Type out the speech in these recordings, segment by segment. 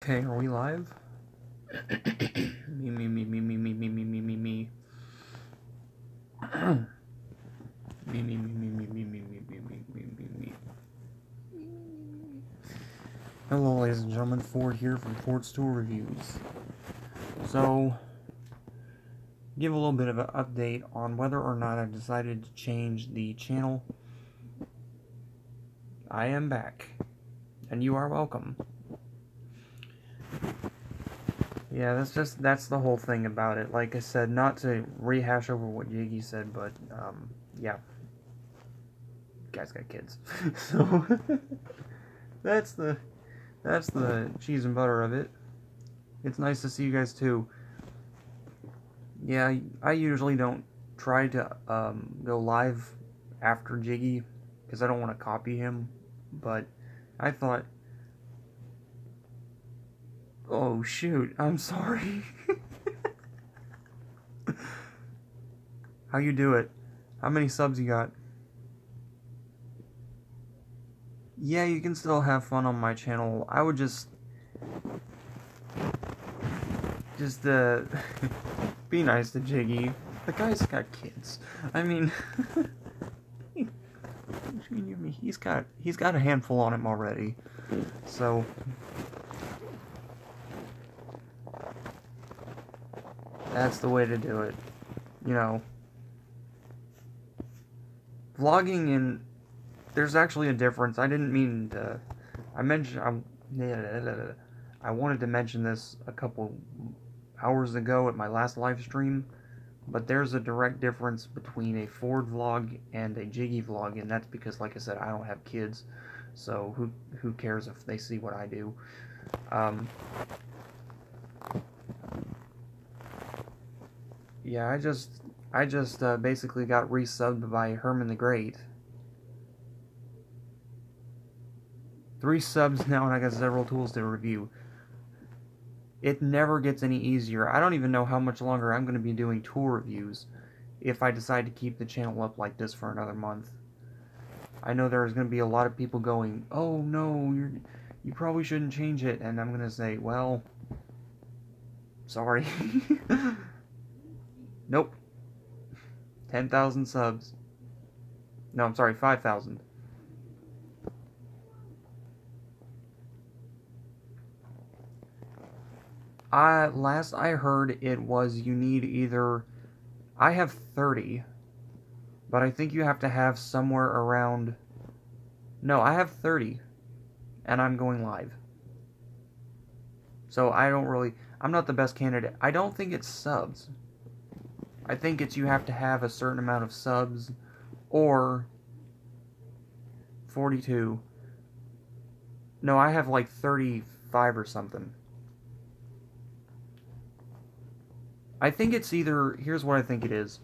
Okay, are we live? Me. Me. Hello, ladies and gentlemen. Ford here from Ford's Tool Reviews. So, give a little bit of an update on whether or not I've decided to change the channel. I am back, and you are welcome. Yeah, that's the whole thing about it. Like I said, not to rehash over what Jiggy said, but yeah, guy's got kids, so that's the cheese and butter of it. It's nice to see you guys too. Yeah, I usually don't try to go live after Jiggy because I don't want to copy him, but I thought, oh shoot, I'm sorry. How you do it? How many subs you got? Yeah, you can still have fun on my channel. I would just be nice to Jiggy. The guy's got kids. I mean, he's got a handful on him already. So that's the way to do it. You know, vlogging and there's actually a difference. I didn't mean to. I wanted to mention this a couple hours ago at my last live stream, but there's a direct difference between a Ford vlog and a Jiggy vlog, and that's because, like I said, I don't have kids, so who cares if they see what I do? Yeah, I just basically got resubbed by Herman the Great. 3 subs now, and I got several tools to review. It never gets any easier. I don't even know how much longer I'm going to be doing tool reviews if I decide to keep the channel up like this for another month. I know there's going to be a lot of people going, oh no, you probably shouldn't change it, and I'm going to say, well, sorry. Nope. 10,000 subs. No, I'm sorry, 5,000. Last I heard, it was you need either... I have 30, but I think you have to have somewhere around... No, I have 30, and I'm going live. So I'm not the best candidate. I don't think it's subs. I think it's you have to have a certain amount of subs, or 42. No, I have like 35 or something. I think it's either, here's what I think it is.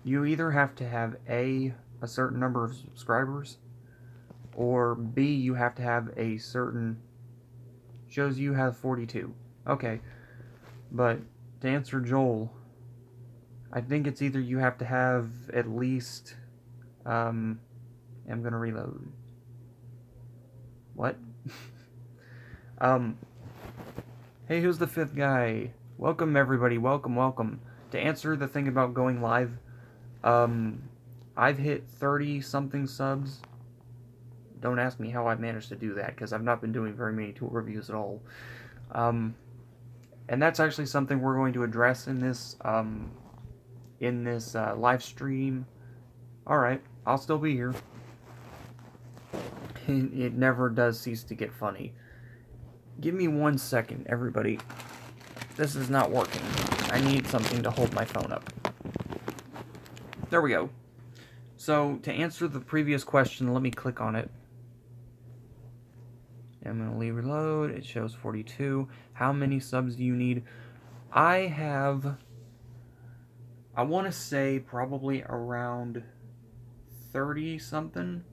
You either have to have a certain number of subscribers, or B, you have to have a certain, shows you have 42. Okay, but to answer Joel, I think it's either you have to have at least, I'm gonna reload. What? Hey, who's the 5th guy? Welcome, everybody. Welcome. To answer the thing about going live, I've hit 30-something subs. Don't ask me how I've managed to do that, because I've not been doing very many tool reviews at all. And that's actually something we're going to address in this, live stream. Alright, I'll still be here. It never does cease to get funny. Give me 1 second, everybody. This is not working. I need something to hold my phone up. There we go. So, to answer the previous question, let me click on it. I'm going to leave reload. It shows 42. How many subs do you need? I want to say probably around 30-something.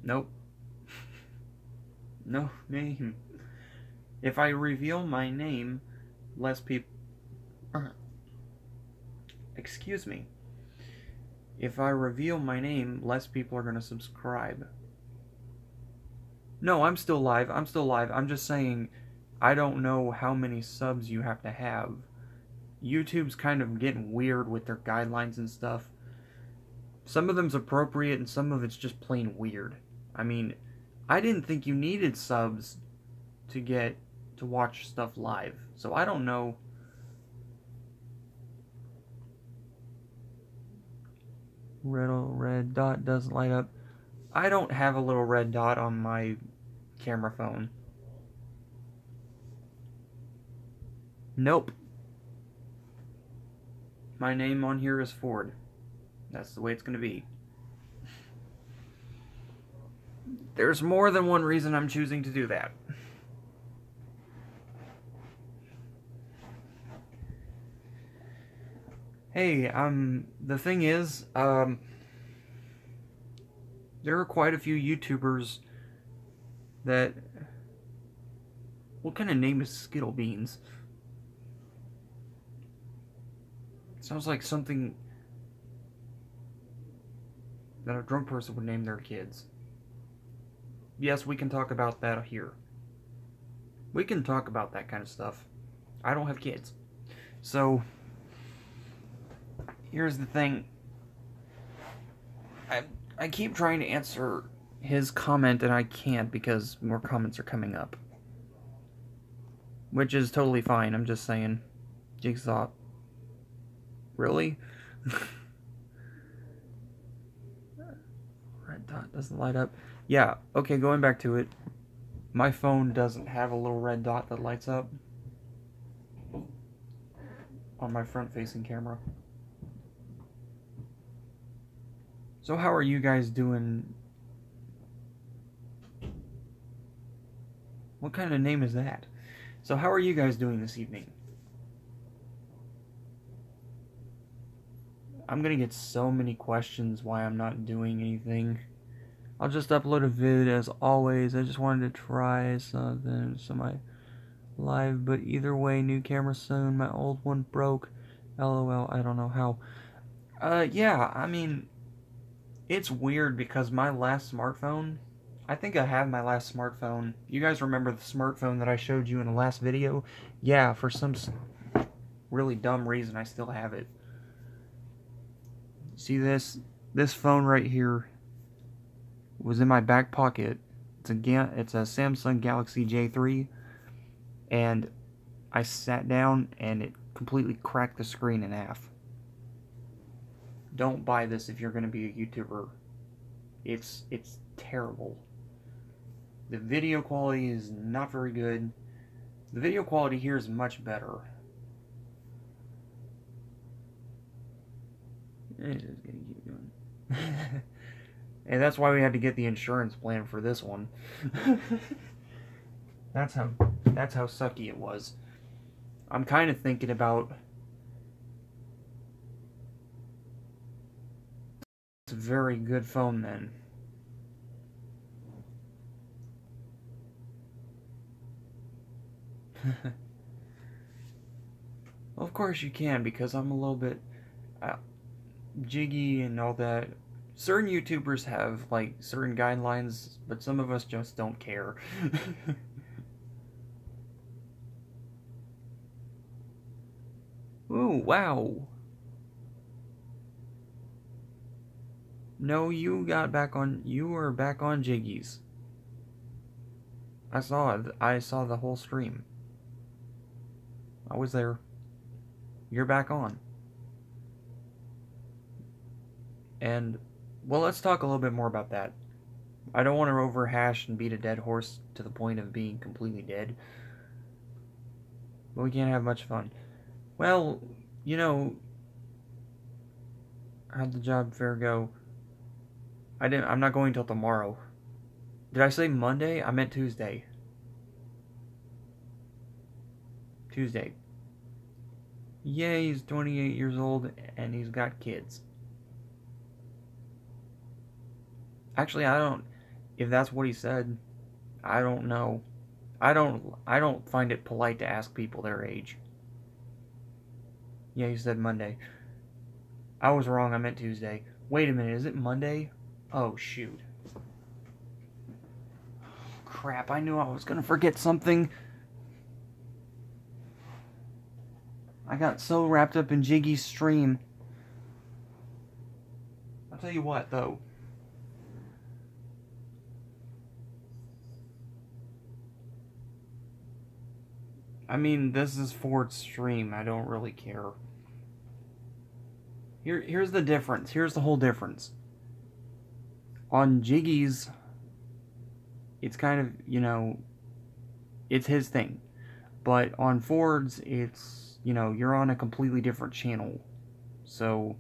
Nope. No name. If I reveal my name, less people... Excuse me. If I reveal my name, less people are going to subscribe. No, I'm still live. I'm still live. I'm just saying, I don't know how many subs you have to have. YouTube's kind of getting weird with their guidelines and stuff. Some of them's appropriate and some of it's just plain weird. I mean, I didn't think you needed subs to get to watch stuff live. So I don't know. Red dot doesn't light up. I don't have a little red dot on my camera phone. Nope. My name on here is Ford. That's the way it's going to be. There's more than one reason I'm choosing to do that. Hey, the thing is, there are quite a few YouTubers that... What kind of name is Skittle Beans? Sounds like something that a drunk person would name their kids. Yes, we can talk about that here. We can talk about that kind of stuff. I don't have kids. So, here's the thing. I keep trying to answer his comment and I can't because more comments are coming up. Which is totally fine, I'm just saying. Jigsaw. Really? Red dot doesn't light up. Yeah, okay, going back to it. My phone doesn't have a little red dot that lights up on my front-facing camera. So how are you guys doing? What kind of name is that? So how are you guys doing this evening? I'm gonna get so many questions why I'm not doing anything. I'll just upload a vid as always. I just wanted to try something, so my live, but either way, new camera soon. My old one broke. LOL, I don't know how. Yeah, I mean, it's weird because my last smartphone, I think I have my last smartphone. You guys remember the smartphone that I showed you in the last video? Yeah, for some really dumb reason, I still have it. See this? This phone right here was in my back pocket. It's a Samsung Galaxy J3, and I sat down and it completely cracked the screen in half. Don't buy this if you're going to be a YouTuber. It's terrible. The video quality is not very good. The video quality here is much better. It is going to keep going. And that's why we had to get the insurance plan for this one. That's how sucky it was. I'm kind of thinking about... It's a very good phone then. Well, of course you can, because I'm a little bit jiggy and all that. Certain YouTubers have like certain guidelines, but some of us just don't care. Ooh, wow. No, you were back on Jiggies. I saw it. I saw the whole stream. I was there. You're back on. And, well, let's talk a little bit more about that. I don't want to overhash and beat a dead horse to the point of being completely dead. But we can't have much fun. Well, you know, how'd the job fair go? I'm not going till tomorrow. Did I say Monday? I meant Tuesday. Tuesday. Yeah, he's 28 years old and he's got kids. Actually, I don't... If that's what he said, I don't know. I don't find it polite to ask people their age. Yeah, he said Monday. I was wrong, I meant Tuesday. Wait a minute, is it Monday? Oh, shoot. crap, I knew I was gonna forget something. I got so wrapped up in Jiggy's stream. I'll tell you what, though. I mean, this is Ford's stream. I don't really care. Here's the difference. Here's the whole difference. On Jiggy's, it's kind of, you know, it's his thing. But on Ford's, it's, you know, you're on a completely different channel. So,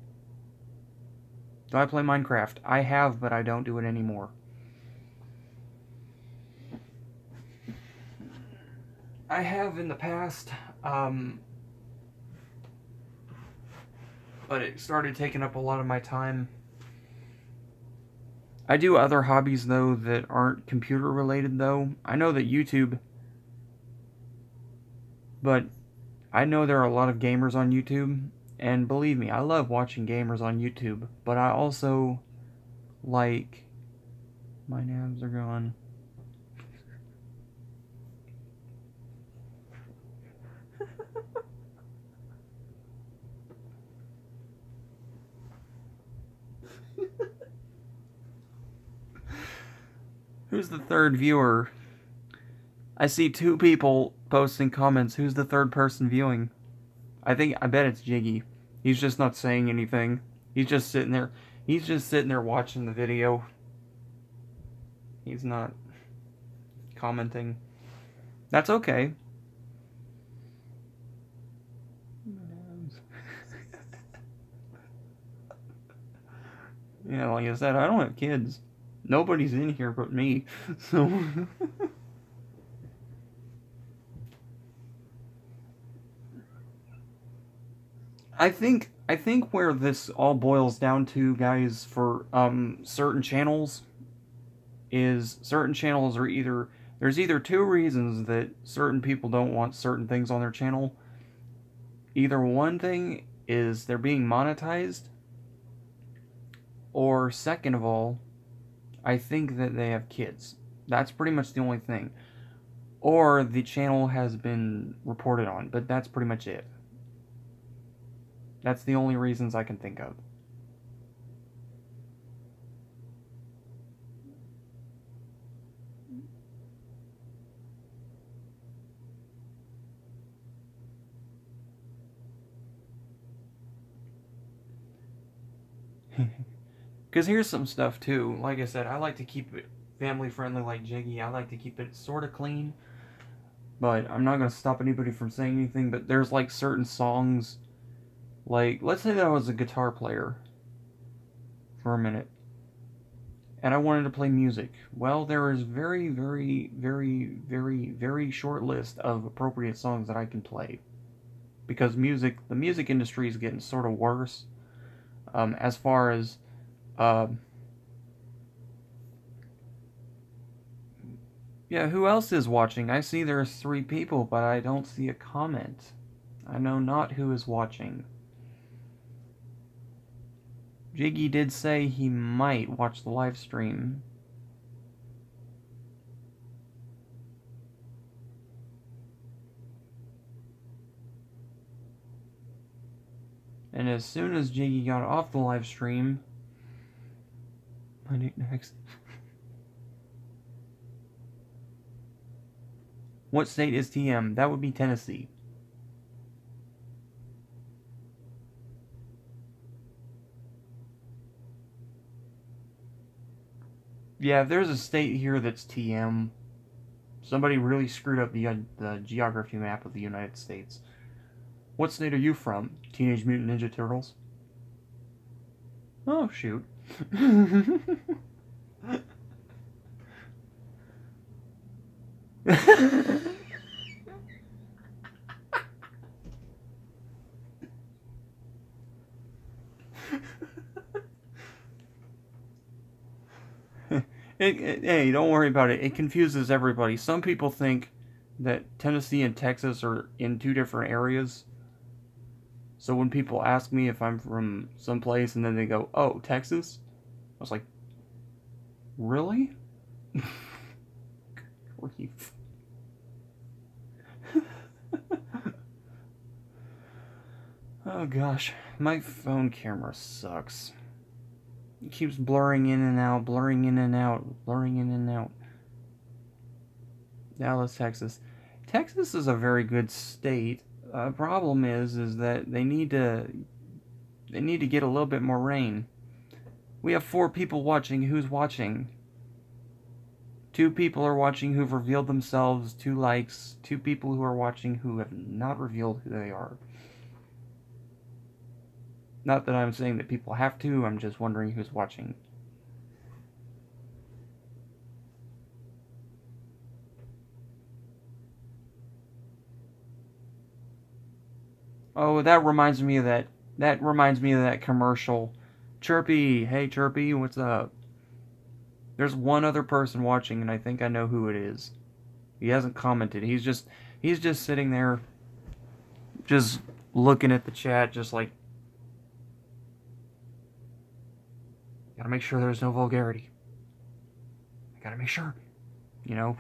do I play Minecraft? I have, but I don't do it anymore. I have in the past, but it started taking up a lot of my time. I do other hobbies, though, that aren't computer related, though. I know that YouTube, but I know there are a lot of gamers on YouTube, and believe me, I love watching gamers on YouTube, but I also like... My nabs are gone. Who's the third viewer? I see 2 people posting comments. Who's the third person viewing? I bet it's Jiggy. He's just not saying anything. He's just sitting there. He's just sitting there watching the video. He's not commenting. That's okay. Yeah, like I said, I don't have kids. Nobody's in here but me. So I think where this all boils down to, guys, for certain channels is certain channels are either there's either 2 reasons that certain people don't want certain things on their channel. Either one thing is they're being monetized, or second of all, I think that they have kids. That's pretty much the only thing. Or the channel has been reported on, but that's pretty much it. That's the only reasons I can think of. Because here's some stuff too. Like I said, I like to keep it family friendly like Jiggy. I like to keep it sort of clean. But I'm not going to stop anybody from saying anything. But there's like certain songs. Like, let's say that I was a guitar player for a minute. And I wanted to play music. Well, there is very, very, very, very, very short list of appropriate songs that I can play. Because the music industry is getting sort of worse. As far as yeah, who else is watching? I see there's 3 people, but I don't see a comment. I know not who is watching. Jiggy did say he might watch the live stream. And as soon as Jiggy got off the live stream, my next. What state is TM? That would be Tennessee. Yeah, if there's a state here that's TM, somebody really screwed up the geography map of the United States. What state are you from? Teenage Mutant Ninja Turtles? Oh, shoot. Hey, don't worry about it. It confuses everybody. Some people think that Tennessee and Texas are in 2 different areas. So when people ask me if I'm from someplace and then they go, "Oh, Texas?" I was like, "Really?" grief. Oh gosh, my phone camera sucks. It keeps blurring in and out, blurring in and out, blurring in and out. Dallas, Texas. Texas is a very good state. Problem is that they need to get a little bit more rain. We have 4 people watching. Who's watching? 2 people are watching who've revealed themselves, 2 likes, 2 people who are watching who have not revealed who they are. Not that I'm saying that people have to, I'm just wondering who's watching. Oh, that reminds me of that commercial. Chirpy, hey Chirpy, what's up? There's one other person watching, and I think I know who it is. He hasn't commented. He's just sitting there, just looking at the chat, just like, gotta make sure there's no vulgarity. I gotta make sure, you know.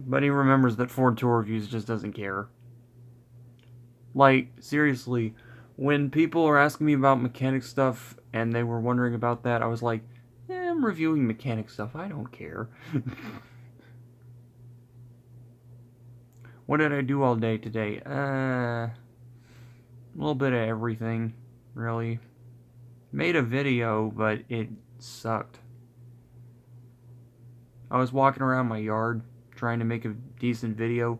But he remembers that Ford Tour Reviews just doesn't care. Like, seriously, when people are asking me about mechanic stuff and they were wondering about that, I was like, I'm reviewing mechanic stuff, I don't care. What did I do all day today? A little bit of everything, really. Made a video, but it sucked. I was walking around my yard trying to make a decent video.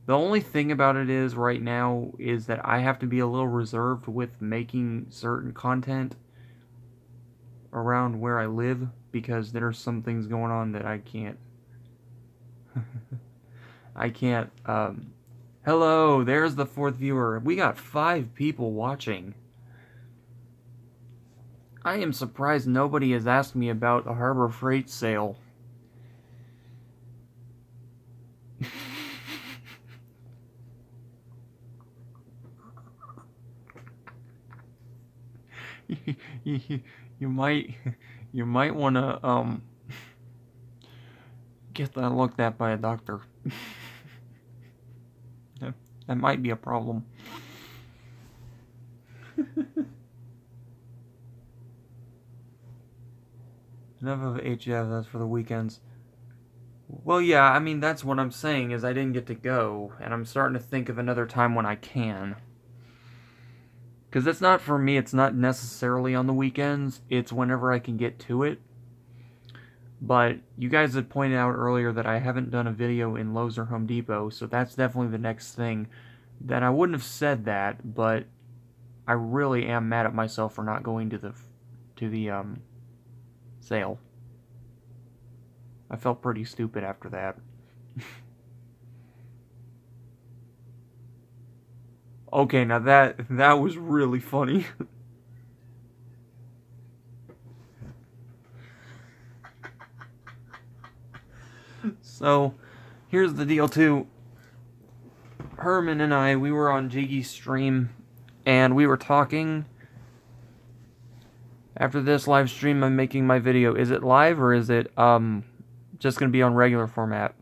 The only thing about it is right now is that I have to be a little reserved with making certain content around where I live because there's some things going on that I can't. I can't. Hello, there's the 4th viewer. We got 5 people watching. I am surprised nobody has asked me about the Harbor Freight sale. you might want to get that looked at by a doctor. That might be a problem. Enough of HF, that's for the weekends. Well, yeah, I mean, that's what I'm saying, is I didn't get to go, and I'm starting to think of another time when I can. Because it's not, for me, it's not necessarily on the weekends, it's whenever I can get to it. But you guys had pointed out earlier that I haven't done a video in Lowe's or Home Depot, so that's definitely the next thing. Then I wouldn't have said that, but I really am mad at myself for not going to the sale. I felt pretty stupid after that. Okay, now that was really funny. So, here's the deal too. Herman and I, we were on Jiggy's stream, and we were talking. After this live stream, I'm making my video. Is it live, or is it, just gonna be on regular format?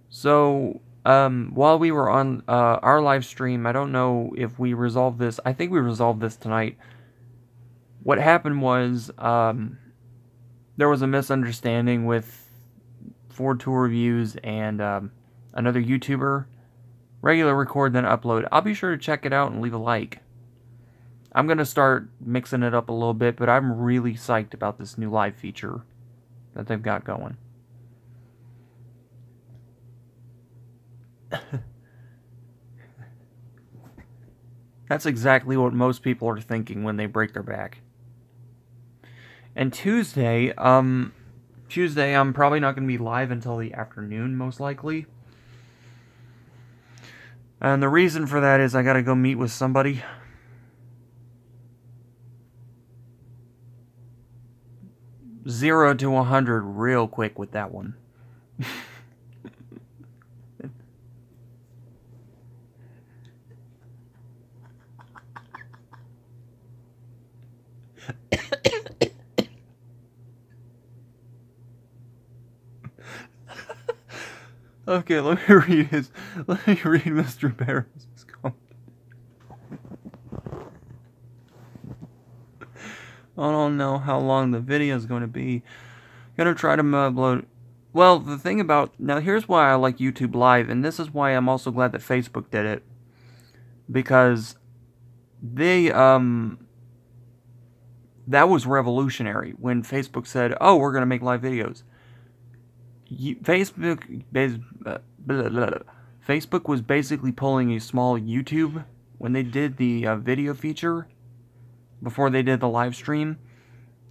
So, while we were on, our live stream, I don't know if we resolved this. I think we resolved this tonight. What happened was, there was a misunderstanding with Ford Tour Reviews and another YouTuber. Regular record, then upload. I'll be sure to check it out and leave a like. I'm going to start mixing it up a little bit, but I'm really psyched about this new live feature that they've got going. That's exactly what most people are thinking when they break their back. And Tuesday, I'm probably not going to be live until the afternoon, most likely. And the reason for that is I got to go meet with somebody. Zero to 100 real quick with that one. Okay, let me read Mr. Barris' comment. I don't know how long the video is going to be. Gonna try to upload. Well, the thing about now, here's why I like YouTube Live, and this is why I'm also glad that Facebook did it, because they that was revolutionary when Facebook said, "Oh, we're gonna make live videos." Facebook was basically pulling a small YouTube when they did the video feature before they did the live stream.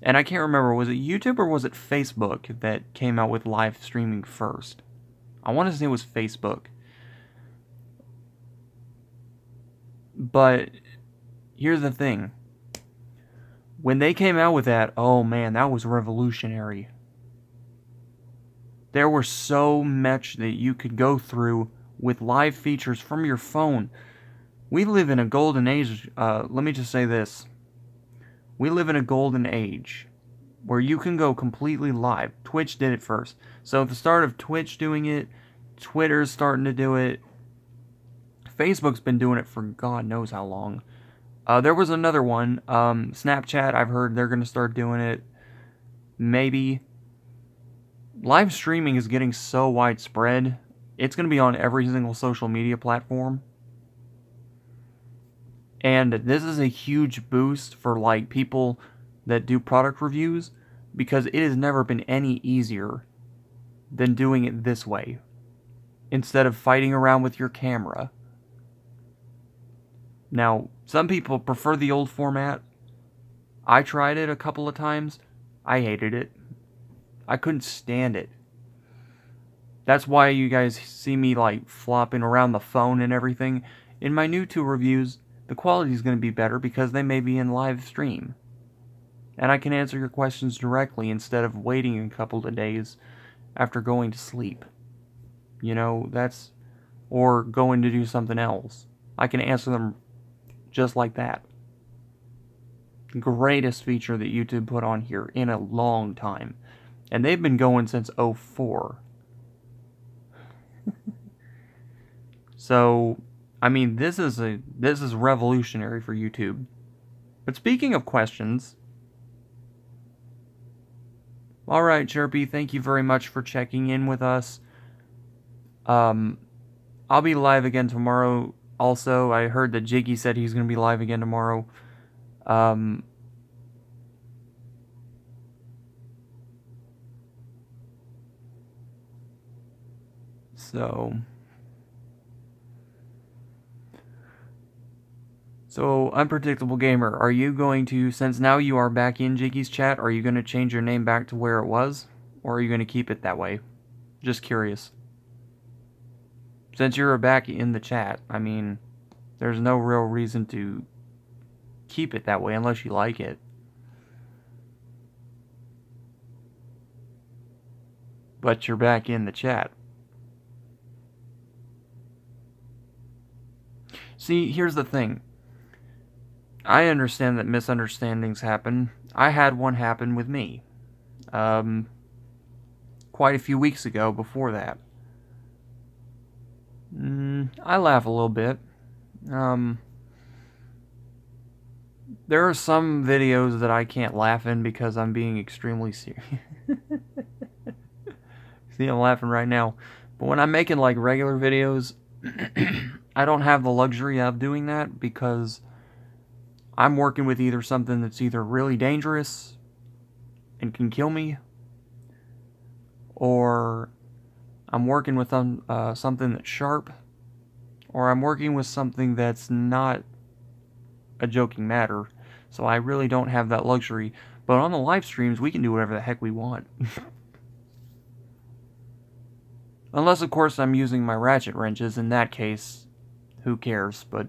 And I can't remember, was it YouTube or was it Facebook that came out with live streaming first? I want to say it was Facebook. But here's the thing. When they came out with that, oh man, that was revolutionary. There was so much that you could go through with live features from your phone. We live in a golden age. Let me just say this. We live in a golden age where you can go completely live. Twitch did it first. So at the start of Twitch doing it, Twitter's starting to do it. Facebook's been doing it for God knows how long. There was another one, Snapchat, I've heard they're going to start doing it. Maybe. Live streaming is getting so widespread. It's going to be on every single social media platform. And this is a huge boost for like people that do product reviews, because it has never been any easier than doing it this way, instead of fighting around with your camera. Now, some people prefer the old format. I tried it a couple of times. I hated it. I couldn't stand it. That's why you guys see me like flopping around the phone and everything. In my new 2 reviews, the quality is going to be better because they may be in live stream. And I can answer your questions directly instead of waiting a couple of days after going to sleep. You know, or going to do something else. I can answer them just like that. Greatest feature that YouTube put on here in a long time. And they've been going since 2004. So, I mean, this is revolutionary for YouTube. But speaking of questions, alright, Chirpy, thank you very much for checking in with us. I'll be live again tomorrow. Also, I heard that Jiggy said he's going to be live again tomorrow. So, Unpredictable Gamer, are you going to, since now you are back in Jiggy's chat, are you going to change your name back to where it was? Or are you going to keep it that way? Just curious. Since you're back in the chat, I mean, there's no real reason to keep it that way unless you like it. But you're back in the chat. See, here's the thing. I understand that misunderstandings happen. I had one happen with me. Quite a few weeks ago before that. I laugh a little bit. There are some videos that I can't laugh in because I'm being extremely serious. See, I'm laughing right now. But when I'm making like regular videos, I don't have the luxury of doing that because I'm working with either something that's either really dangerous and can kill me, or I'm working with something that's sharp, or I'm working with something that's not a joking matter. So I really don't have that luxury. But on the live streams, we can do whatever the heck we want. Unless, of course, I'm using my ratchet wrenches. In that case, who cares? But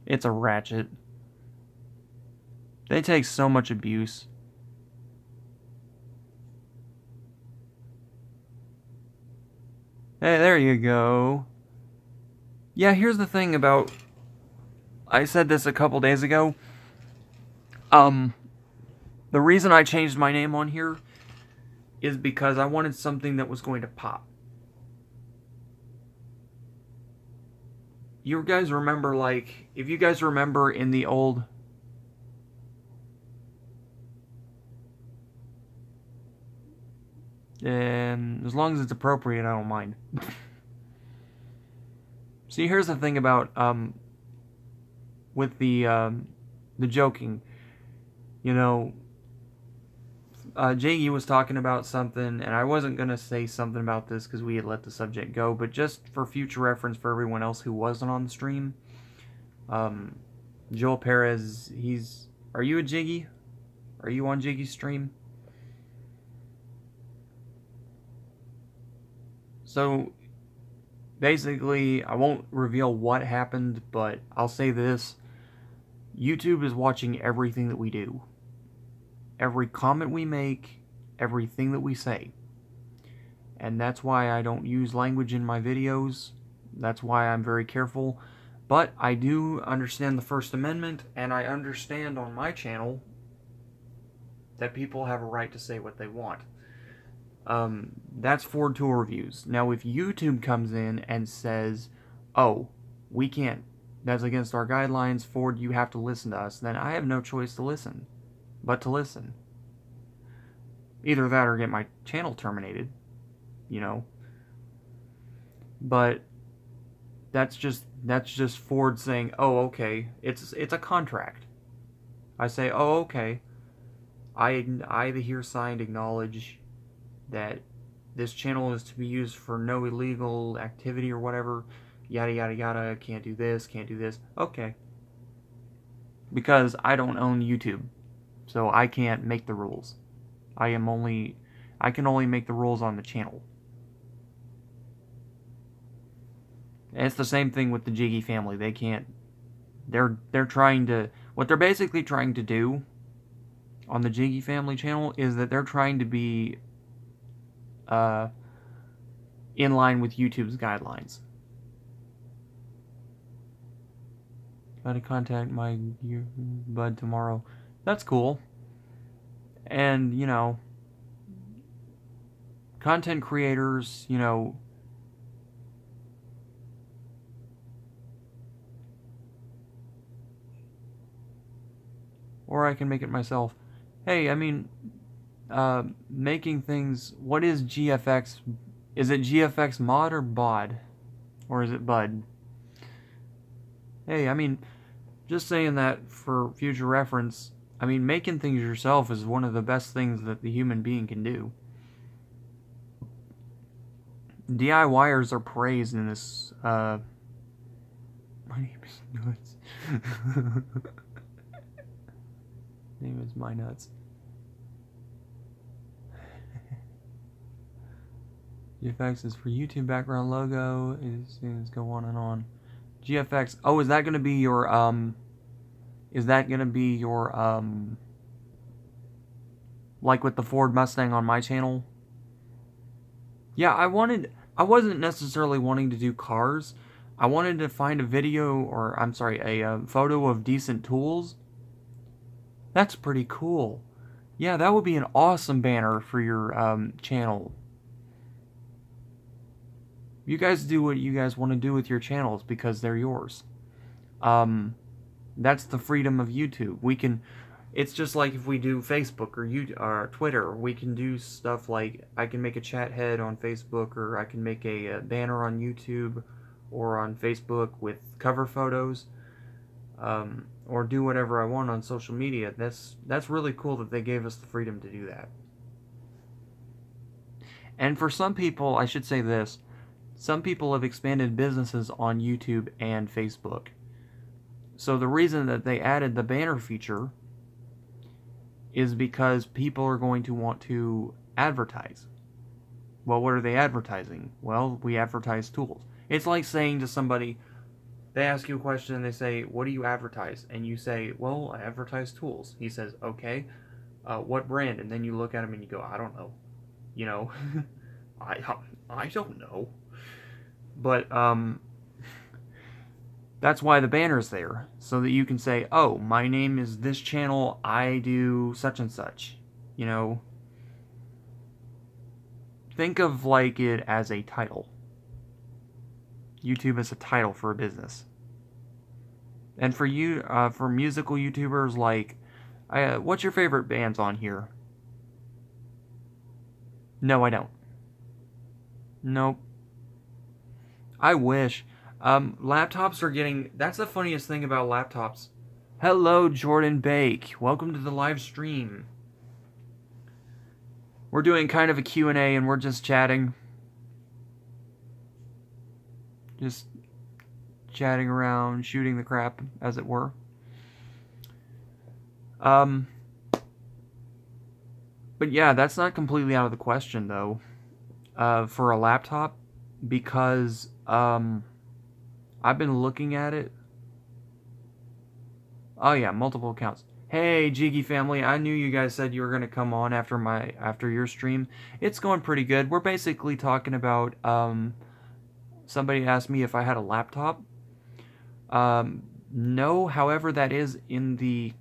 it's a ratchet. They take so much abuse. Hey, there you go. Yeah, here's the thing about... I said this a couple days ago. The reason I changed my name on here is because I wanted something that was going to pop. You guys remember, like, if you guys remember in the old... And as long as it's appropriate, I don't mind. See, here's the thing about with the joking. You know, Jiggy was talking about something, and I wasn't gonna say something about this because we had let the subject go, but just for future reference for everyone else who wasn't on the stream, Joel Perez, are you a Jiggy? Are you on Jiggy's stream? So, basically, I won't reveal what happened, but I'll say this. YouTube is watching everything that we do. Every comment we make, everything that we say. And that's why I don't use language in my videos. That's why I'm very careful. But I do understand the First Amendment, and I understand on my channel that people have a right to say what they want. That's Ford Tool Reviews. Now, if YouTube comes in and says, oh, we can't, that's against our guidelines, Ford, you have to listen to us, then I have no choice to listen, but to listen. Either that or get my channel terminated, you know. But that's just Ford saying, oh, okay, it's a contract. I say, oh, okay, I the here signed acknowledge that this channel is to be used for no illegal activity or whatever, yada yada yada, can't do this, okay. Because I don't own YouTube, so I can't make the rules. I can only make the rules on the channel. And it's the same thing with the Jiggy family. They can't, they're trying to, what they're basically trying to do on the Jiggy family channel is that they're trying to be in line with YouTube's guidelines. Gotta contact my bud tomorrow. That's cool. And, you know, content creators, you know, or I can make it myself. Hey, I mean, making things, what is GFX? Is it GFX mod or bod? Or is it bud? Hey, I mean, just saying that for future reference, I mean, making things yourself is one of the best things that the human being can do. DIYers are praised in this, my name is Nuts. Name is My Nuts. GFX is for YouTube background logo. Is go on and on. GFX. Oh, is that gonna be your like with the Ford Mustang on my channel? Yeah, I wasn't necessarily wanting to do cars. I wanted to find a photo of decent tools. That's pretty cool. Yeah, that would be an awesome banner for your channel. You guys do what you guys want to do with your channels because they're yours. That's the freedom of YouTube. It's just like if we do Facebook or Twitter, we can do stuff like I can make a chat head on Facebook, or I can make a banner on YouTube or on Facebook with cover photos, or do whatever I want on social media. That's really cool that they gave us the freedom to do that. And for some people, I should say this, some people have expanded businesses on YouTube and Facebook. So the reason that they added the banner feature is because people are going to want to advertise. Well, what are they advertising? Well, we advertise tools. It's like saying to somebody, they ask you a question and they say, what do you advertise? And you say, well, I advertise tools. He says, okay, what brand? And then you look at him and you go, I don't know. You know, I don't know. But that's why the banner's there, so that you can say, oh, my name is this channel, I do such and such, you know. think of like it as a title. YouTube is a title for a business. And for you, for musical YouTubers, like, what's your favorite bands on here? No, I don't. Nope. I wish. Laptops are getting... That's the funniest thing about laptops. Hello, Jordan Bake. Welcome to the live stream. We're doing kind of a Q&A and we're just chatting. Just chatting around, shooting the crap, as it were. But yeah, that's not completely out of the question, though, for a laptop, because I've been looking at it. Oh yeah, multiple accounts. Hey, Jiggy family, I knew you guys said you were gonna come on after your stream. It's going pretty good. We're basically talking about somebody asked me if I had a laptop. No, however, that's in the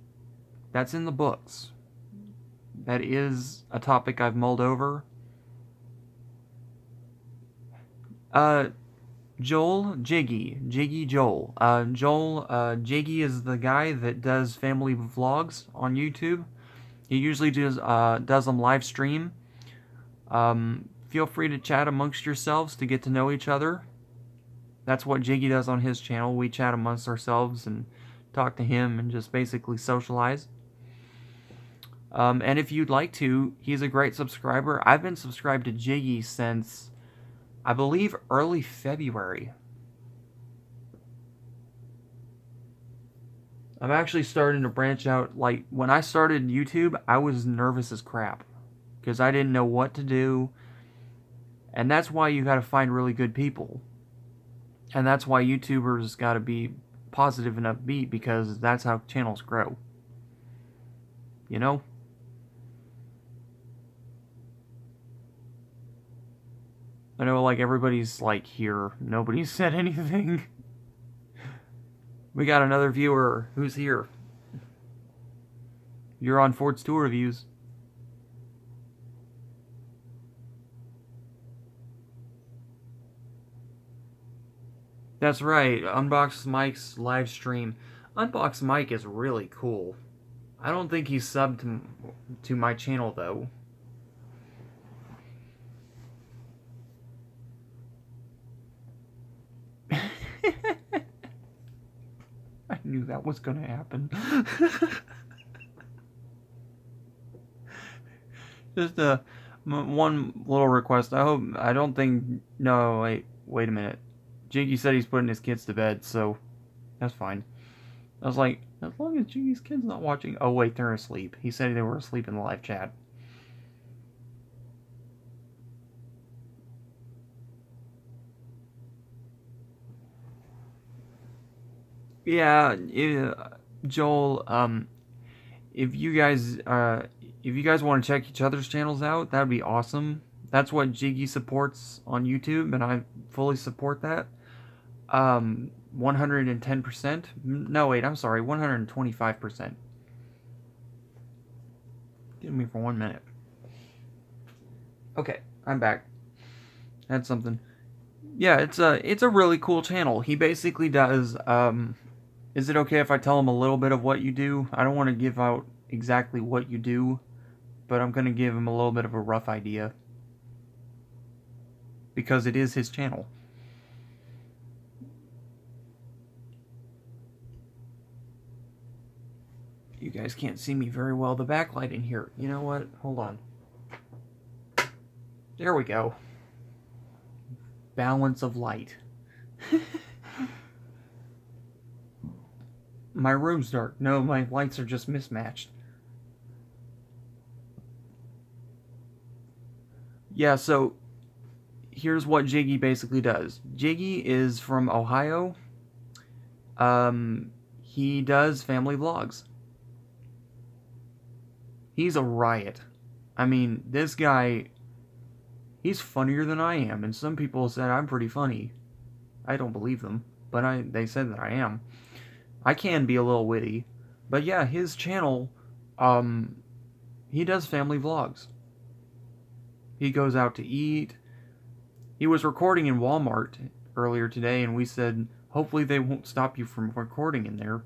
books. That is a topic I've mulled over. Joel, Jiggy Joel. Jiggy is the guy that does family vlogs on YouTube. He usually does them live stream. Feel free to chat amongst yourselves to get to know each other. That's what Jiggy does on his channel. We chat amongst ourselves and talk to him and just basically socialize. And if you'd like to, he's a great subscriber. I've been subscribed to Jiggy since, I believe, early February. I'm actually starting to branch out. Like, when I started YouTube, I was nervous as crap, because I didn't know what to do. And that's why you gotta find really good people. And that's why YouTubers gotta be positive and upbeat, because that's how channels grow. You know? I know, like, everybody's, like, here. Nobody's said anything. We got another viewer. Who's here? You're on Ford's Tour Reviews. That's right, Unbox Mike's live stream. Unbox Mike is really cool. I don't think he's subbed to my channel, though. I knew that was gonna happen. Just one little request. No, wait a minute. Jiggy said he's putting his kids to bed, so that's fine. I was like, as long as Jiggy's kid's not watching... Oh wait, they're asleep. He said they were asleep in the live chat. Yeah, Joel, if you guys want to check each other's channels out, that would be awesome. That's what Jiggy supports on YouTube, and I fully support that. 110%. No, wait, I'm sorry, 125%. Give me for 1 minute. Okay, I'm back. That's something. Yeah, it's a really cool channel. He basically does, is it okay if I tell him a little bit of what you do? I don't want to give out exactly what you do, but I'm going to give him a little bit of a rough idea. Because it is his channel. You guys can't see me very well. The backlight in here. You know what? Hold on. There we go. Balance of light. My room's dark. No, my lights are just mismatched. Yeah, so here's what Jiggy basically does. Jiggy is from Ohio. He does family vlogs. He's a riot. I mean, this guy, he's funnier than I am, and some people said I'm pretty funny. I don't believe them, but they said that I am. I can be a little witty, but yeah, his channel, he does family vlogs. He goes out to eat. He was recording in Walmart earlier today, and we said, hopefully they won't stop you from recording in there.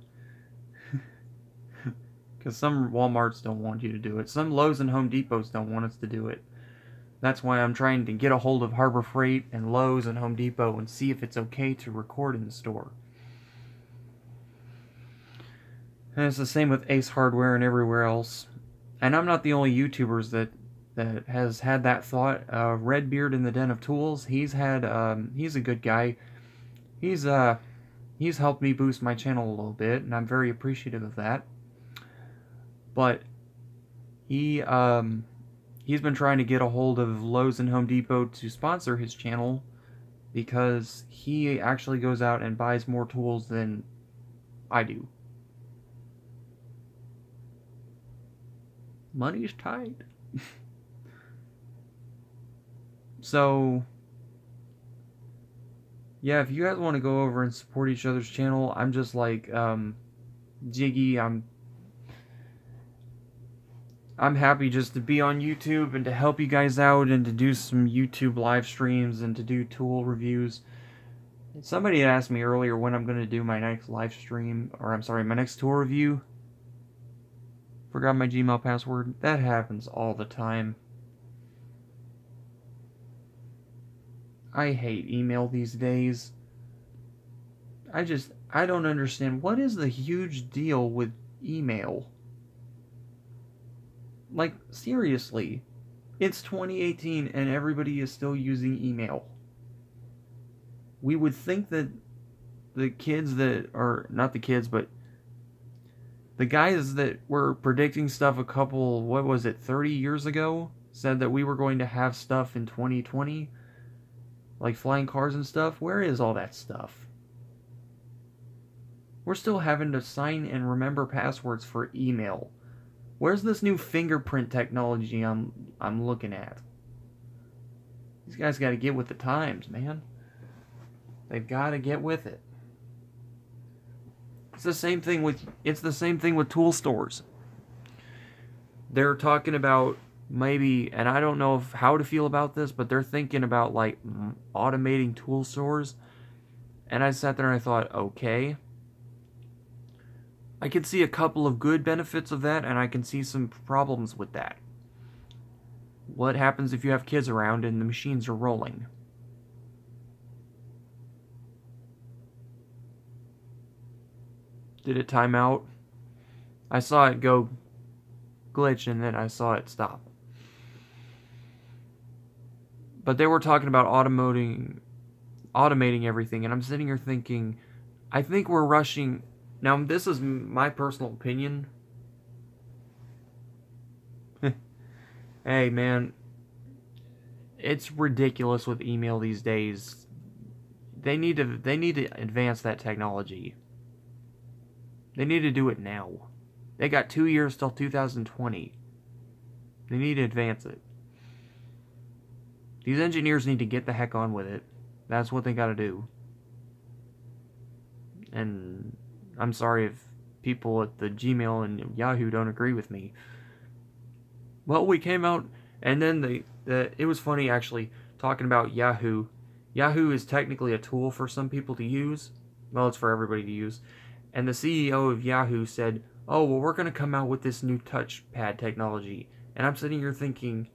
Because some Walmarts don't want you to do it. Some Lowe's and Home Depots don't want us to do it. That's why I'm trying to get a hold of Harbor Freight and Lowe's and Home Depot and see if it's okay to record in the store. And it's the same with Ace Hardware and everywhere else. And I'm not the only YouTubers that has had that thought. Redbeard in the Den of Tools, he's a good guy. He's helped me boost my channel a little bit, and I'm very appreciative of that. But he's been trying to get a hold of Lowe's and Home Depot to sponsor his channel because he actually goes out and buys more tools than I do. Money's tight. So, yeah, if you guys want to go over and support each other's channel, I'm just like, Jiggy, I'm happy just to be on YouTube and to help you guys out and to do some YouTube live streams and to do tool reviews. Somebody had asked me earlier when I'm going to do my next live stream, or I'm sorry, my next tool review. Forgot my Gmail password. That happens all the time. I hate email these days. I don't understand. What is the huge deal with email? Like, seriously. It's 2018 and everybody is still using email. We would think that the kids that are, not the kids, but the guys that were predicting stuff a couple, 30 years ago, said that we were going to have stuff in 2020, like flying cars and stuff. Where is all that stuff? We're still having to sign and remember passwords for email. Where's this new fingerprint technology I'm looking at? These guys got to get with the times, man. They've got to get with it. It's the same thing with tool stores. They're talking about maybe, and I don't know how to feel about this, but they're thinking about like automating tool stores. And I sat there and I thought, okay, I can see a couple of good benefits of that, and I can see some problems with that. What happens if you have kids around and the machines are rolling? Did it time out? I saw it go glitch and then I saw it stop. But they were talking about automating everything, and I'm sitting here thinking, I think we're rushing. Now, this is my personal opinion. Hey, man, it's ridiculous with email these days. They need to advance that technology. They need to do it now. They got 2 years till 2020. They need to advance it. These engineers need to get the heck on with it. That's what they got to do. And I'm sorry if people at the Gmail and Yahoo don't agree with me. Well, we came out, and then it was funny actually talking about Yahoo. Yahoo is technically a tool for some people to use. Well, it's for everybody to use. And the CEO of Yahoo said, oh, well, we're going to come out with this new touchpad technology. And I'm sitting here thinking,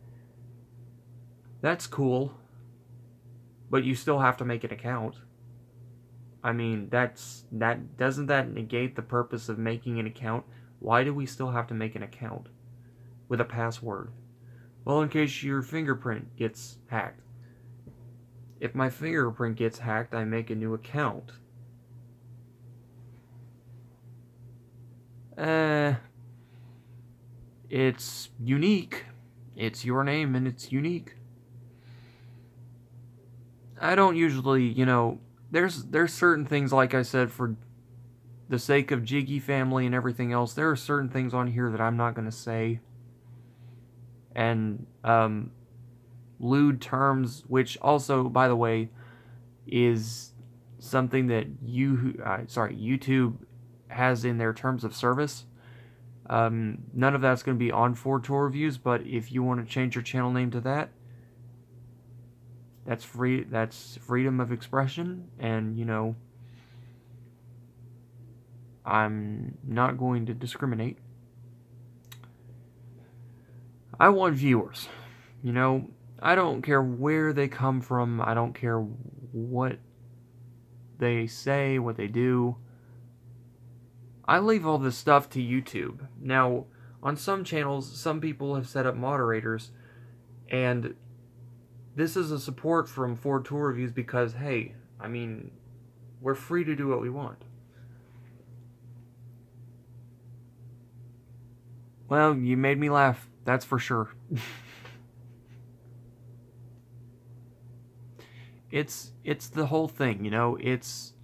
that's cool, but you still have to make an account. I mean, doesn't that negate the purpose of making an account? Why do we still have to make an account with a password? Well, in case your fingerprint gets hacked. If my fingerprint gets hacked, I make a new account. It's unique. It's your name and it's unique. I don't usually, there's certain things, like I said, for the sake of Jiggy family and everything else, there are certain things on here that I'm not going to say. And, lewd terms, which also, by the way, is something that YouTube has in their terms of service. None of that's going to be on for tool reviews, but if you want to change your channel name to that, That's free. That's freedom of expression, and you know, I'm not going to discriminate. I want viewers. You know, I don't care where they come from. I don't care what they say, what they do. I leave all this stuff to YouTube. Now, on some channels, some people have set up moderators, and this is a support from Ford Tour Reviews because, hey, I mean, we're free to do what we want. Well, you made me laugh, that's for sure. It's the whole thing, you know, it's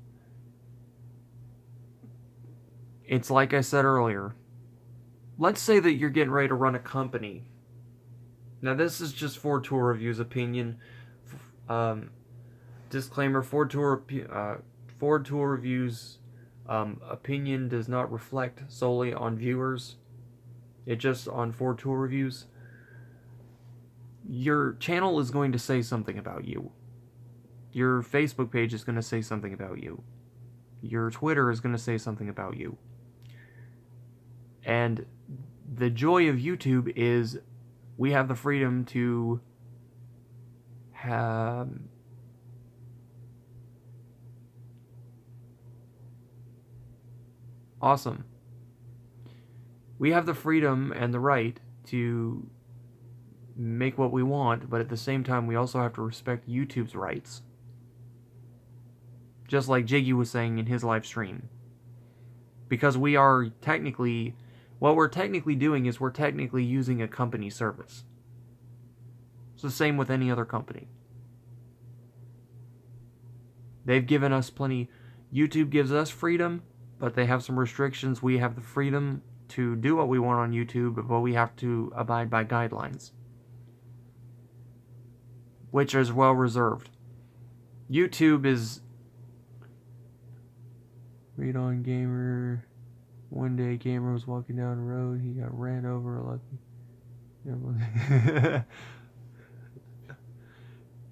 like I said earlier. Let's say that you're getting ready to run a company. Now, this is just Ford Tour Reviews' opinion. Disclaimer: Ford Tour Reviews' opinion does not reflect solely on viewers. It's just on Ford Tour Reviews. Your channel is going to say something about you. Your Facebook page is going to say something about you. Your Twitter is going to say something about you. And the joy of YouTube is we have the freedom to have awesome. We have the freedom and the right to make what we want, but at the same time we also have to respect YouTube's rights. Just like Jiggy was saying in his live stream. Because we are technically, what we're technically doing is we're technically using a company service. It's the same with any other company. They've given us plenty. YouTube gives us freedom, but they have some restrictions. We have the freedom to do what we want on YouTube, but we have to abide by guidelines, which is well reserved. YouTube is read on gamer. One day, gamer was walking down the road. He got ran over. Lucky.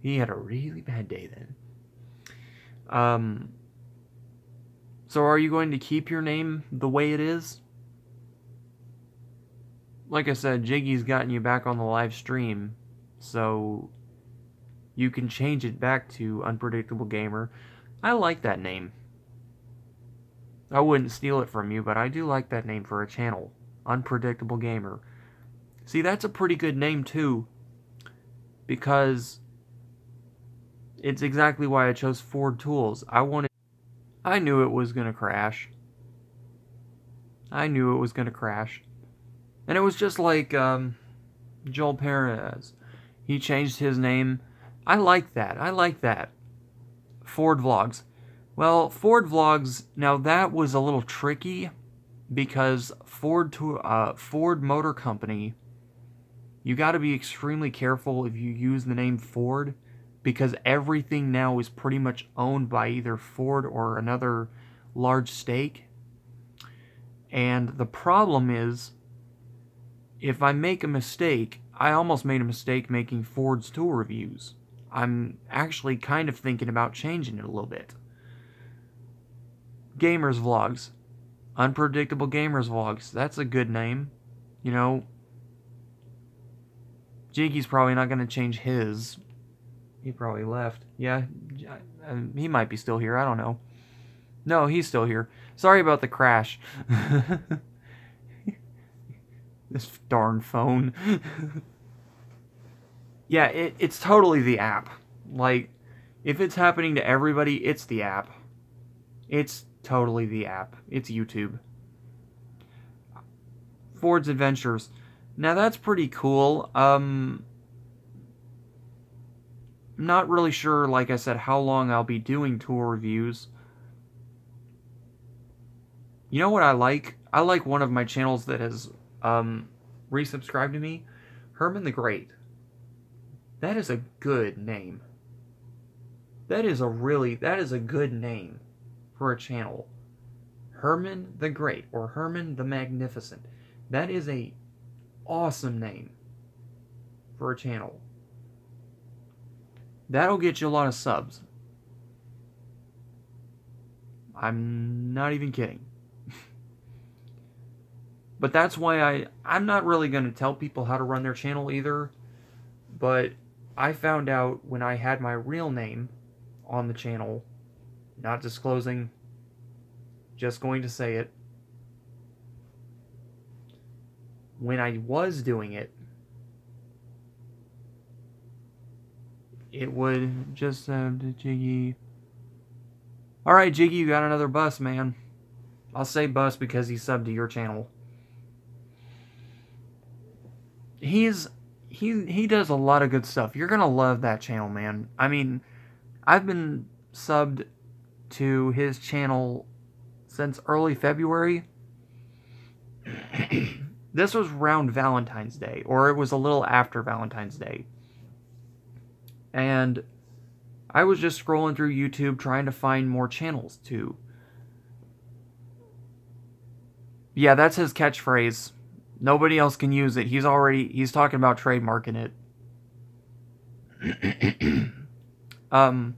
He had a really bad day then. So are you going to keep your name the way it is? Like I said, Jiggy's gotten you back on the live stream, so you can change it back to Unpredictable Gamer. I like that name. I wouldn't steal it from you, but I do like that name for a channel. Unpredictable Gamer. See, that's a pretty good name too, because it's exactly why I chose Ford Tools. I knew it was going to crash. I knew it was going to crash. And it was just like Joel Perez. He changed his name. I like that. I like that. Ford Vlogs. Well, Ford Vlogs, now that was a little tricky because Ford Motor Company, you got to be extremely careful if you use the name Ford, because everything now is pretty much owned by either Ford or another large stake. And the problem is, if I make a mistake, I almost made a mistake making Ford's Tour Reviews. I'm actually kind of thinking about changing it a little bit. Gamers Vlogs. Unpredictable Gamers Vlogs. That's a good name. You know, Jiggy's probably not going to change his. He probably left. Yeah, he might be still here. I don't know. No, he's still here. Sorry about the crash. This darn phone. Yeah, it's totally the app. Like, if it's happening to everybody, it's the app. It's totally the app. It's YouTube. Ford's Adventures. Now that's pretty cool. Not really sure, like I said, how long I'll be doing tour reviews. You know what I like? I like one of my channels that has resubscribed to me. Herman the Great. That is a good name. That is a good name for a channel. Herman the Great, or Herman the Magnificent. That is a awesome name for a channel. That'll get you a lot of subs. I'm not even kidding. But that's why I'm not really going to tell people how to run their channel either. But I found out when I had my real name on the channel, not disclosing, just going to say it. When I was doing it, it would just Jiggy. Alright, Jiggy, you got another bus, man. I'll say bus because he subbed to your channel. He does a lot of good stuff. You're gonna love that channel, man. I mean, I've been subbed to his channel since early February. This was around Valentine's Day, or it was a little after Valentine's Day. And I was just scrolling through YouTube trying to find more channels to. Yeah, that's his catchphrase. Nobody else can use it. He's talking about trademarking it.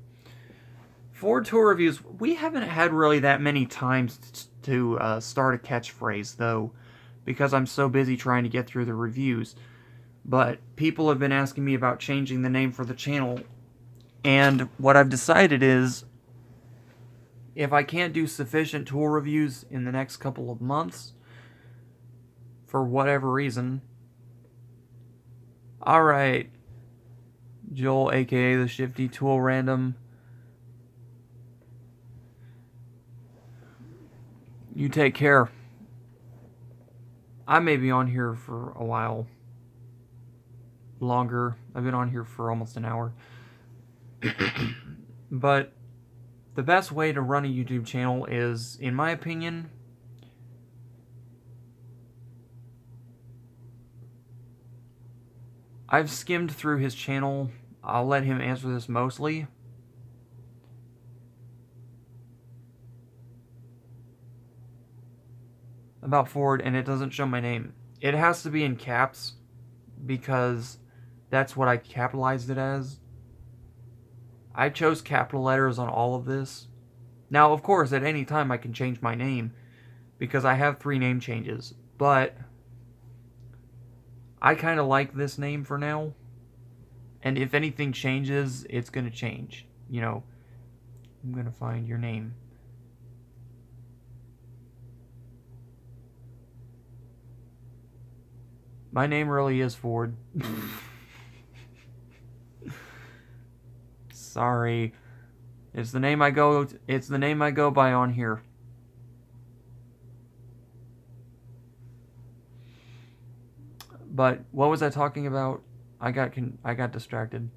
Ford tour reviews, we haven't had really that many times to start a catchphrase, though, because I'm so busy trying to get through the reviews. But people have been asking me about changing the name for the channel, and what I've decided is, if I can't do sufficient tour reviews in the next couple of months, for whatever reason, alright, Joel, aka the Shifty Tool Random, you take care. I may be on here for a while longer. I've been on here for almost an hour. But the best way to run a YouTube channel is, in my opinion, I've skimmed through his channel. I'll let him answer this mostly. About Ford, and it doesn't show my name. It has to be in caps, because that's what I capitalized it as. I chose capital letters on all of this. Now, of course, at any time I can change my name, because I have 3 name changes, but I kind of like this name for now, and if anything changes, it's going to change. You know, I'm going to find your name. My name really is Ford. Sorry. It's the name I go by on here. But what was I talking about? I got distracted.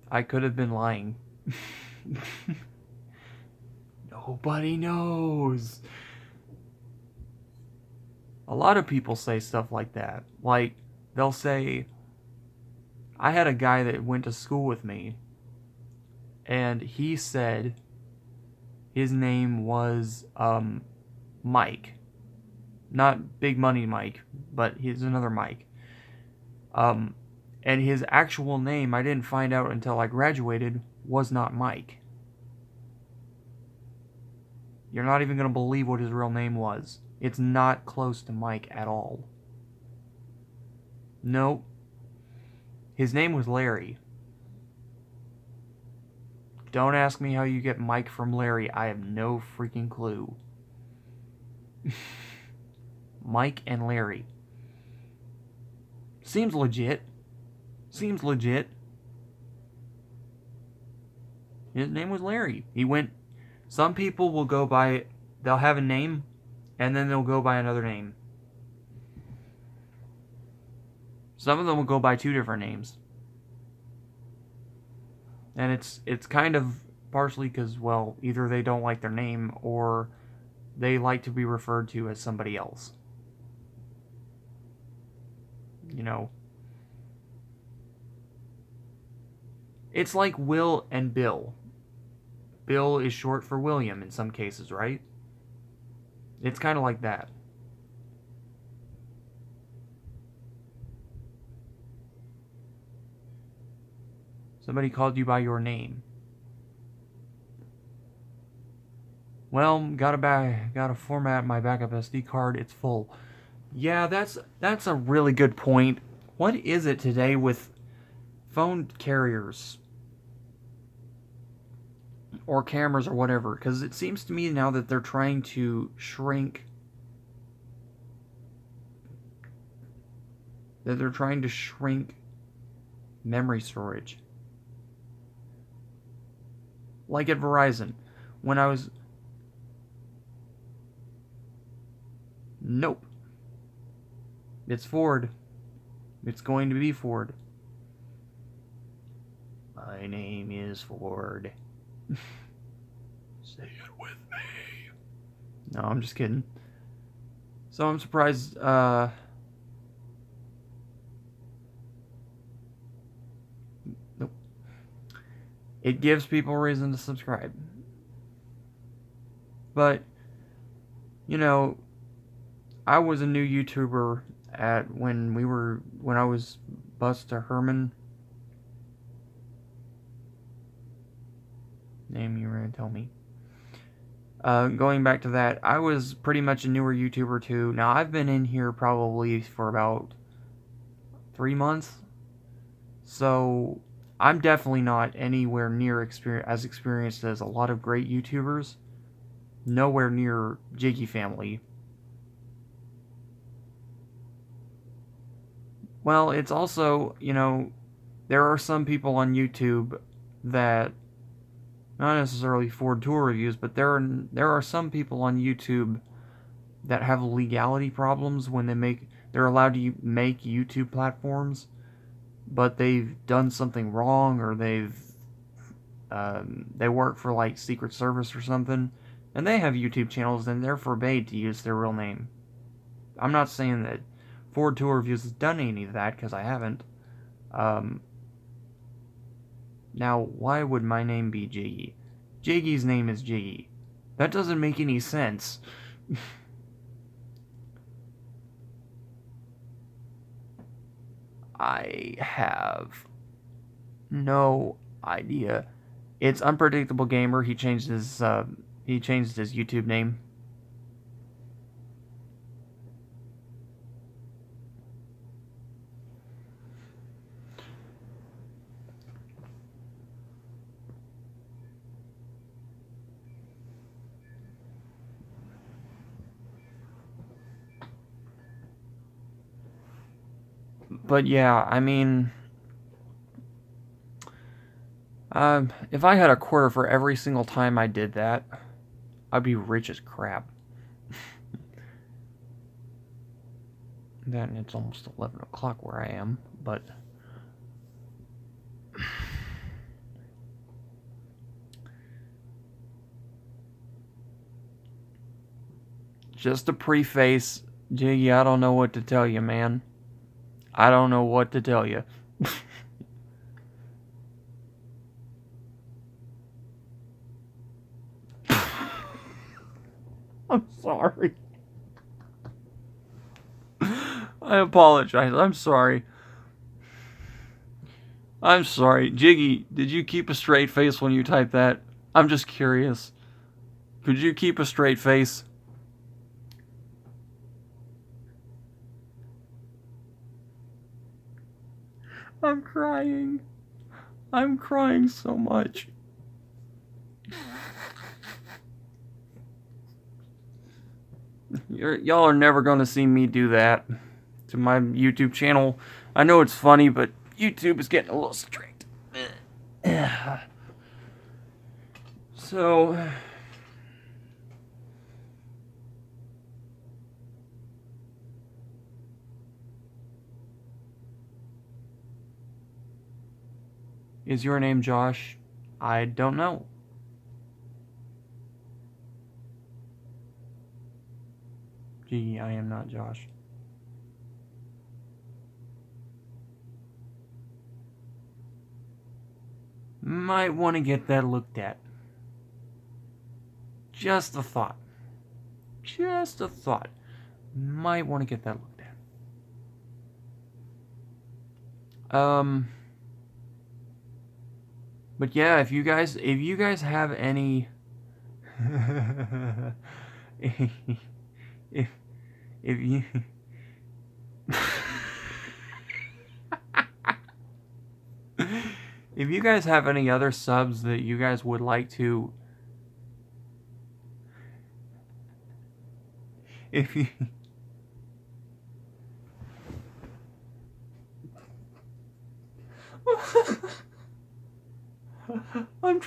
I could have been lying. Nobody knows. A lot of people say stuff like that. Like, they'll say, I had a guy that went to school with me, and he said his name was Mike. Not Big Money Mike, but he's another Mike. And his actual name, I didn't find out until I graduated, was not Mike. You're not even going to believe what his real name was. It's not close to Mike at all. Nope. His name was Larry. Don't ask me how you get Mike from Larry. I have no freaking clue. Mike and Larry. Seems legit. Seems legit. His name was Larry. He went... Some people will go by... They'll have a name, and then they'll go by another name. Some of them will go by 2 different names. And it's kind of partially because, well, either they don't like their name, or they like to be referred to as somebody else. You know. It's like Will and Bill. Bill is short for William in some cases, right? It's kind of like that. Somebody called you by your name. Well, gotta format my backup SD card. It's full. Yeah, that's a really good point. What is it today with phone carriers or cameras or whatever? Because it seems to me now that they're trying to shrink. That they're trying to shrink memory storage. Like at Verizon, when I was. Nope. It's Ford. It's going to be Ford. My name is Ford. Say it with me. No, I'm just kidding. So I'm surprised, nope. It gives people a reason to subscribe. But, you know, I was a new YouTuber when I was Busta Herman. Name you were gonna tell me. Going back to that, I was pretty much a newer YouTuber too. Now I've been in here probably for about 3 months, so I'm definitely not anywhere near as experienced as a lot of great YouTubers. Nowhere near Jiggy Family. Well, it's also, there are some people on YouTube that, not necessarily Ford Tour reviews, but there are some people on YouTube that have legality problems when they're allowed to make YouTube platforms, but they've done something wrong, or they work for like Secret Service or something, and they have YouTube channels and they're forbade to use their real name. I'm not saying that Ford Tour Reviews has done any of that, because I haven't. Now, why would my name be Jiggy? Jiggy's name is Jiggy. That doesn't make any sense. I have no idea. It's Unpredictable Gamer. He changed his YouTube name. But yeah, I mean, if I had a quarter for every single time I did that, I'd be rich as crap. Then it's almost 11 o'clock where I am, but just a preface, Jiggy, I don't know what to tell you, man. I don't know what to tell you. I'm sorry. I apologize. I'm sorry. I'm sorry. Jiggy, did you keep a straight face when you typed that? I'm just curious. Could you keep a straight face? I'm crying. I'm crying so much. Y'all are never going to see me do that to my YouTube channel. I know it's funny, but YouTube is getting a little strict. So, is your name Josh? I don't know. Gee, I am not Josh. Might want to get that looked at. Just a thought. Just a thought. Might want to get that looked at. But yeah, if you guys have any if you if you guys have any other subs that you guys would like to if you I'm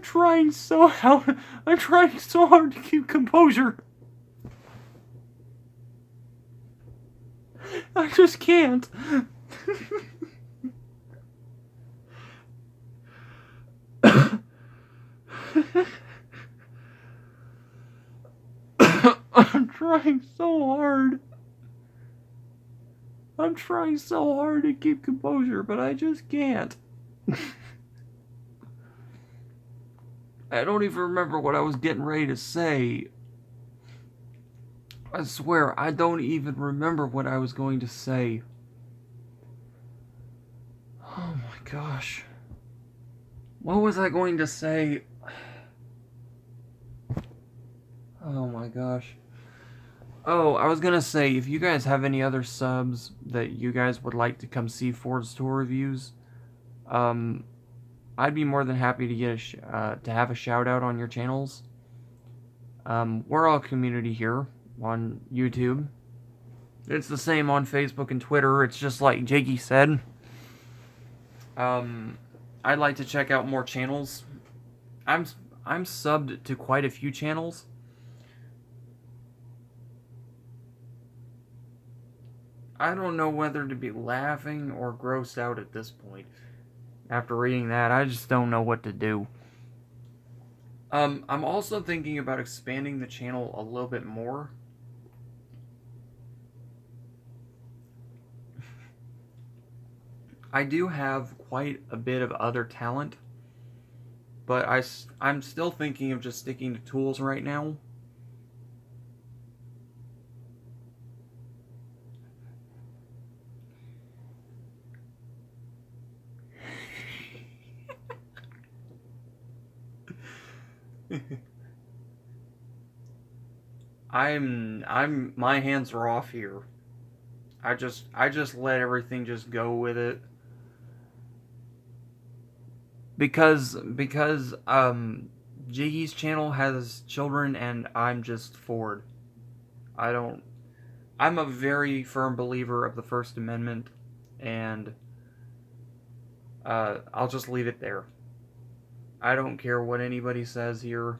trying so hard. I'm trying so hard to keep composure. I just can't. I'm trying so hard. I'm trying so hard to keep composure, but I just can't. I don't even remember what I was getting ready to say. I swear, I don't even remember what I was going to say. Oh my gosh. What was I going to say? Oh my gosh. Oh, I was gonna say, if you guys have any other subs that you guys would like to come see Ford's Tour reviews, I'd be more than happy to get to have a shout out on your channels. We're all community here on YouTube. It's the same on Facebook and Twitter. It's just like Jiggy said. I'd like to check out more channels. I'm subbed to quite a few channels. I don't know whether to be laughing or grossed out at this point. After reading that, I just don't know what to do. I'm also thinking about expanding the channel a little bit more. I do have quite a bit of other talent, but I'm still thinking of just sticking to tools right now. My hands are off here. I just let everything just go with it. Because Jiggy's channel has children and I'm just Ford. I'm a very firm believer of the First Amendment, and I'll just leave it there. I don't care what anybody says here.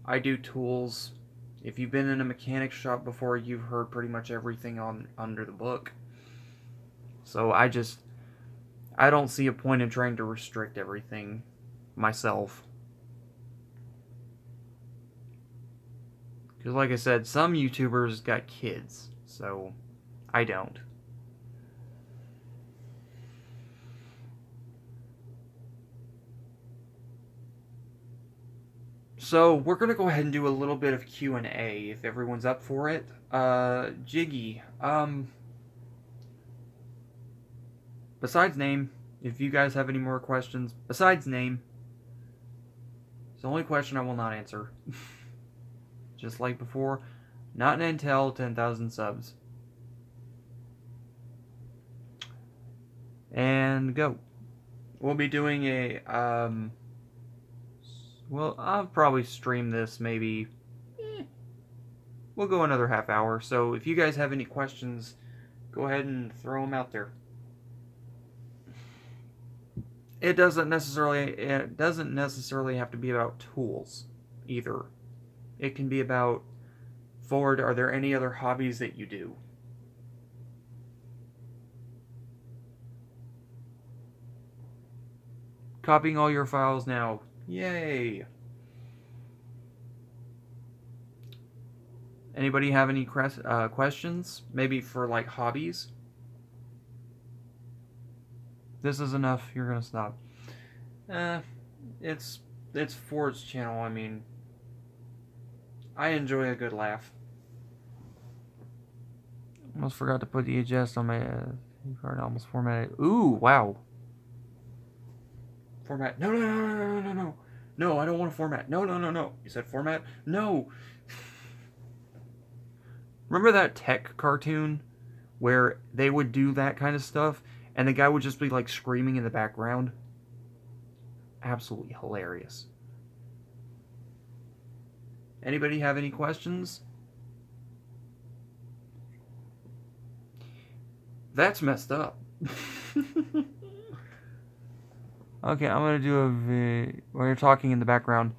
I do tools. If you've been in a mechanic shop before, you've heard pretty much everything under the book. So I don't see a point in trying to restrict everything myself. Because like I said, some YouTubers got kids, so I don't. So we're gonna go ahead and do a little bit of Q&A if everyone's up for it. Jiggy, besides name, if you guys have any more questions, besides name, it's the only question I will not answer. Just like before, not until 10,000 subs. And go. We'll be doing a, well, I'll probably stream this maybe, we'll go another half hour. So if you guys have any questions, go ahead and throw them out there. It doesn't necessarily have to be about tools either. It can be about, Ford, are there any other hobbies that you do? Copying all your files now. Yay! Anybody have any questions? Maybe for like hobbies? This is enough. You're gonna stop. It's Ford's channel. I mean, I enjoy a good laugh. Almost forgot to put the adjust on my card. Almost formatted. Ooh, wow. Format. No, no, no, no, no, no, no. No, I don't want to format. No, no, no, no. You said format? No. Remember that tech cartoon where they would do that kind of stuff and the guy would just be like screaming in the background? Absolutely hilarious. Anybody have any questions? That's messed up. Okay, I'm gonna do a while you're talking in the background.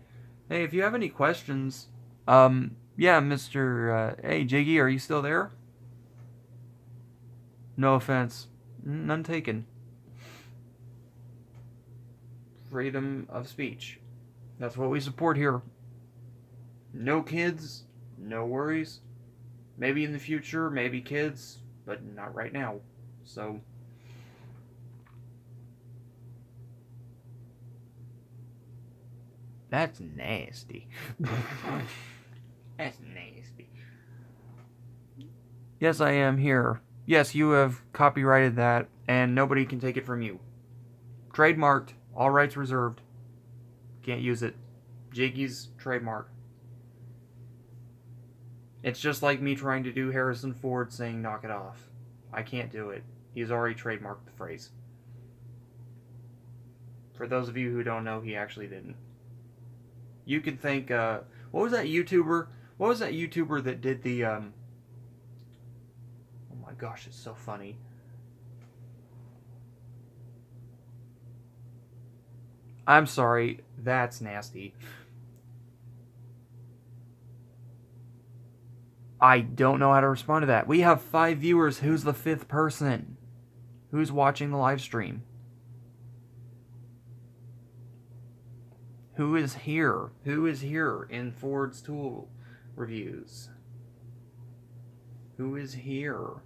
Hey, if you have any questions, yeah, Mr. Hey, Jiggy, are you still there? No offense, none taken. Freedom of speech. That's what we support here. No kids, no worries. Maybe in the future, maybe kids, but not right now. So. That's nasty. That's nasty. Yes, I am here. Yes, you have copyrighted that, and nobody can take it from you. Trademarked. All rights reserved. Can't use it. Jiggy's trademark. It's just like me trying to do Harrison Ford saying knock it off. I can't do it. He's already trademarked the phrase. For those of you who don't know, he actually didn't. You could think, what was that YouTuber? What was that YouTuber that did the, oh my gosh, it's so funny. I'm sorry, that's nasty. I don't know how to respond to that. We have 5 viewers. Who's the 5th person? Who's watching the live stream? Who is here? Who is here in Ford's Tool Reviews? Who is here?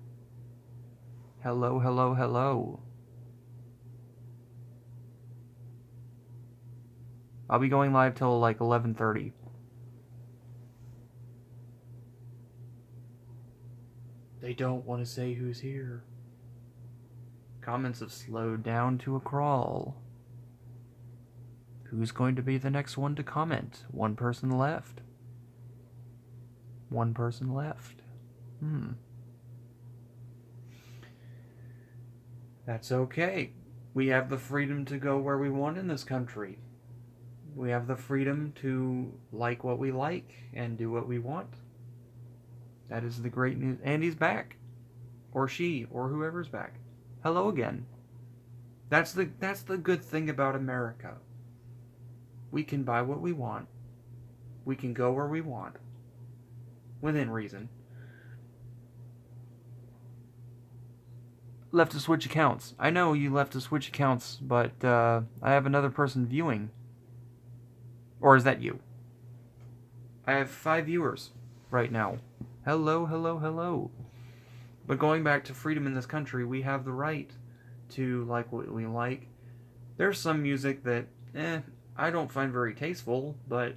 Hello, hello, hello. I'll be going live till like 11:30. They don't want to say who's here. Comments have slowed down to a crawl. Who's going to be the next one to comment? One person left. One person left. That's okay. We have the freedom to go where we want in this country. We have the freedom to like what we like and do what we want. That is the great news. And he's back. Or she, or whoever's back. Hello again. That's the good thing about America. We can buy what we want. We can go where we want. Within reason. Left to switch accounts. I know you left to switch accounts, but I have another person viewing. Or is that you? I have 5 viewers right now. Hello, hello, hello. But going back to freedom in this country, we have the right to like what we like. There's some music that, I don't find very tasteful, but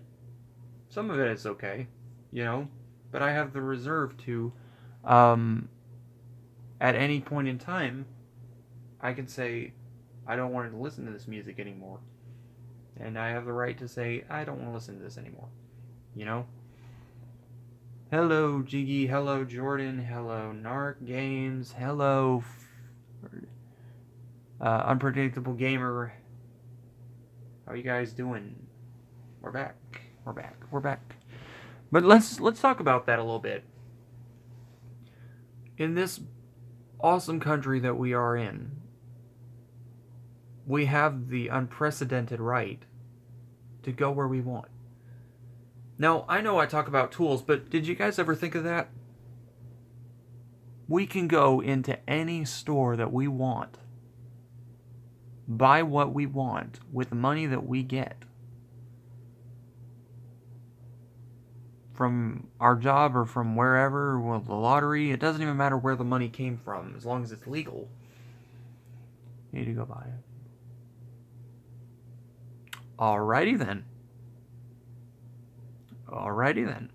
some of it is okay, you know? But I have the reserve to, at any point in time, I can say, I don't want to listen to this music anymore. And I have the right to say, I don't want to listen to this anymore. You know? Hello, Jiggy. Hello, Jordan. Hello, Narc Games. Hello, Unpredictable Gamer. How are you guys doing? We're back. We're back. We're back. But let's talk about that a little bit. In this awesome country that we are in, we have the unprecedented right to go where we want. Now, I know I talk about tools, but did you guys ever think of that? We can go into any store that we want, buy what we want with the money that we get from our job or from wherever, well, the lottery. It doesn't even matter where the money came from, as long as it's legal. You need to go buy it. Alrighty then. Alrighty then.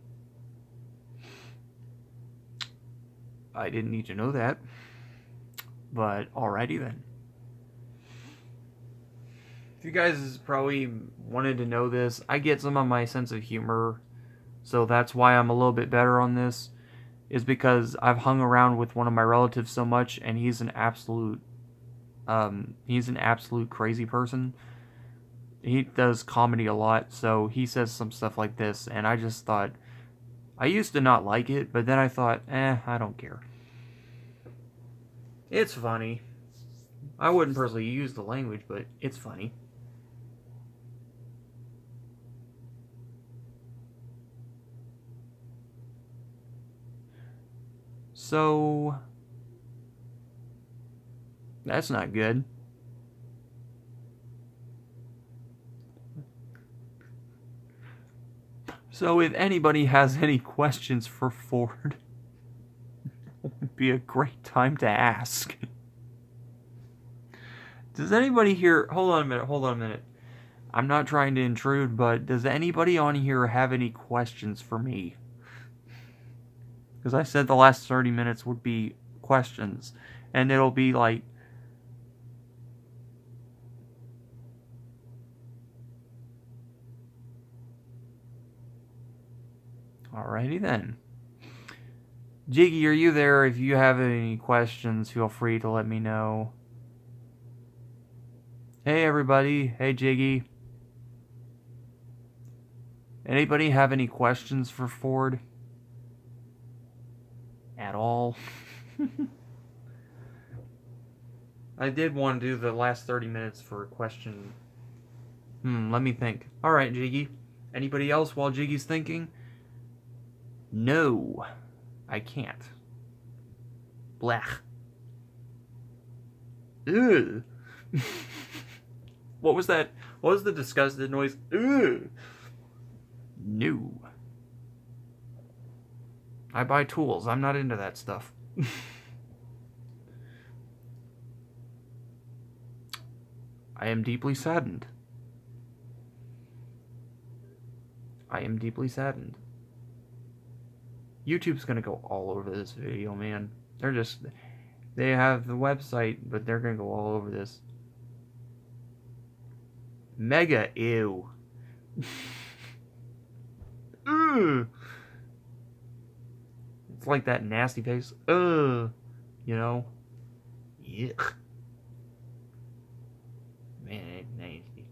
I didn't need to know that. But alrighty then. If you guys probably wanted to know this, I get some of my sense of humor, so that's why I'm a little bit better on this, is because I've hung around with one of my relatives so much, and he's an absolute crazy person. He does comedy a lot, so he says some stuff like this, and I just thought, I used to not like it, but then I thought, I don't care. It's funny. I wouldn't personally use the language, but it's funny. So, that's not good. So if anybody has any questions for Ford, it would be a great time to ask. Does anybody here... Hold on a minute. I'm not trying to intrude, but does anybody on here have any questions for me? Because I said the last 30 minutes would be questions. And it'll be like... Alrighty then. Jiggy, are you there? If you have any questions, feel free to let me know. Hey everybody. Hey Jiggy. Anybody have any questions for Ford? At all? I did want to do the last 30 minutes for a question. Let me think. Alright, Jiggy. Anybody else while Jiggy's thinking? No. I can't. Blech. Ugh. What was that? What was the disgusted noise? Ugh. No. I buy tools. I'm not into that stuff. I am deeply saddened. I am deeply saddened. YouTube's gonna go all over this video, man. They have the website, but they're gonna go all over this. Mega ew. Ugh. It's like that nasty face. Ugh. You know? Yuck. Man, it ain't nasty.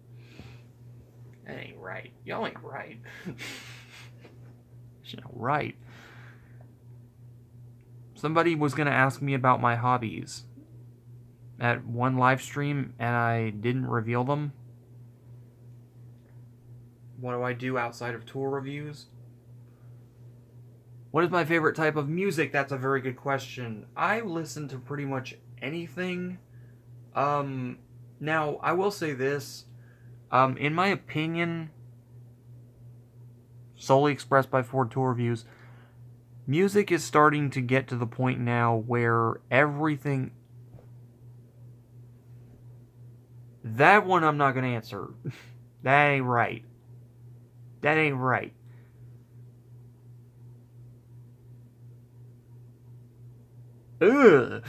That ain't right. Y'all ain't right. It's not right. Somebody was going to ask me about my hobbies at one live stream, and I didn't reveal them. What do I do outside of tour reviews? What is my favorite type of music? That's a very good question. I listen to pretty much anything. Now, I will say this. In my opinion, solely expressed by Ford Tour Reviews, music is starting to get to the point now where everything... That one I'm not going to answer. That ain't right. That ain't right. Ugh.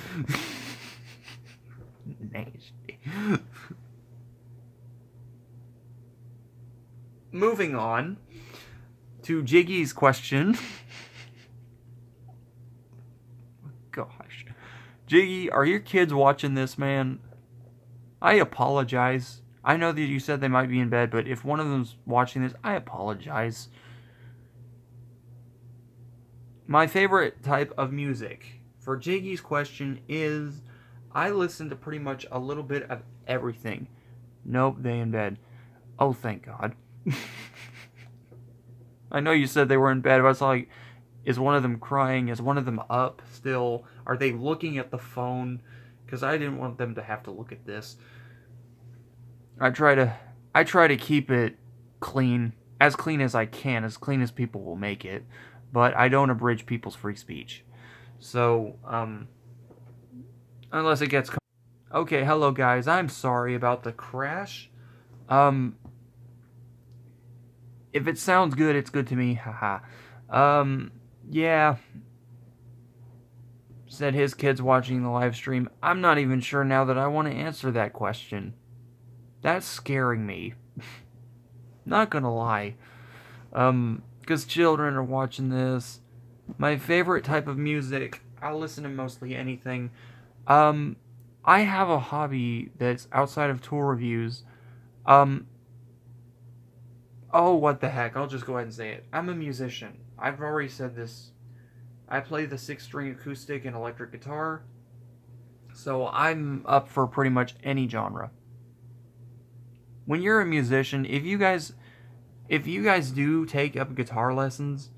Nasty. Moving on to Jiggy's question. Gosh. Jiggy, are your kids watching this, man? I apologize. I know that you said they might be in bed, but if one of them's watching this, I apologize. My favorite type of music for Jiggy's question is I listen to pretty much a little bit of everything. Nope, they in bed. Oh, thank God. I know you said they were in bed, but I was like, is one of them crying? Is one of them up still? Are they looking at the phone? Because I didn't want them to have to look at this. I try to keep it clean as I can, as clean as people will make it, but I don't abridge people's free speech. So, unless it gets... Okay, hello guys, I'm sorry about the crash. If it sounds good, it's good to me, haha. Yeah. said his kid's watching the live stream. I'm not even sure now that I want to answer that question. That's scaring me. Not gonna lie. Because children are watching this. My favorite type of music, I listen to mostly anything. I have a hobby that's outside of tour reviews. Oh, what the heck, I'll just go ahead and say it. I'm a musician. I've already said this. I play the 6-string acoustic and electric guitar. So I'm up for pretty much any genre. When you're a musician, if you guys do take up guitar lessons,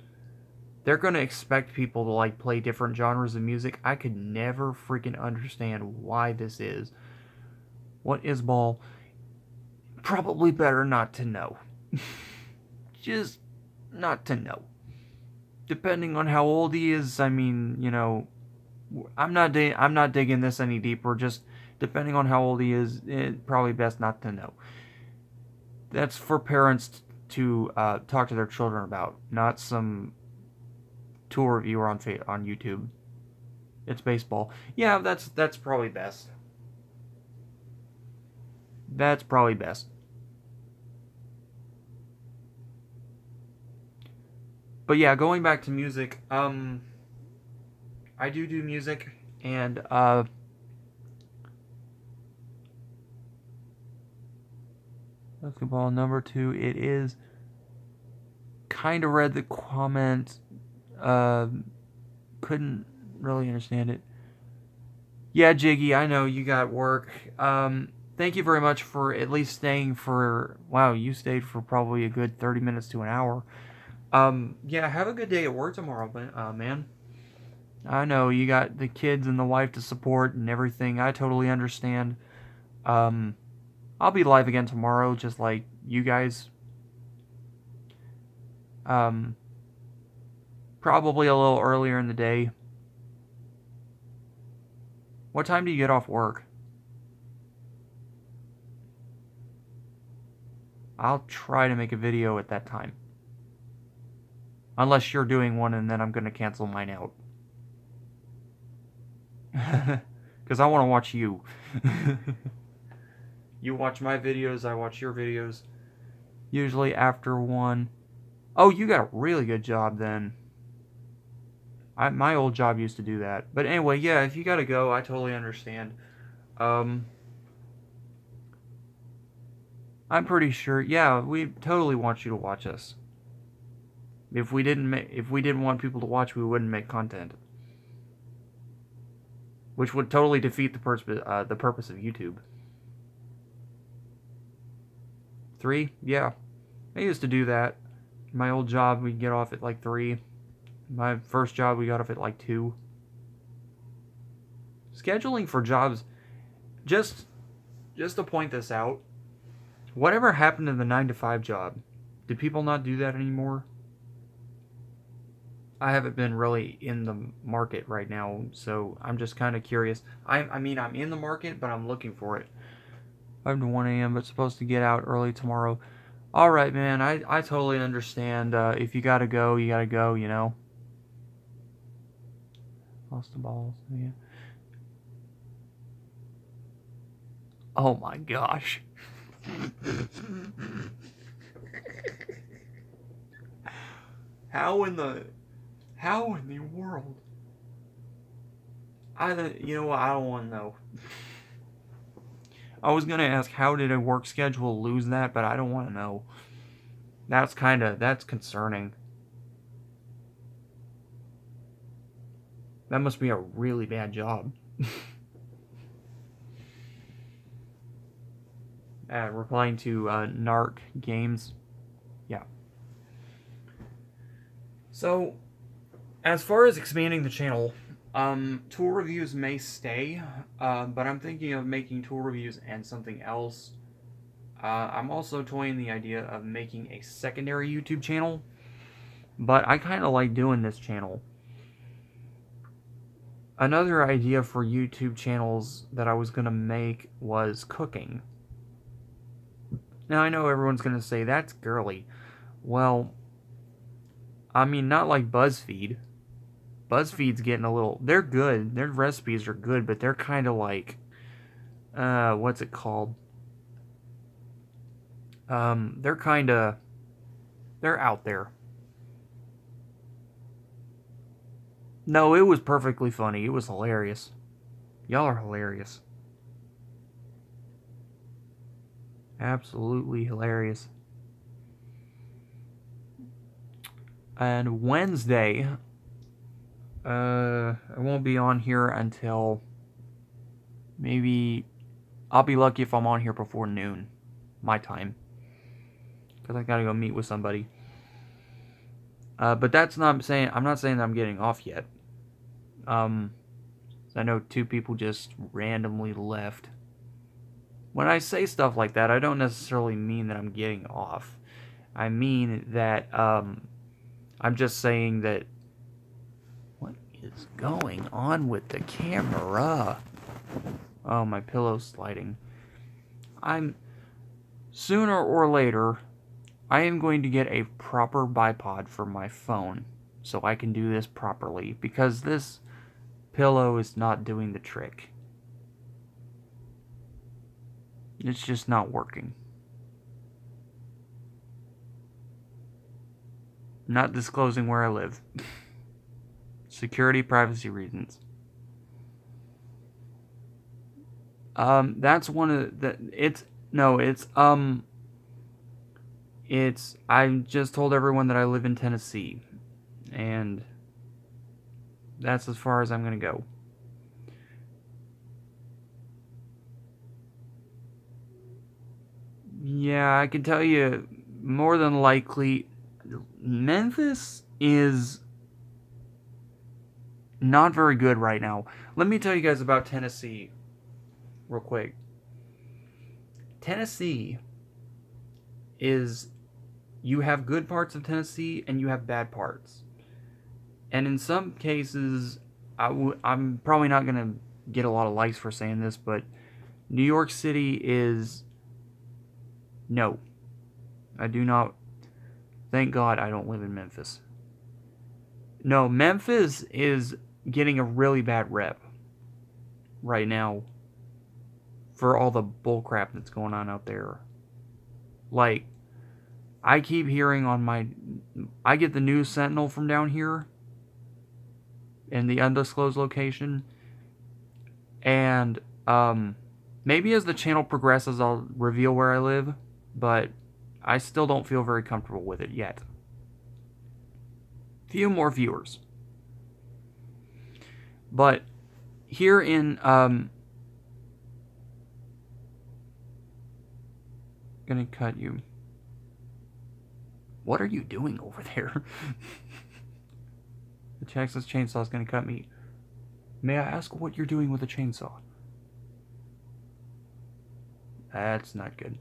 they're going to expect people to like play different genres of music. I could never freaking understand why this is. What is ball? Probably better not to know. Just not to know. Depending on how old he is, I mean, you know, I'm not digging this any deeper. Just depending on how old he is, it's probably best not to know. That's for parents to talk to their children about, not some tour reviewer on YouTube. It's baseball. Yeah, that's probably best. That's probably best. But yeah, going back to music, I do music, and basketball number 2. It is kind of read the comment. Couldn't really understand it. Yeah, Jiggy, I know you got work. Thank you very much for at least staying for. Wow, you stayed for probably a good 30 minutes to an hour. Yeah, have a good day at work tomorrow, man. I know you got the kids and the wife to support and everything. I totally understand. I'll be live again tomorrow, just like you guys. Probably a little earlier in the day. What time do you get off work? I'll try to make a video at that time. Unless you're doing one and then I'm going to cancel mine out. Because I want to watch you. You watch my videos, I watch your videos. Usually after 1. Oh, you got a really good job then. My old job used to do that. But anyway, yeah, if you gotta go, I totally understand. I'm pretty sure. Yeah, we totally want you to watch us. If we didn't want people to watch, we wouldn't make content. Which would totally defeat the purpose of YouTube. 3? Yeah. I used to do that. My old job, we'd get off at like 3. My first job, we got off at like 2. Scheduling for jobs, just to point this out, whatever happened to the 9-to-5 job? Did people not do that anymore? I haven't been really in the market right now, so I'm just kind of curious. I mean, I'm in the market, but I'm looking for it. 5 to 1 a.m., but supposed to get out early tomorrow. Alright, man, I totally understand. If you gotta go, you gotta go, you know. Lost the balls, yeah. Oh my gosh. How in the world? You know what? I don't want to know. I was gonna ask how did a work schedule lose that, but I don't want to know. That's concerning. That must be a really bad job. Replying to Narc Games. Yeah. So, as far as expanding the channel, tour reviews may stay, but I'm thinking of making tour reviews and something else. I'm also toying the idea of making a secondary YouTube channel, but I kind of like doing this channel. Another idea for YouTube channels that I was going to make was cooking. Now, I know everyone's going to say, that's girly. Well, I mean, not like BuzzFeed. BuzzFeed's getting a little... They're good. Their recipes are good, but they're kind of like... what's it called? They're kind of... They're out there. No, it was perfectly funny. It was hilarious. Y'all are hilarious. Absolutely hilarious. And Wednesday, I won't be on here until maybe... I'll be lucky if I'm on here before noon, my time, because I gotta go meet with somebody. But that's not saying... I'm not saying that I'm getting off yet. I know 2 people just randomly left. When I say stuff like that, I don't necessarily mean that I'm getting off. I mean that, I'm just saying that... What is going on with the camera? Oh, my pillow's sliding. Sooner or later, I am going to get a proper bipod for my phone, so I can do this properly, because this pillow is not doing the trick. It's just not working. Not disclosing where I live. Security, privacy reasons. That's one of the... I just told everyone that I live in Tennessee. And that's as far as I'm gonna go. Yeah, I can tell you, more than likely, Memphis is not very good right now. Let me tell you guys about Tennessee real quick. Tennessee is... You have good parts of Tennessee and you have bad parts. And in some cases, I'm probably not going to get a lot of likes for saying this, but New York City is... No. I do not... Thank God I don't live in Memphis. No, Memphis is getting a really bad rep right now for all the bullcrap that's going on out there. Like, I keep hearing on my... I get the News Sentinel from down here in the undisclosed location. And, maybe as the channel progresses, I'll reveal where I live. But I still don't feel very comfortable with it yet. Few more viewers. But here in, gonna cut you. What are you doing over there? The Texas chainsaw is gonna cut me. May I ask what you're doing with a chainsaw? That's not good.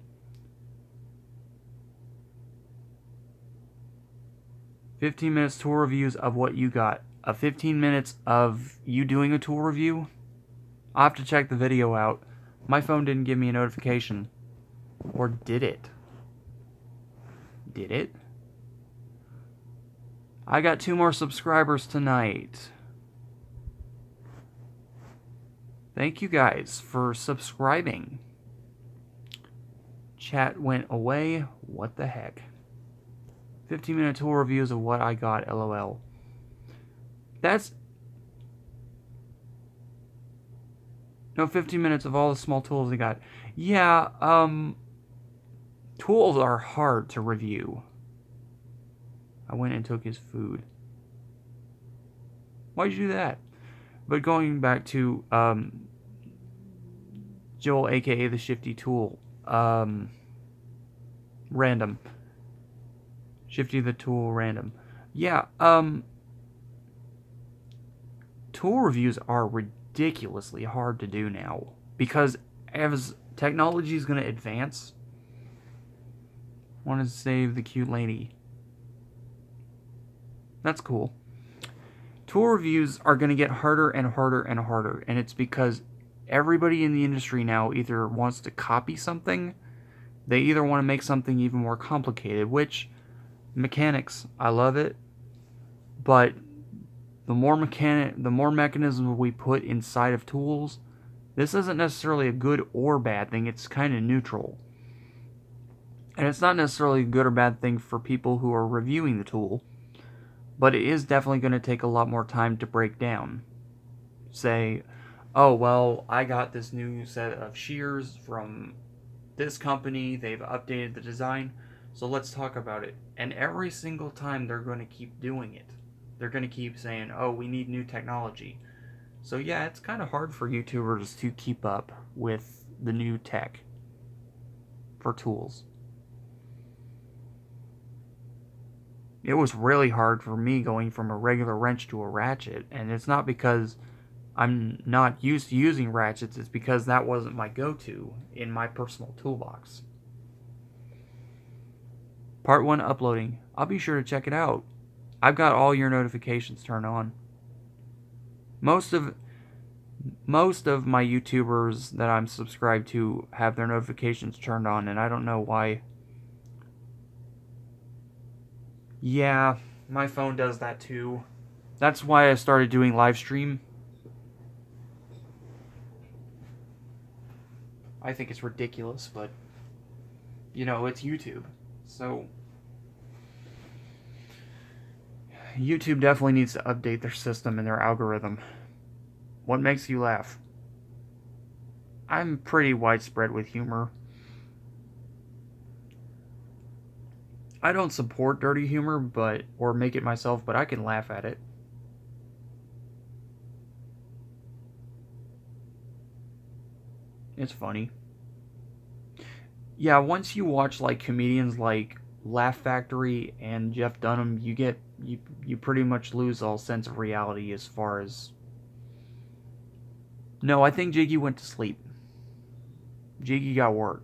"15 minutes tour reviews of what you got." 15 minutes of you doing a tour review? I'll have to check the video out. My phone didn't give me a notification. Or did it? Did it? I got 2 more subscribers tonight. Thank you guys for subscribing. Chat went away. What the heck? 15-minute tour reviews of what I got, LOL. That's... No, 15 minutes of all the small tools I got. Yeah, tools are hard to review. I went and took his food. Why'd you do that? But going back to, Joel, aka the Shifty Tool, Random. Shifty the Tool Random. Yeah, tool reviews are ridiculously hard to do now. Because as technology is going to advance... Want to save the cute lady. That's cool. Tool reviews are going to get harder and harder and harder. And it's because everybody in the industry now either wants to copy something... They either want to make something even more complicated, which... Mechanics, I love it, but the more mechanisms we put inside of tools, this isn't necessarily a good or bad thing. It's kind of neutral. And it's not necessarily a good or bad thing for people who are reviewing the tool, but it is definitely going to take a lot more time to break down. Say, oh, well, I got this new set of shears from this company, they've updated the design, so let's talk about it. And every single time they're going to keep doing it. They're going to keep saying, oh, we need new technology. So yeah, it's kind of hard for YouTubers to keep up with the new tech for tools. It was really hard for me going from a regular wrench to a ratchet, and it's not because I'm not used to using ratchets, it's because that wasn't my go-to in my personal toolbox. Part 1 uploading. I'll be sure to check it out. I've got all your notifications turned on. Most of my YouTubers that I'm subscribed to have their notifications turned on, and I don't know why. Yeah, my phone does that too. That's why I started doing live stream. I think it's ridiculous, but you know, it's YouTube. So YouTube definitely needs to update their system and their algorithm. What makes you laugh? I'm pretty widespread with humor. I don't support dirty humor, or make it myself, but I can laugh at it. It's funny. Yeah, once you watch like comedians like Laugh Factory and Jeff Dunham, you pretty much lose all sense of reality as far as. No, I think Jiggy went to sleep. Jiggy got work.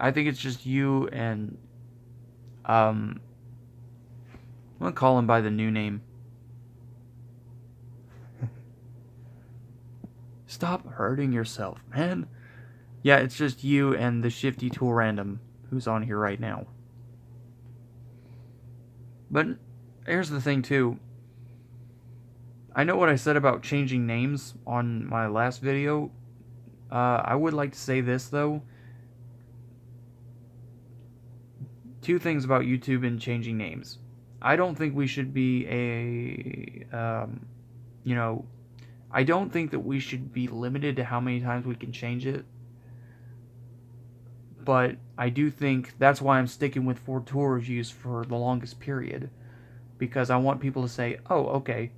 I think it's just you and I'm gonna call him by the new name. Stop hurting yourself, man. Yeah, it's just you and the Shifty Tool Random who's on here right now. But here's the thing too. I know what I said about changing names on my last video. I would like to say this though. Two things about YouTube and changing names. I don't think we should be I don't think that we should be limited to how many times we can change it. But I do think that's why I'm sticking with 4 tool reviews for the longest period. Because I want people to say, oh, okay,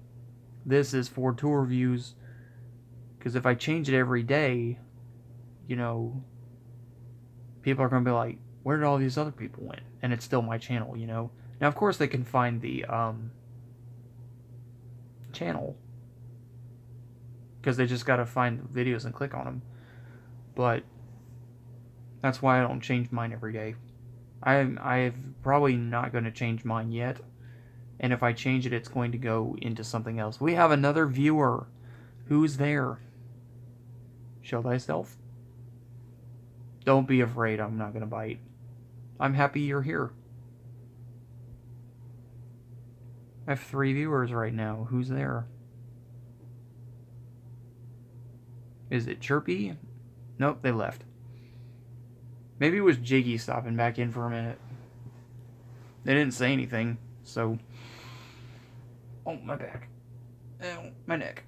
this is 4 tool reviews. Because if I change it every day, you know, people are going to be like, where did all these other people went? And it's still my channel, you know. Now, of course, they can find the channel. Because they just got to find the videos and click on them. But that's why I don't change mine every day. I'm probably not going to change mine yet. And if I change it, it's going to go into something else. We have another viewer. Who's there? Show thyself. Don't be afraid, I'm not going to bite. I'm happy you're here. I have 3 viewers right now. Who's there? Is it Chirpy? Nope, they left. Maybe it was Jiggy stopping back in for a minute. They didn't say anything, so... Oh, my back. Ow, my neck.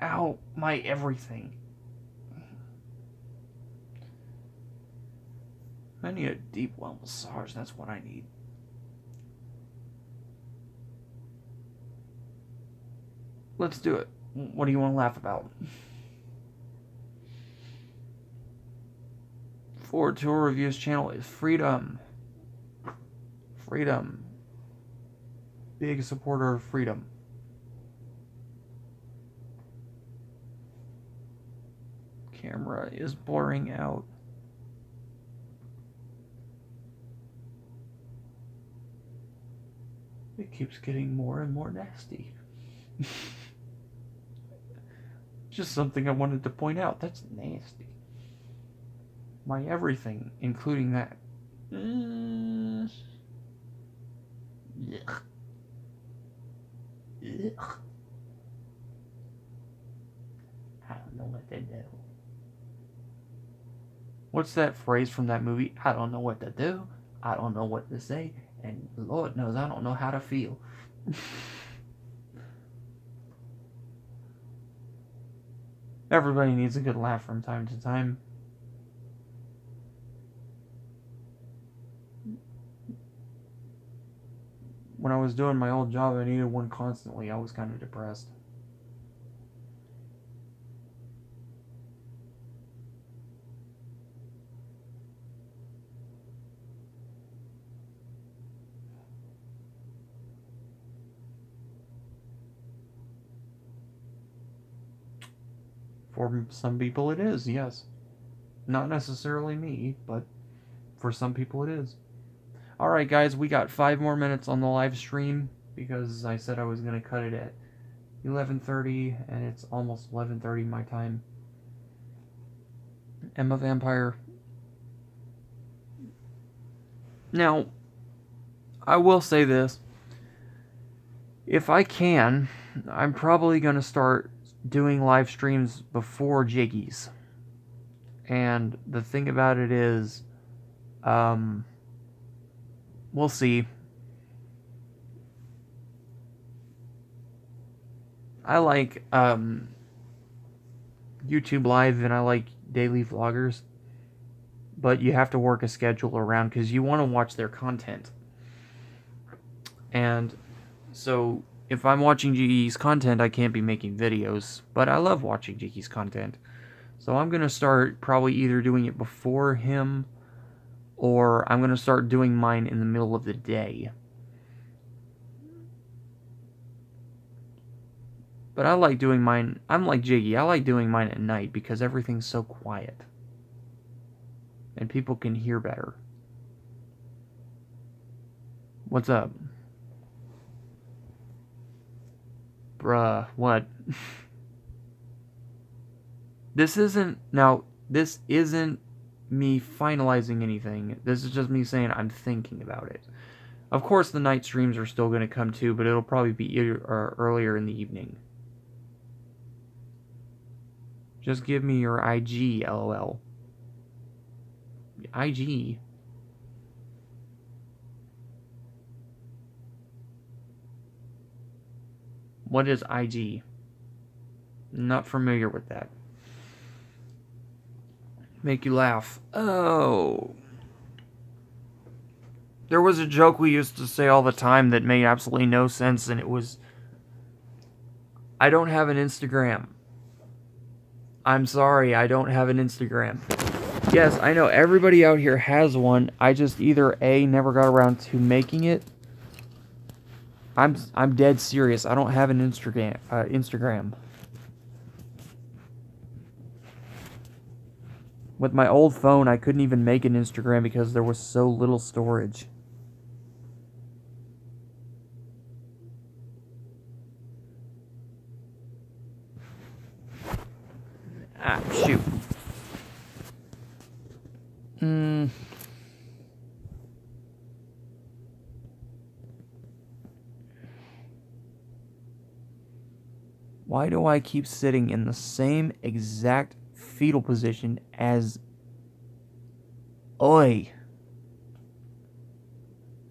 Ow, my everything. I need a deep well massage, that's what I need. Let's do it. What do you want to laugh about? 4 tool reviews channel is freedom. Freedom. Big supporter of freedom. Camera is blurring out. It keeps getting more and more nasty. Just something I wanted to point out. That's nasty. My everything, including that. Yeah. Ugh. I don't know what to do. What's that phrase from that movie? I don't know what to do. I don't know what to say. And Lord knows I don't know how to feel. Everybody needs a good laugh from time to time. When I was doing my old job, I needed one constantly. I was kind of depressed. For some people it is, yes. Not necessarily me, but for some people it is. Alright guys, we got 5 more minutes on the live stream because I said I was going to cut it at 11:30 and it's almost 11:30 my time. Emma Vampire. Now, I will say this. If I can, I'm probably going to start doing live streams before Jiggies. And the thing about it is, we'll see. I like YouTube Live and I like daily vloggers, but you have to work a schedule around because you want to watch their content. And so if I'm watching Jiggy's content, I can't be making videos, but I love watching Jiggy's content. So I'm going to start probably either doing it before him or I'm going to start doing mine in the middle of the day. But I like doing mine, I'm like Jiggy, I like doing mine at night because everything's so quiet. And people can hear better. What's up? Bruh, what? This isn't me finalizing anything. This is just me saying I'm thinking about it. Of course, the night streams are still going to come too, but it'll probably be earlier in the evening. Just give me your IG, lol. IG? What is IG? Not familiar with that. Make you laugh. Oh. There was a joke we used to say all the time that made absolutely no sense, and it was, I don't have an Instagram. I'm sorry, I don't have an Instagram. Yes, I know everybody out here has one. I just either A, never got around to making it. I'm dead serious. I don't have an Instagram. With my old phone, I couldn't even make an Instagram because there was so little storage. Ah, shoot. Why do I keep sitting in the same exact fetal position as... Oi.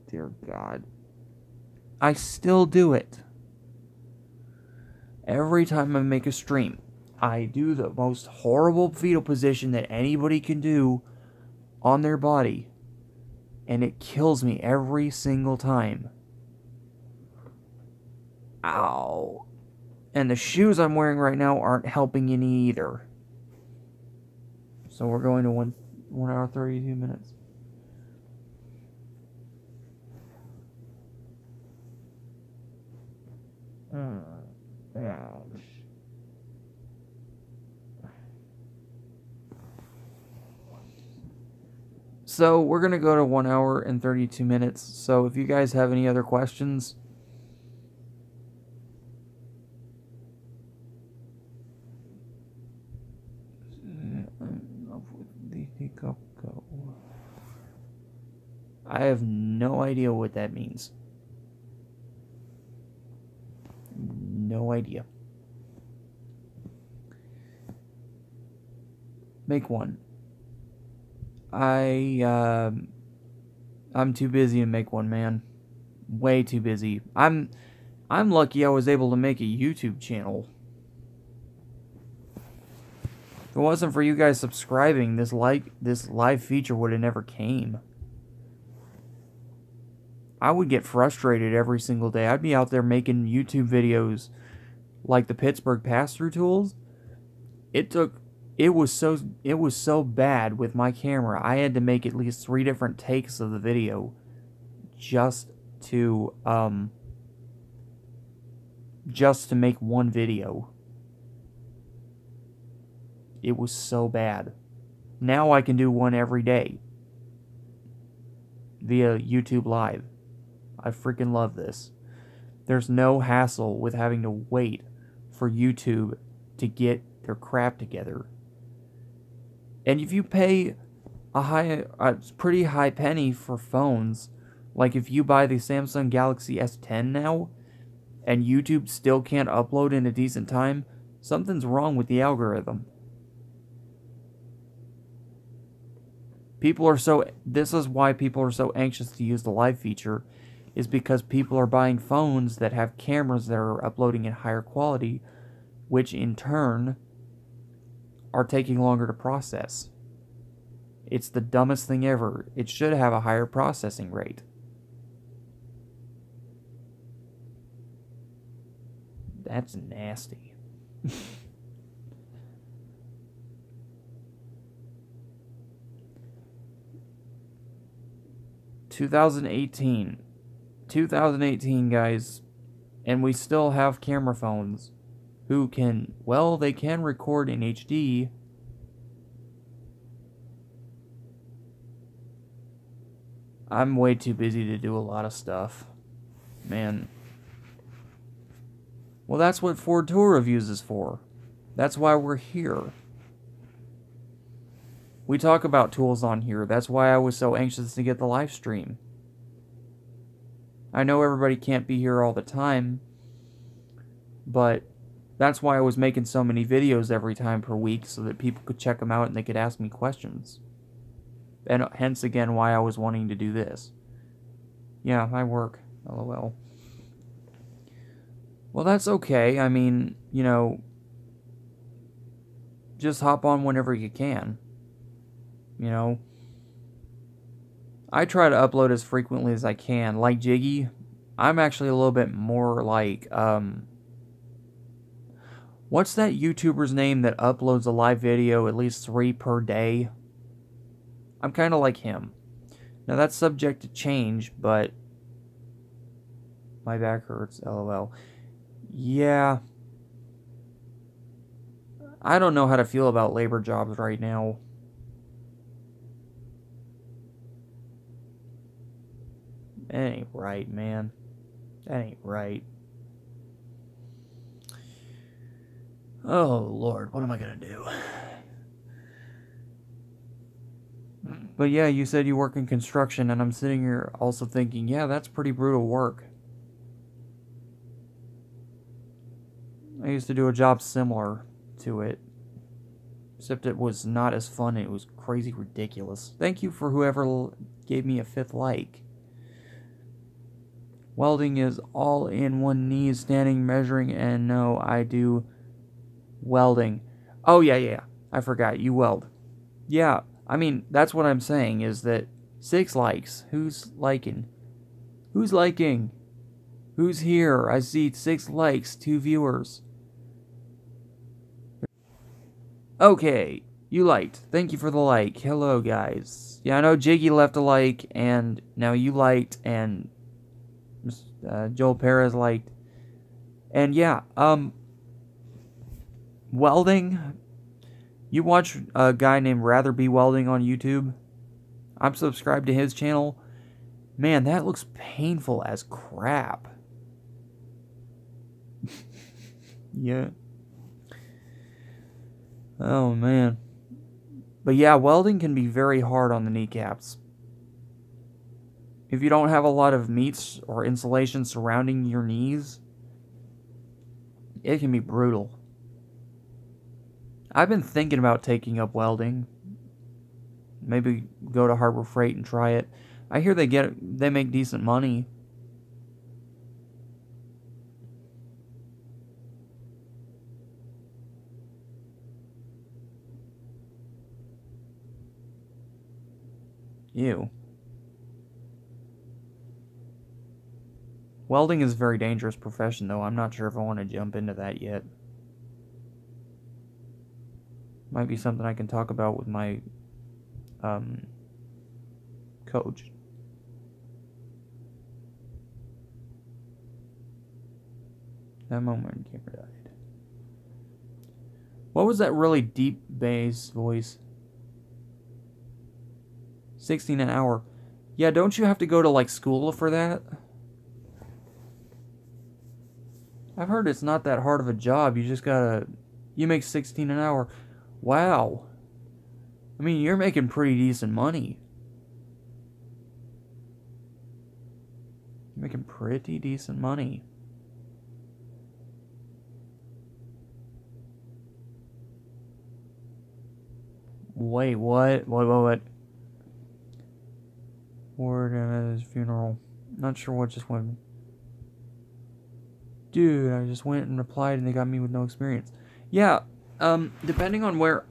Dear God. I still do it. Every time I make a stream, I do the most horrible fetal position that anybody can do on their body. And it kills me every single time. Ow. And the shoes I'm wearing right now aren't helping any either. So we're going to 1 hour 32 minutes. Ouch. So we're going to go to 1 hour and 32 minutes. So if you guys have any other questions... I have no idea what that means. no idea. Make one. I'm too busy to make one, man. Way too busy. I'm lucky I was able to make a YouTube channel. If it wasn't for you guys subscribing, this live feature would have never came. I would get frustrated every single day. I'd be out there making YouTube videos like the Pittsburgh pass-through tools. It was so bad with my camera. I had to make at least 3 different takes of the video just to make one video. It was so bad. Now I can do one every day via YouTube Live. I freaking love this. There's no hassle with having to wait for YouTube to get their crap together. And if you pay a pretty high penny for phones, like if you buy the Samsung Galaxy S10 now, and YouTube still can't upload in a decent time, something's wrong with the algorithm. This is why people are so anxious to use the live feature, is because people are buying phones that have cameras that are uploading in higher quality, which in turn are taking longer to process. It's the dumbest thing ever. It should have a higher processing rate. That's nasty. 2018, guys, and we still have camera phones who can, well, they can record in HD. I'm way too busy to do a lot of stuff, man. Well, that's what Ford Tour Reviews is for. That's why we're here. We talk about tools on here. That's why I was so anxious to get the live stream. I know everybody can't be here all the time, but that's why I was making so many videos every time per week, so that people could check them out and they could ask me questions. And hence again why I was wanting to do this. Yeah, I work. LOL. Well, that's okay. I mean, you know, just hop on whenever you can. You know, I try to upload as frequently as I can. Like Jiggy, I'm actually a little bit more like, what's that YouTuber's name that uploads a live video at least 3 per day? I'm kind of like him. Now, that's subject to change, but my back hurts, LOL. Yeah. I don't know how to feel about labor jobs right now. That ain't right, man. That ain't right. Oh, Lord, what am I gonna do? But yeah, you said you work in construction, and I'm sitting here also thinking, yeah, that's pretty brutal work. I used to do a job similar to it, except it was not as fun. It was crazy ridiculous. Thank you for whoever gave me a 5th like. Welding is all in one knee, standing, measuring, and no, I do welding. Oh, yeah, I forgot, you weld. Yeah, I mean, that's what I'm saying, is that 6 likes. Who's liking? Who's liking? Who's here? I see 6 likes, 2 viewers. Okay, you liked. Thank you for the like. Hello, guys. Yeah, I know Jiggy left a like, and now you liked, and Joel Perez liked. And yeah, welding. You watch a guy named Rather Be Welding on YouTube? I'm subscribed to his channel. Man, that looks painful as crap. Yeah. Oh, man. But yeah, welding can be very hard on the kneecaps. If you don't have a lot of meats or insulation surrounding your knees, It can be brutal. I've been thinking about taking up welding. Maybe go to Harbor Freight and try it. I hear they make decent money. Ew. Welding is a very dangerous profession, though. I'm not sure if I want to jump into that yet. Might be something I can talk about with my coach. That moment Gamer died. What was that really deep bass voice? 16 an hour. Yeah, don't you have to go to like school for that? I've heard it's not that hard of a job. You make 16 an hour. Wow. I mean, you're making pretty decent money. You're making pretty decent money. Wait, what? What? Word at his funeral. Not sure what just went. Dude, I just went and replied and they got me with no experience. Yeah, depending on where...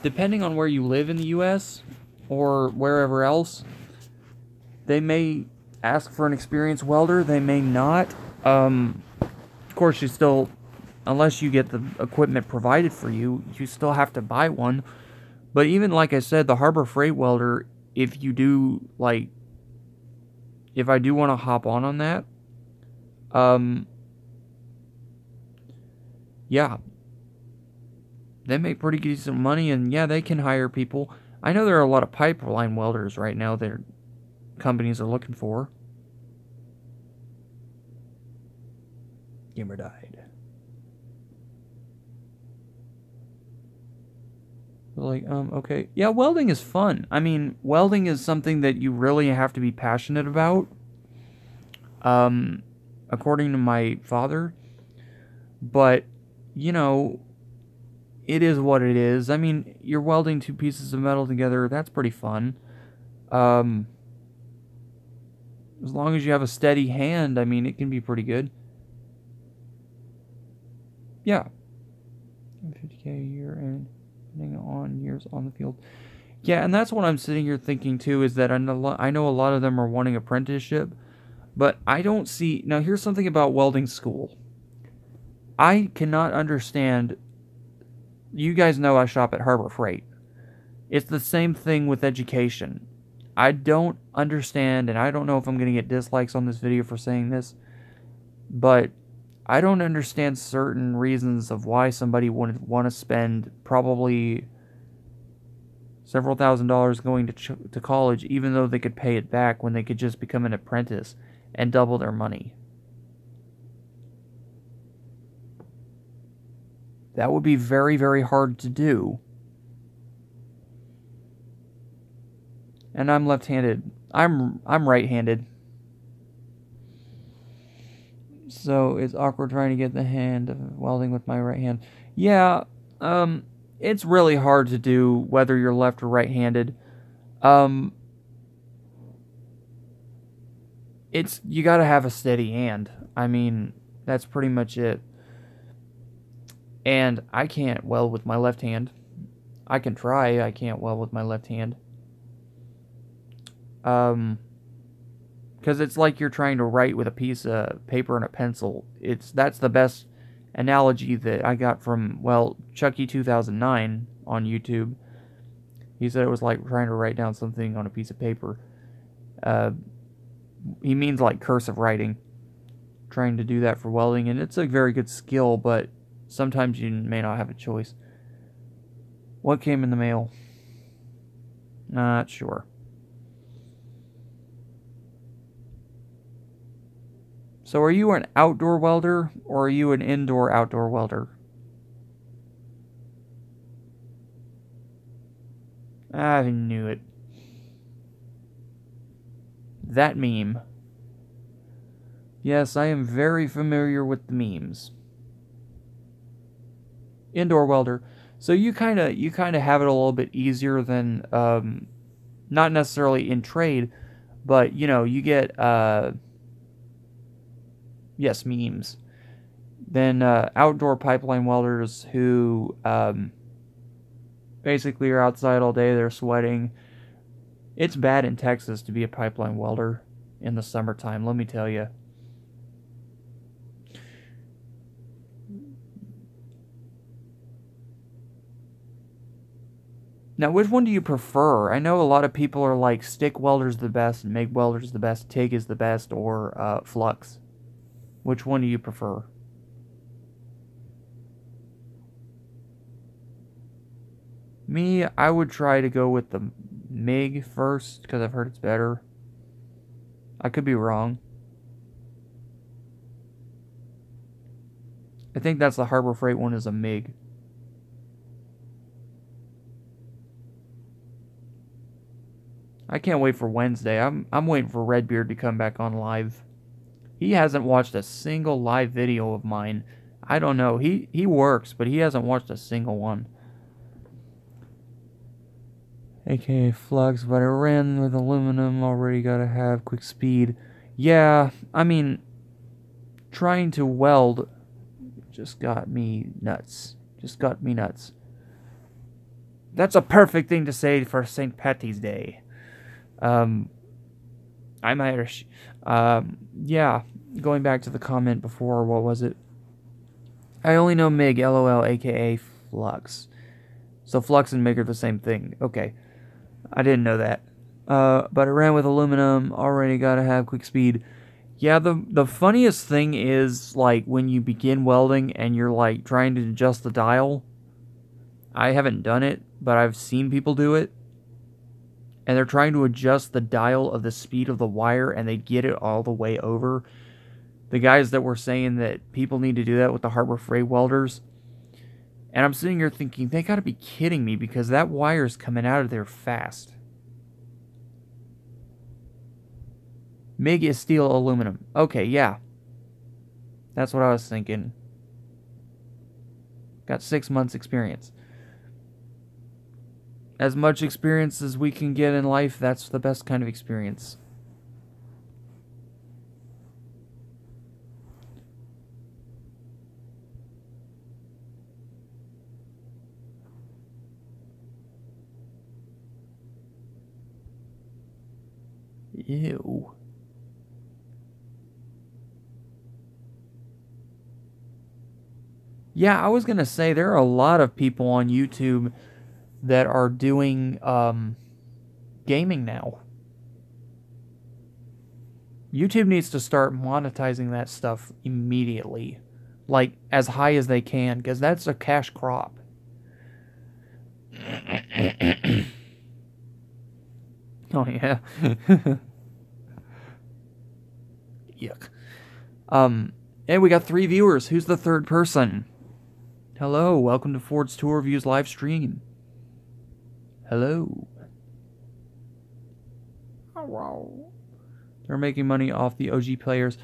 Depending on where you live in the U.S. or wherever else, they may ask for an experienced welder, they may not. Of course, you still... Unless you get the equipment provided for you, you still have to buy one. But even, like I said, the Harbor Freight welder, if you do, like... If I do want to hop on that, yeah, they make pretty decent money, and yeah, they can hire people. I know there are a lot of pipeline welders right now that companies are looking for. Gamer died. Like, okay. Yeah, welding is fun. I mean, welding is something that you really have to be passionate about. According to my father. But, you know, it is what it is. I mean, you're welding two pieces of metal together. That's pretty fun. As long as you have a steady hand, I mean, it can be pretty good. Yeah. 50K a year and depending on years on the field. Yeah, and that's what I'm sitting here thinking too, is that I know a lot of them are wanting apprenticeship, but I don't see... Now, here's something about welding school. I cannot understand... You guys know I shop at Harbor Freight. It's the same thing with education. I don't understand, and I don't know if I'm going to get dislikes on this video for saying this, but I don't understand certain reasons of why somebody would want to spend probably several $1,000s going to college, even though they could pay it back when they could just become an apprentice and double their money. That would be very, very hard to do. And I'm left-handed. I'm right-handed. So it's awkward trying to get the hand of welding with my right hand. Yeah, it's really hard to do whether you're left or right-handed. You gotta have a steady hand. I mean, that's pretty much it. And I can't weld with my left hand. I can try, I can't weld with my left hand. Because it's like you're trying to write with a piece of paper and a pencil. That's the best analogy that I got from, well, Chucky2009 on YouTube. He said it was like trying to write down something on a piece of paper. He means like cursive writing. Trying to do that for welding, and it's a very good skill, but sometimes you may not have a choice. What came in the mail? Not sure. So are you an outdoor welder, or are you an indoor-outdoor welder? I knew it. That meme. Yes, I am very familiar with the memes. Indoor welder. So you kind of have it a little bit easier than not necessarily in trade, but you get yes, memes. Then outdoor pipeline welders who basically are outside all day, they're sweating. It's bad in Texas to be a pipeline welder in the summertime, let me tell you. Now, which one do you prefer? I know a lot of people are like stick welder's the best, MIG welder's the best, TIG is the best, or flux. Which one do you prefer? Me, I would try to go with the MIG first because I've heard it's better. I could be wrong. I think that's the Harbor Freight one is a MIG. I can't wait for Wednesday. I'm waiting for Redbeard to come back on live. He hasn't watched a single live video of mine. I don't know. He works, but he hasn't watched a single one. AKA flux, but I ran with aluminum. Already gotta have quick speed. Yeah, I mean, trying to weld just got me nuts. That's a perfect thing to say for St. Patty's Day. I'm Irish. Yeah, going back to the comment before, what was it? I only know MIG, LOL, aka flux. So flux and MIG are the same thing. Okay, I didn't know that. But I ran with aluminum, already gotta have quick speed. Yeah, the funniest thing is, like, when you begin welding and you're, like, trying to adjust the dial. I haven't done it, but I've seen people do it. And they're trying to adjust the dial of the speed of the wire, and they get it all the way over. The guys that were saying that people need to do that with the Harbor Freight welders. And I'm sitting here thinking, they gotta be kidding me, because that wire's coming out of there fast. MIG is steel aluminum. Okay, yeah. That's what I was thinking. Got 6 months experience. As much experience as we can get in life, that's the best kind of experience. Ew. Yeah, I was gonna say, there are a lot of people on YouTube that are doing gaming now. YouTube needs to start monetizing that stuff immediately. Like, as high as they can, because that's a cash crop. Oh, yeah. Yuck. And we got 3 viewers. Who's the third person? Hello, welcome to Ford's Tour Reviews live stream. Hello. Oh, wow. They're making money off the OG players.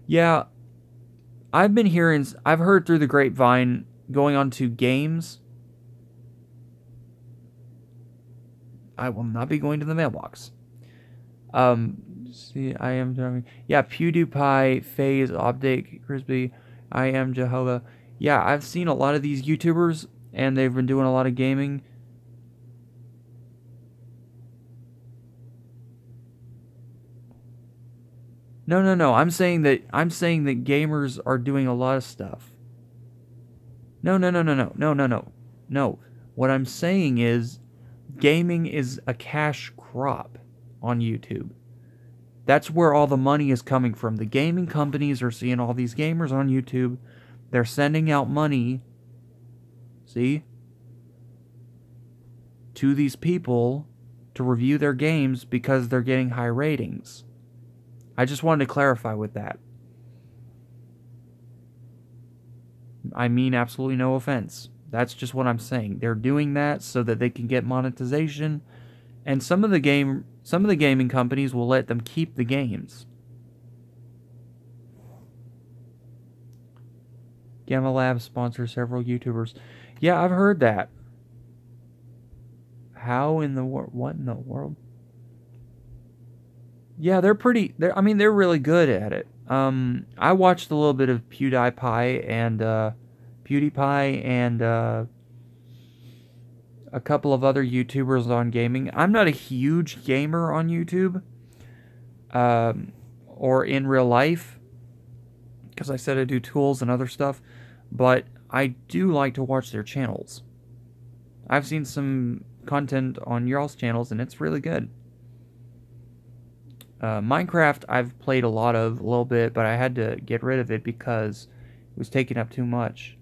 Yeah, I've heard through the grapevine, going on to games. I will not be going to the mailbox. See, I am driving. Yeah, PewDiePie, FaZe, Optic, Crispy, I am Jehovah. Yeah, I've seen a lot of these YouTubers, and they've been doing a lot of gaming. No. I'm saying that gamers are doing a lot of stuff. No. No. What I'm saying is, gaming is a cash crop on YouTube. That's where all the money is coming from. The gaming companies are seeing all these gamers on YouTube. They're sending out money, see, to these people to review their games because they're getting high ratings. I just wanted to clarify with that. I mean absolutely no offense. That's just what I'm saying. They're doing that so that they can get monetization, and some of the gaming companies will let them keep the games. Gamma Labs sponsors several YouTubers. Yeah, I've heard that. How in the world? What in the world? Yeah, they're pretty. I mean, they're really good at it. I watched a little bit of PewDiePie and a couple of other YouTubers on gaming. I'm not a huge gamer on YouTube, um, or in real life, because I said I do tools and other stuff, but I do like to watch their channels. I've seen some content on y'all's channels, and it's really good. Minecraft, I've played a little bit, but I had to get rid of it because it was taking up too much.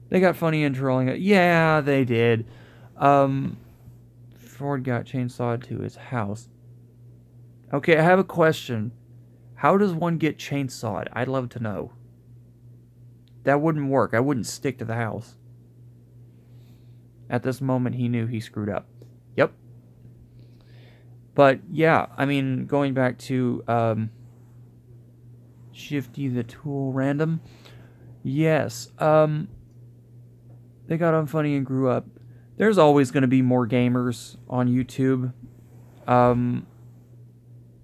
They got funny and trolling it. Yeah, they did. Ford got chainsawed to his house. Okay, I have a question. How does one get chainsawed? I'd love to know. That wouldn't work. I wouldn't stick to the house. At this moment, he knew he screwed up. Yep. But, yeah, I mean, going back to Shifty the Tool Random. Yes, they got unfunny and grew up. There's always going to be more gamers on YouTube.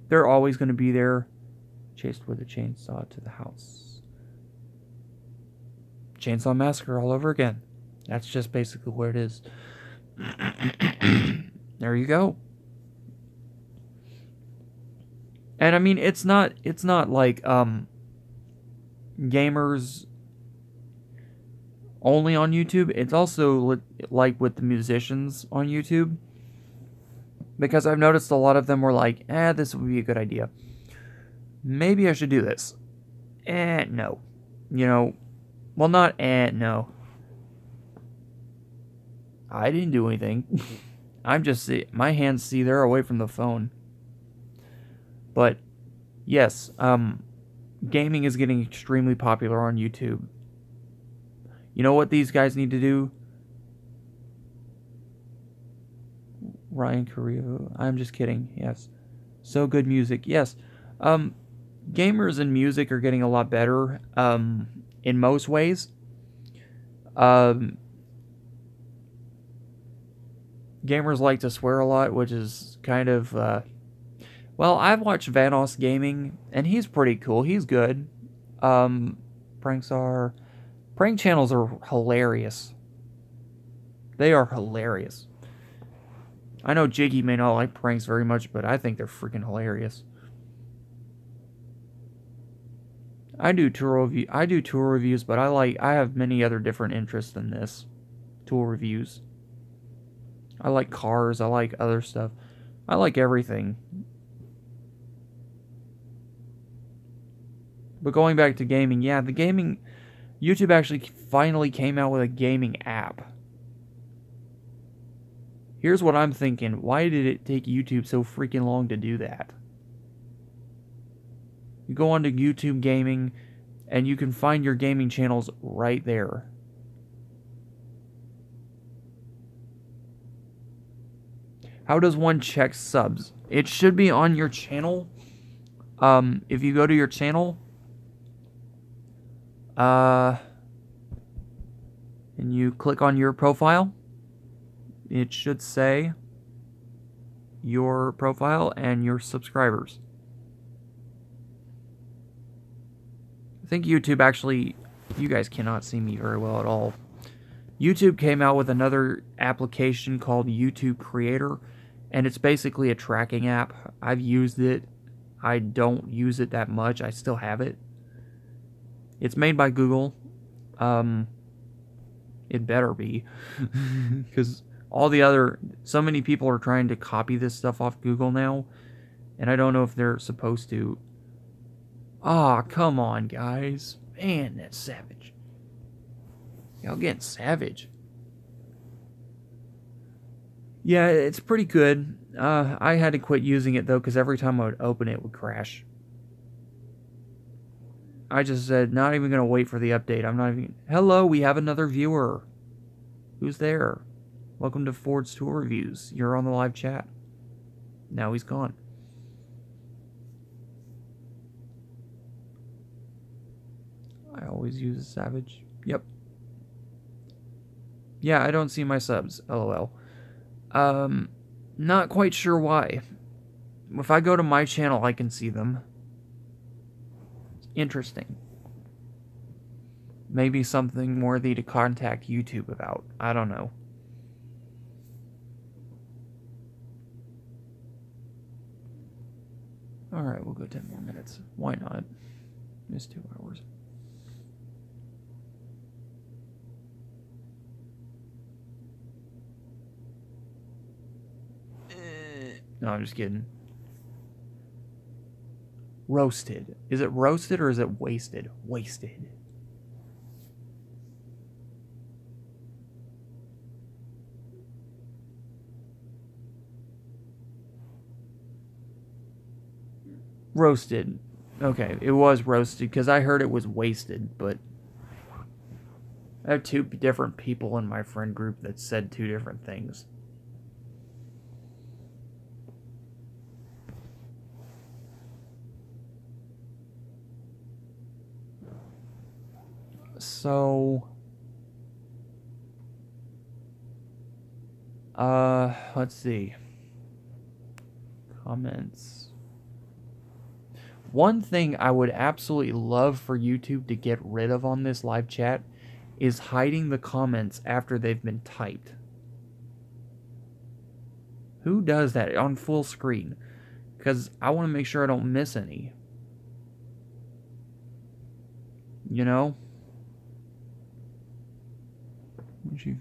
They're always going to be there. Chased with a chainsaw to the house. Chainsaw Massacre all over again. That's just basically what it is. There you go. And I mean, it's not like gamers only on YouTube. It's also like with the musicians on YouTube, because I've noticed a lot of them were like, this would be a good idea. Maybe I should do this. No. You know, well, not no. I didn't do anything. I'm just my hands they're away from the phone. But yes, gaming is getting extremely popular on YouTube. You know what these guys need to do? Ryan Carrillo. I'm just kidding. Yes. So good music. Yes. Gamers and music are getting a lot better in most ways. Gamers like to swear a lot, which is kind of well, I've watched Vanoss Gaming, and he's pretty cool. He's good. Prank channels are hilarious. They are hilarious. I know Jiggy may not like pranks very much, but I think they're freaking hilarious. I do tool reviews, but I have many other different interests than this. Tool reviews. I like cars, I like other stuff. I like everything. But going back to gaming, yeah, YouTube actually finally came out with a gaming app. Here's what I'm thinking. Why did it take YouTube so freaking long to do that? You go onto YouTube Gaming, and you can find your gaming channels right there. How does one check subs? It should be on your channel. If you go to your channel, and you click on your profile, it should say your profile and your subscribers. I think YouTube actually, you guys cannot see me very well at all. YouTube came out with another application called YouTube Creator, and it's basically a tracking app. I've used it. I don't use it that much. I still have it. It's made by Google. It better be. Because so many people are trying to copy this stuff off Google now, and I don't know if they're supposed to. Come on, guys. Man, that's savage. Y'all getting savage. Yeah, it's pretty good. I had to quit using it, though, because every time I would open it, it would crash. I just said, not even going to wait for the update. I'm not even... Hello, we have another viewer. Who's there? Welcome to Ford's Tool Reviews. You're on the live chat. Now he's gone. I always use a Savage. Yep. Yeah, I don't see my subs. LOL. Not quite sure why. If I go to my channel, I can see them. Interesting. Maybe something worthy to contact YouTube about. I don't know. Alright, we'll go 10 more minutes. Why not? It's 2 hours. No, I'm just kidding. Roasted. Is it roasted or is it wasted? Wasted. Roasted. Okay, it was roasted because I heard it was wasted, but I have 2 different people in my friend group that said 2 different things. So, let's see. Comments. One thing I would absolutely love for YouTube to get rid of on this live chat is hiding the comments after they've been typed. Who does that on full screen? Because I want to make sure I don't miss any. You know? She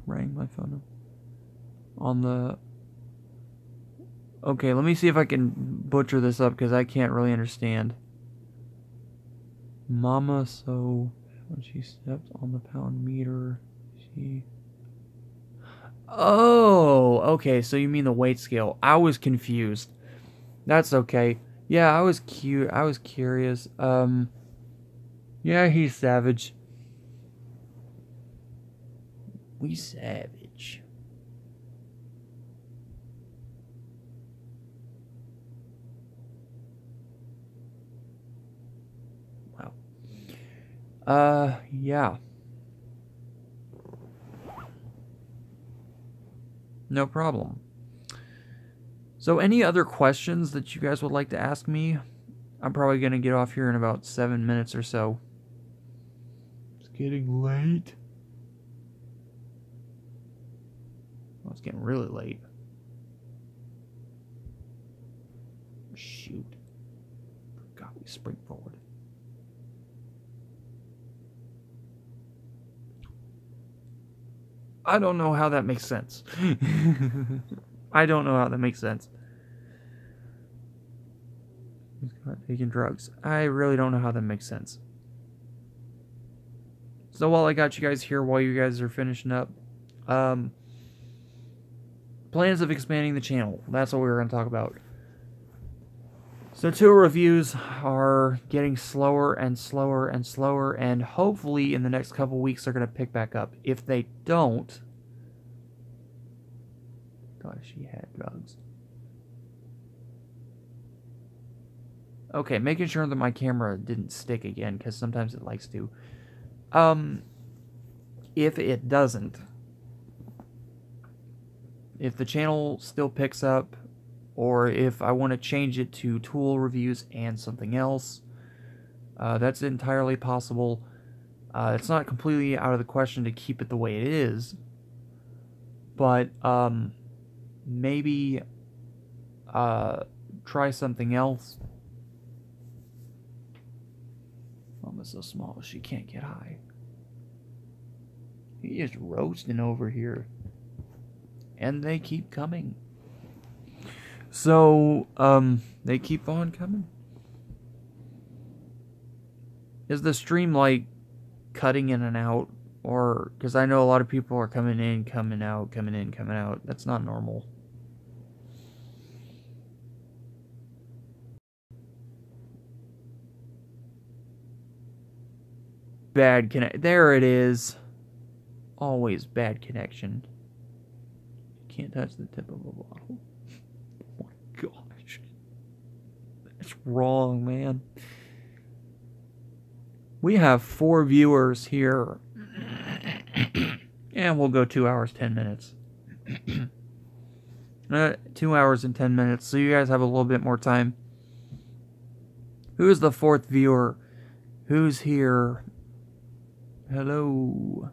rang my phone on the... Okay, let me see if I can butcher this up because I can't really understand. Mama, so when she stepped on the pound meter, she... Oh, okay, so you mean the weight scale. I was confused. That's okay. Yeah, I was curious. Yeah, he's savage. We savage. Wow. Yeah. No problem. So any other questions that you guys would like to ask me? I'm probably going to get off here in about 7 minutes or so. It's getting late. Oh, it's getting really late. Shoot. God, we spring forward. I don't know how that makes sense. I don't know how that makes sense. He's not taking drugs. I really don't know how that makes sense. So while I got you guys here, while you guys are finishing up, plans of expanding the channel. That's what we were going to talk about. So tour reviews are getting slower and slower and slower, and hopefully in the next couple weeks they're going to pick back up. If they don't... God, she had drugs. Okay, making sure that my camera didn't stick again, because sometimes it likes to. If it doesn't, if the channel still picks up, or if I want to change it to tool reviews and something else, that's entirely possible. It's not completely out of the question to keep it the way it is, but maybe try something else. Mama's so small she can't get high. He is roasting over here. And they keep coming. So, they keep on coming. Is the stream like cutting in and out? Or, because I know a lot of people are coming in, coming out, coming in, coming out. That's not normal. Bad connection. There it is. Always bad connection. Can't touch the tip of a bottle. Oh my gosh. That's wrong, man. We have 4 viewers here. And we'll go 2 hours, 10 minutes. 2 hours and 10 minutes, so you guys have a little bit more time. Who's the 4th viewer? Who's here? Hello.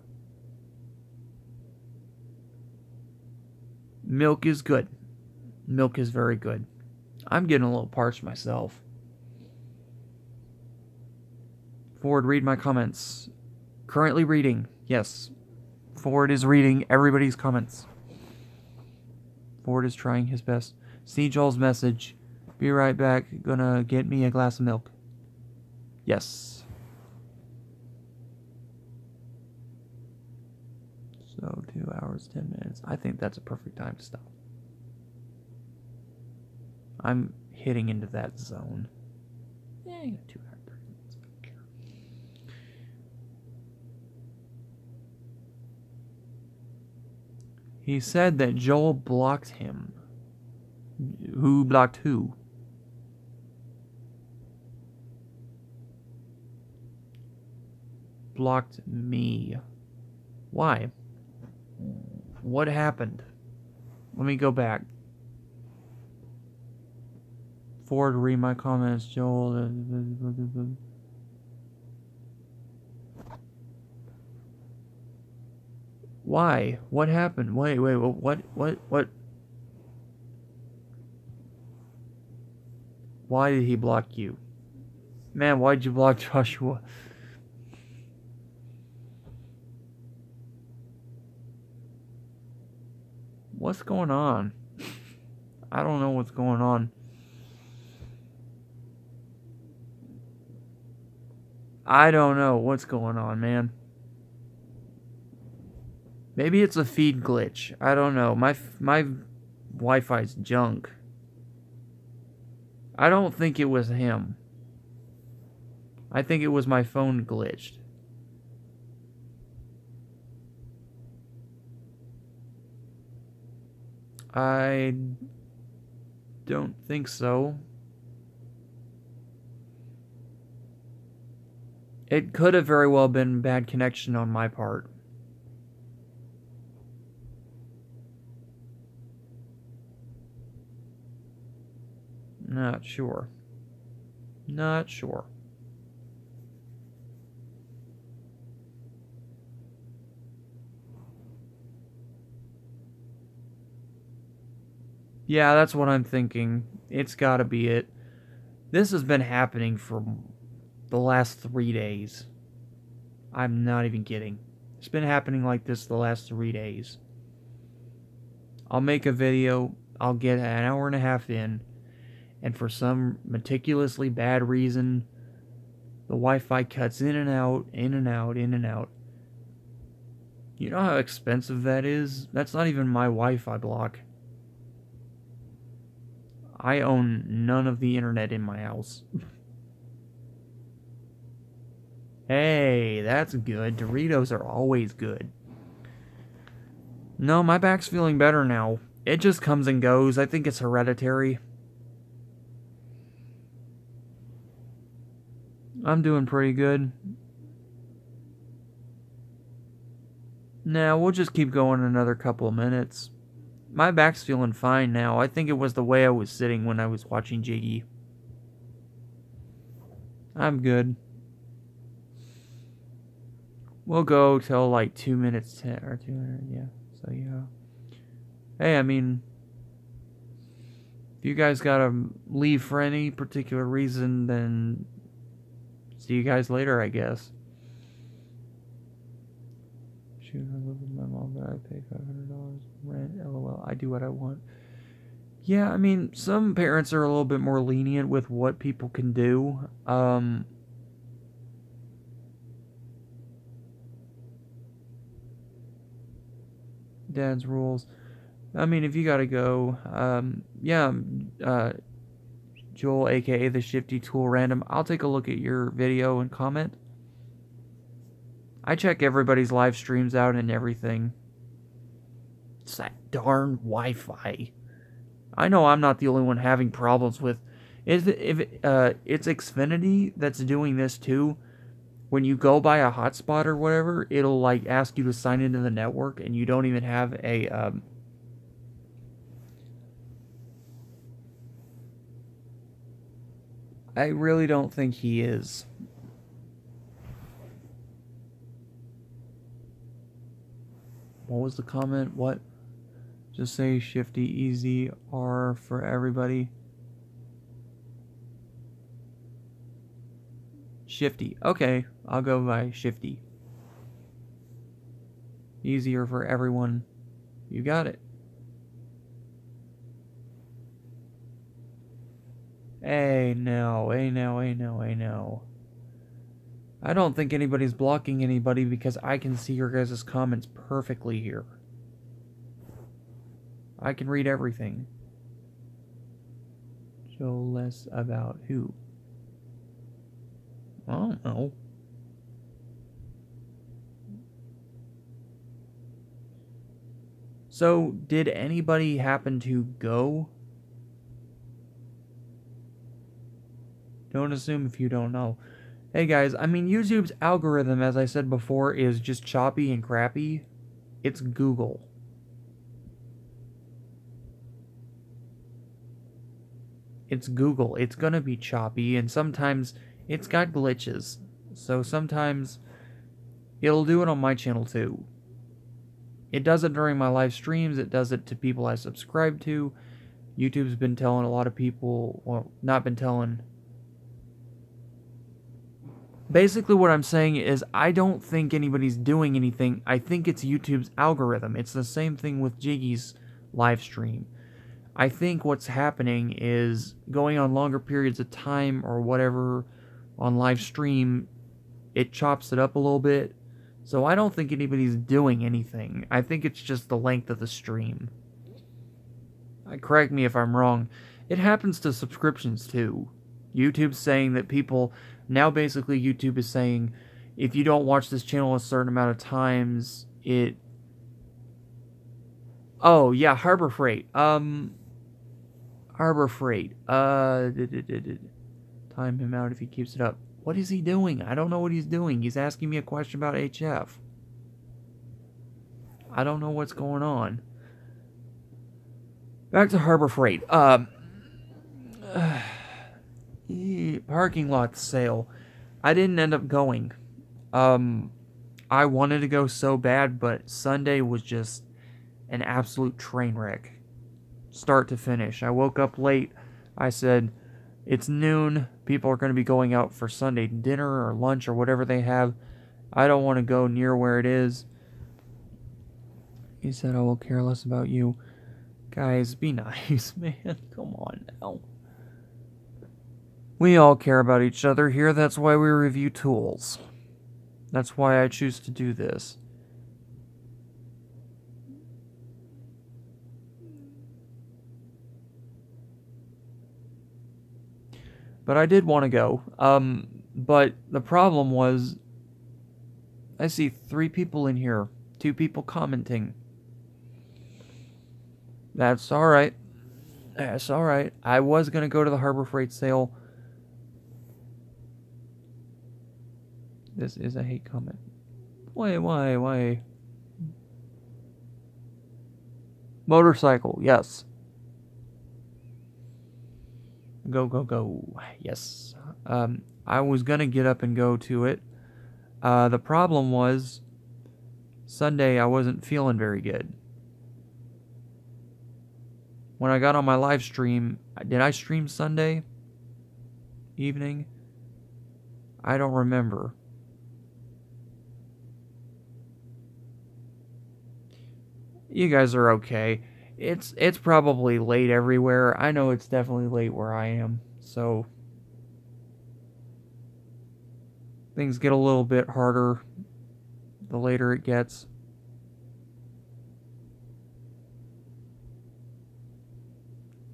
Milk is good. Milk is very good. I'm getting a little parched myself. Ford, read my comments. Currently reading. Yes. Ford is reading everybody's comments. Ford is trying his best. See Joel's message. Be right back. Gonna get me a glass of milk. Yes. So 2 hours, 10 minutes. I think that's a perfect time to stop. I'm hitting into that zone. Yeah, you got 2 hours, 30 minutes. He said that Joel blocked him. Who blocked who? Blocked me. Why? What happened? Let me go back. Ford, read my comments, Joel. Why? What happened? Wait, what? Why did he block you? Man, why'd you block Joshua? What's going on? I don't know what's going on. I don't know what's going on, man. Maybe it's a feed glitch. I don't know. My Wi-Fi's junk. I don't think it was him. I think it was my phone glitched. I don't think so. It could have very well been bad connection on my part. Not sure. Not sure. Yeah, that's what I'm thinking. It's gotta be it. This has been happening for the last 3 days. I'm not even kidding. It's been happening like this the last 3 days. I'll make a video, I'll get an hour and a half in, and for some meticulously bad reason, the Wi-Fi cuts in and out, in and out, in and out. You know how expensive that is? That's not even my Wi-Fi block. I own none of the internet in my house. Hey, that's good. Doritos are always good. No, my back's feeling better now. It just comes and goes. I think it's hereditary. I'm doing pretty good. Now, we'll just keep going another couple of minutes. My back's feeling fine now. I think it was the way I was sitting when I was watching Jiggy. I'm good. We'll go till like 2 minutes 10 or 2 minutes, yeah. So yeah. Hey, I mean, if you guys gotta leave for any particular reason, then see you guys later, I guess. Shoot, I live with my mom, but I pay $500 rent. LOL. I do what I want. Yeah, I mean, some parents are a little bit more lenient with what people can do. Dad's rules. I mean, if you gotta go, yeah, Joel, aka the Shifty Tool Random, I'll take a look at your video and comment. I check everybody's live streams out and everything. It's that darn Wi-Fi. I know I'm not the only one having problems with. If it's Xfinity that's doing this too. when you go by a hotspot or whatever, it'll like ask you to sign into the network, and you don't even have a I really don't think he is. What was the comment? What? Just say Shifty Easy R for everybody. Shifty. Okay, I'll go by Shifty. Easier for everyone. You got it. Hey, no. Hey, no. Hey, no. Hey, no. I don't think anybody's blocking anybody because I can see your guys' comments perfectly here. I can read everything. Show less about who? I don't know. So, did anybody happen to go? Don't assume if you don't know. Hey guys, I mean, YouTube's algorithm, as I said before, is just choppy and crappy. It's Google. It's Google. It's gonna be choppy, and sometimes it's got glitches. So sometimes it'll do it on my channel too. It does it during my live streams. It does it to people I subscribe to. YouTube's been telling a lot of people, well, not been telling. Basically what I'm saying is I don't think anybody's doing anything. I think it's YouTube's algorithm. It's the same thing with Jiggy's live stream. I think what's happening is going on longer periods of time or whatever on live stream, it chops it up a little bit. So I don't think anybody's doing anything. I think it's just the length of the stream. Correct me if I'm wrong. It happens to subscriptions too. YouTube's saying that people... Now basically YouTube is saying if you don't watch this channel a certain amount of times, it... Oh, yeah, Harbor Freight. Harbor Freight. Time him out if he keeps it up. What is he doing? I don't know what he's doing. He's asking me a question about HF. I don't know what's going on. Back to Harbor Freight. Parking lot sale. I didn't end up going. I wanted to go so bad, but Sunday was just an absolute train wreck. Start to finish. I woke up late. I said, it's noon. People are going to be going out for Sunday dinner or lunch or whatever they have. I don't want to go near where it is. He said, I will care less about you. Guys, be nice, man. Come on now. We all care about each other here. That's why we review tools. That's why I choose to do this. But I did want to go. But the problem was, I see 3 people in here. 2 people commenting. That's alright. That's alright. I was going to go to the Harbor Freight sale. This is a hate comment. Why? Motorcycle, yes. Go. Yes. I was gonna get up and go to it. The problem was, Sunday I wasn't feeling very good. When I got on my live stream, did I stream Sunday evening? I don't remember. You guys are okay. It's probably late everywhere. I know it's definitely late where I am. So things get a little bit harder the later it gets.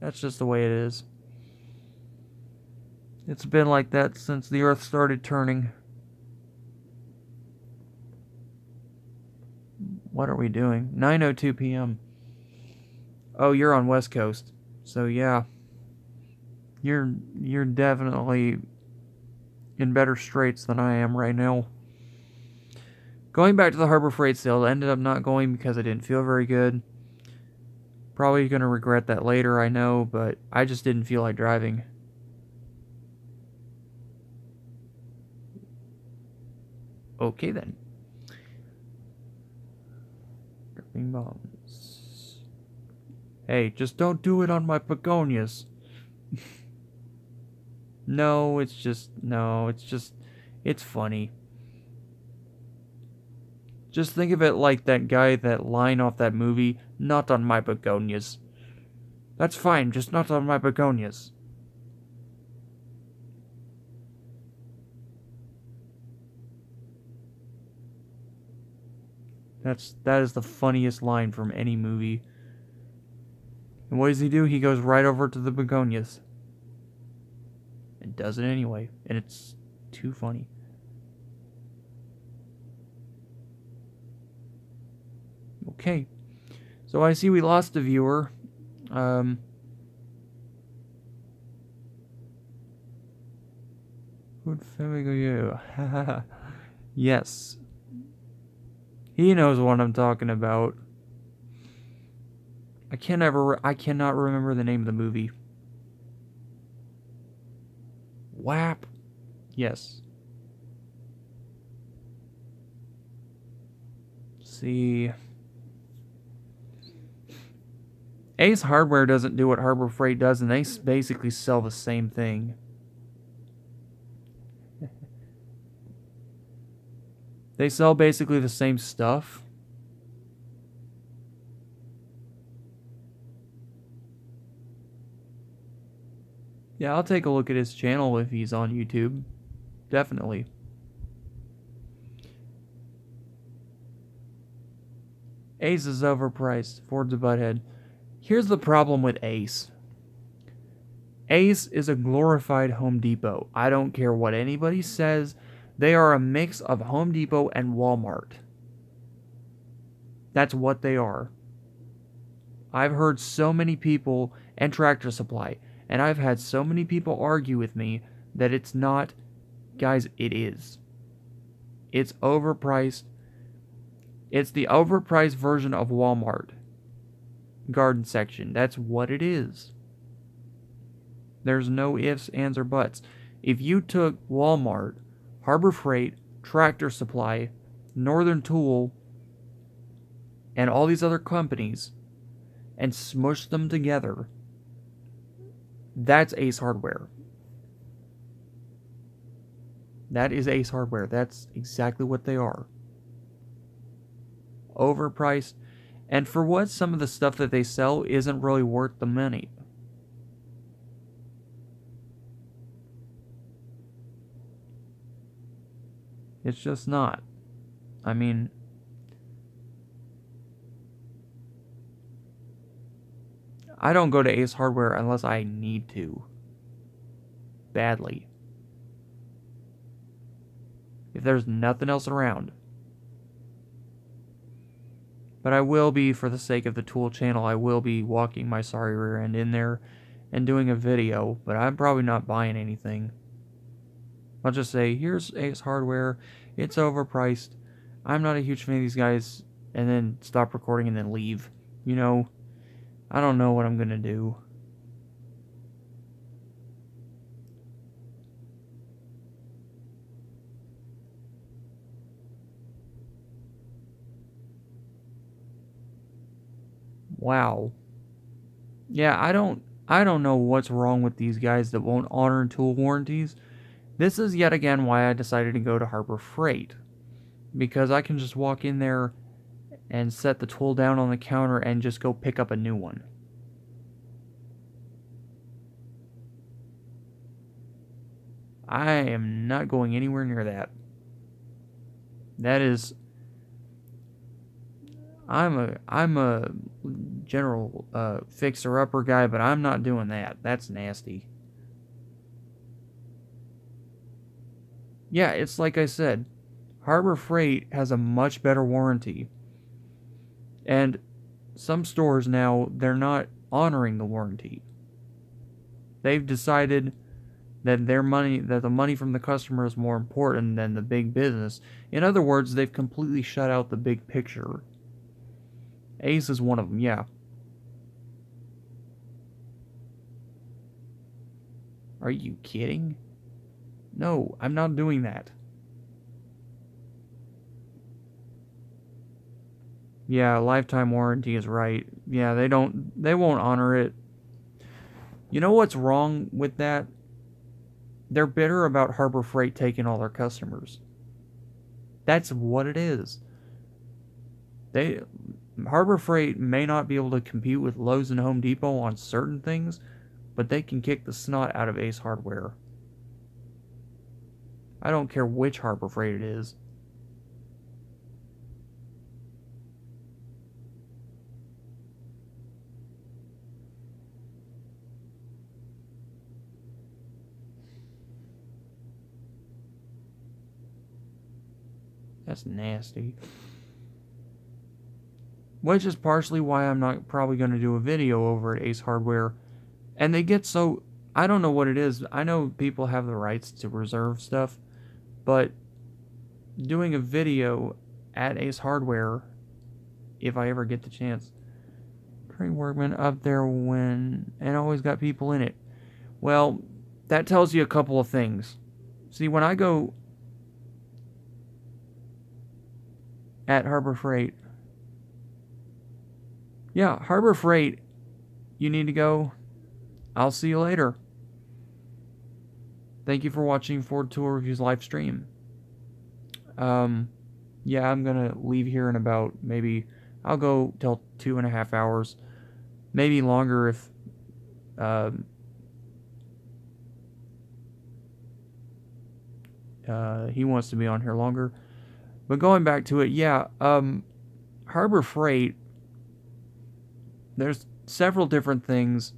That's just the way it is. It's been like that since the Earth started turning. What are we doing? 9:02 p.m. Oh, you're on West Coast. So yeah. You're definitely in better straits than I am right now. Going back to the Harbor Freight sale, I ended up not going because I didn't feel very good. Probably going to regret that later, I know, but I just didn't feel like driving. Okay then. Dripping bombs. Hey, just don't do it on my begonias. No, it's funny. Just think of it like that guy, that line off that movie, not on my begonias. That's fine, just not on my begonias. That is the funniest line from any movie. And what does he do? He goes right over to the begonias. And does it anyway. And it's too funny. Okay. So I see we lost a viewer. Yes. He knows what I'm talking about. I cannot remember the name of the movie. WAP. Yes. See. Ace Hardware doesn't do what Harbor Freight does, and they basically sell the same thing. They sell basically the same stuff. Yeah, I'll take a look at his channel if he's on YouTube. Definitely. Ace is overpriced. Ford's a butthead. Here's the problem with Ace. Ace is a glorified Home Depot. I don't care what anybody says. They are a mix of Home Depot and Walmart. That's what they are. I've heard so many people, and Tractor Supply, and I've had so many people argue with me that it's not. Guys, it is. It's overpriced. It's the overpriced version of Walmart. Garden section. That's what it is. There's no ifs, ands, or buts. If you took Walmart, Harbor Freight, Tractor Supply, Northern Tool, and all these other companies, and smushed them together, that's Ace Hardware. That is Ace Hardware. That's exactly what they are. Overpriced. And for what, some of the stuff that they sell isn't really worth the money. It's just not. I mean, I don't go to Ace Hardware unless I need to. Badly. If there's nothing else around. But I will be, for the sake of the Tool channel, I will be walking my sorry rear end in there and doing a video, but I'm probably not buying anything. I'll just say, here's Ace Hardware, it's overpriced, I'm not a huge fan of these guys, and then stop recording and then leave. You know, I don't know what I'm gonna do. Wow. Yeah, I don't know what's wrong with these guys that won't honor tool warranties. This is yet again why I decided to go to Harbor Freight. Because I can just walk in there and set the tool down on the counter and just go pick up a new one. I am not going anywhere near that. That is... I'm a general fixer-upper guy, but I'm not doing that. That's nasty. Yeah, it's like I said, Harbor Freight has a much better warranty. And some stores now, they're not honoring the warranty. They've decided that the money from the customer is more important than the big business. In other words, they've completely shut out the big picture. Ace is one of them, yeah. Are you kidding? No, I'm not doing that. Yeah, lifetime warranty is right. Yeah, they won't honor it. You know what's wrong with that? They're bitter about Harbor Freight taking all their customers. That's what it is. Harbor Freight may not be able to compete with Lowe's and Home Depot on certain things, but they can kick the snot out of Ace Hardware. I don't care which Harbor Freight it is. That's nasty. Which is partially why I'm not probably going to do a video over at Ace Hardware. And they get so... I don't know what it is. I know people have the rights to reserve stuff. But doing a video at Ace Hardware, if I ever get the chance... Craig Workman up there when... And always got people in it. Well, that tells you a couple of things. See, when I go at Harbor Freight... Yeah, Harbor Freight, you need to go. I'll see you later. Thank you for watching Ford Tool Reviews live stream. Yeah, I'm going to leave here in about maybe... I'll go till 2.5 hours. Maybe longer if... he wants to be on here longer. But going back to it, yeah, Harbor Freight... There's several different things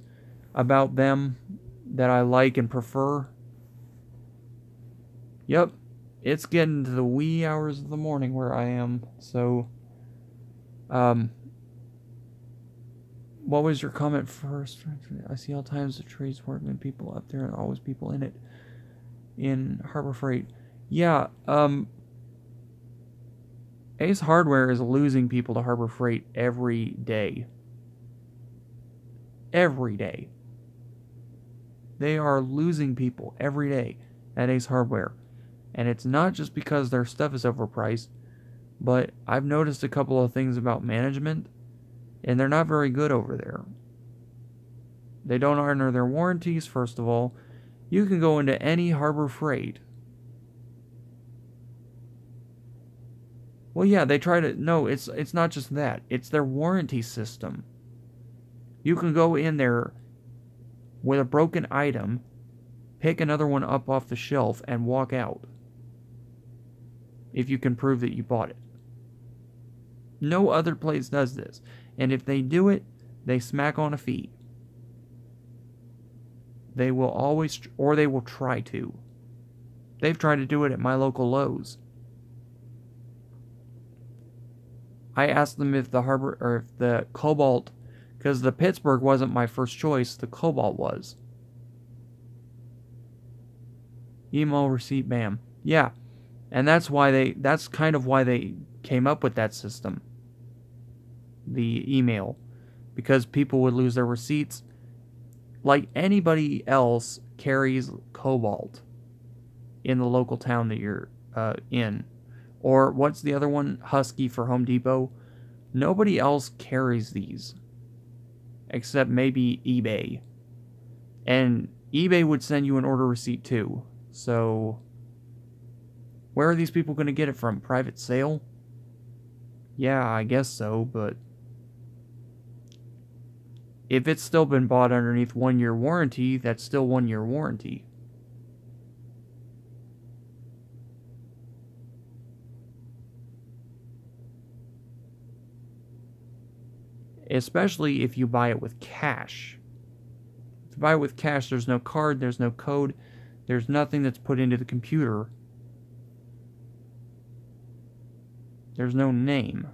about them that I like and prefer. Yep, it's getting to the wee hours of the morning where I am, so... what was your comment first? I see all times the trades workmen people up there and always people in it. In Harbor Freight. Yeah, Ace Hardware is losing people to Harbor Freight every day. Every day. They are losing people every day at Ace Hardware. And it's not just because their stuff is overpriced, but I've noticed a couple of things about management, and they're not very good over there. They don't honor their warranties, first of all. You can go into any Harbor Freight. Well, yeah, they try to... No, it's not just that. It's their warranty system. You can go in there with a broken item, pick another one up off the shelf, and walk out. If you can prove that you bought it. No other place does this. And if they do it, they smack on a fee. They will always, or they will try to. They've tried to do it at my local Lowe's. I asked them if the Cobalt, because the Pittsburgh wasn't my first choice, the Cobalt was. Email receipt, bam. Yeah. And that's kind of why they came up with that system. The email. Because people would lose their receipts. Like anybody else carries Cobalt in the local town that you're in. Or what's the other one? Husky for Home Depot. Nobody else carries these. Except maybe eBay. And eBay would send you an order receipt too. So, where are these people going to get it from? Private sale? Yeah, I guess so, but if it's still been bought underneath 1-year warranty, that's still 1-year warranty. Especially if you buy it with cash. If you buy it with cash, there's no card, there's no code, there's nothing that's put into the computer. There's no name.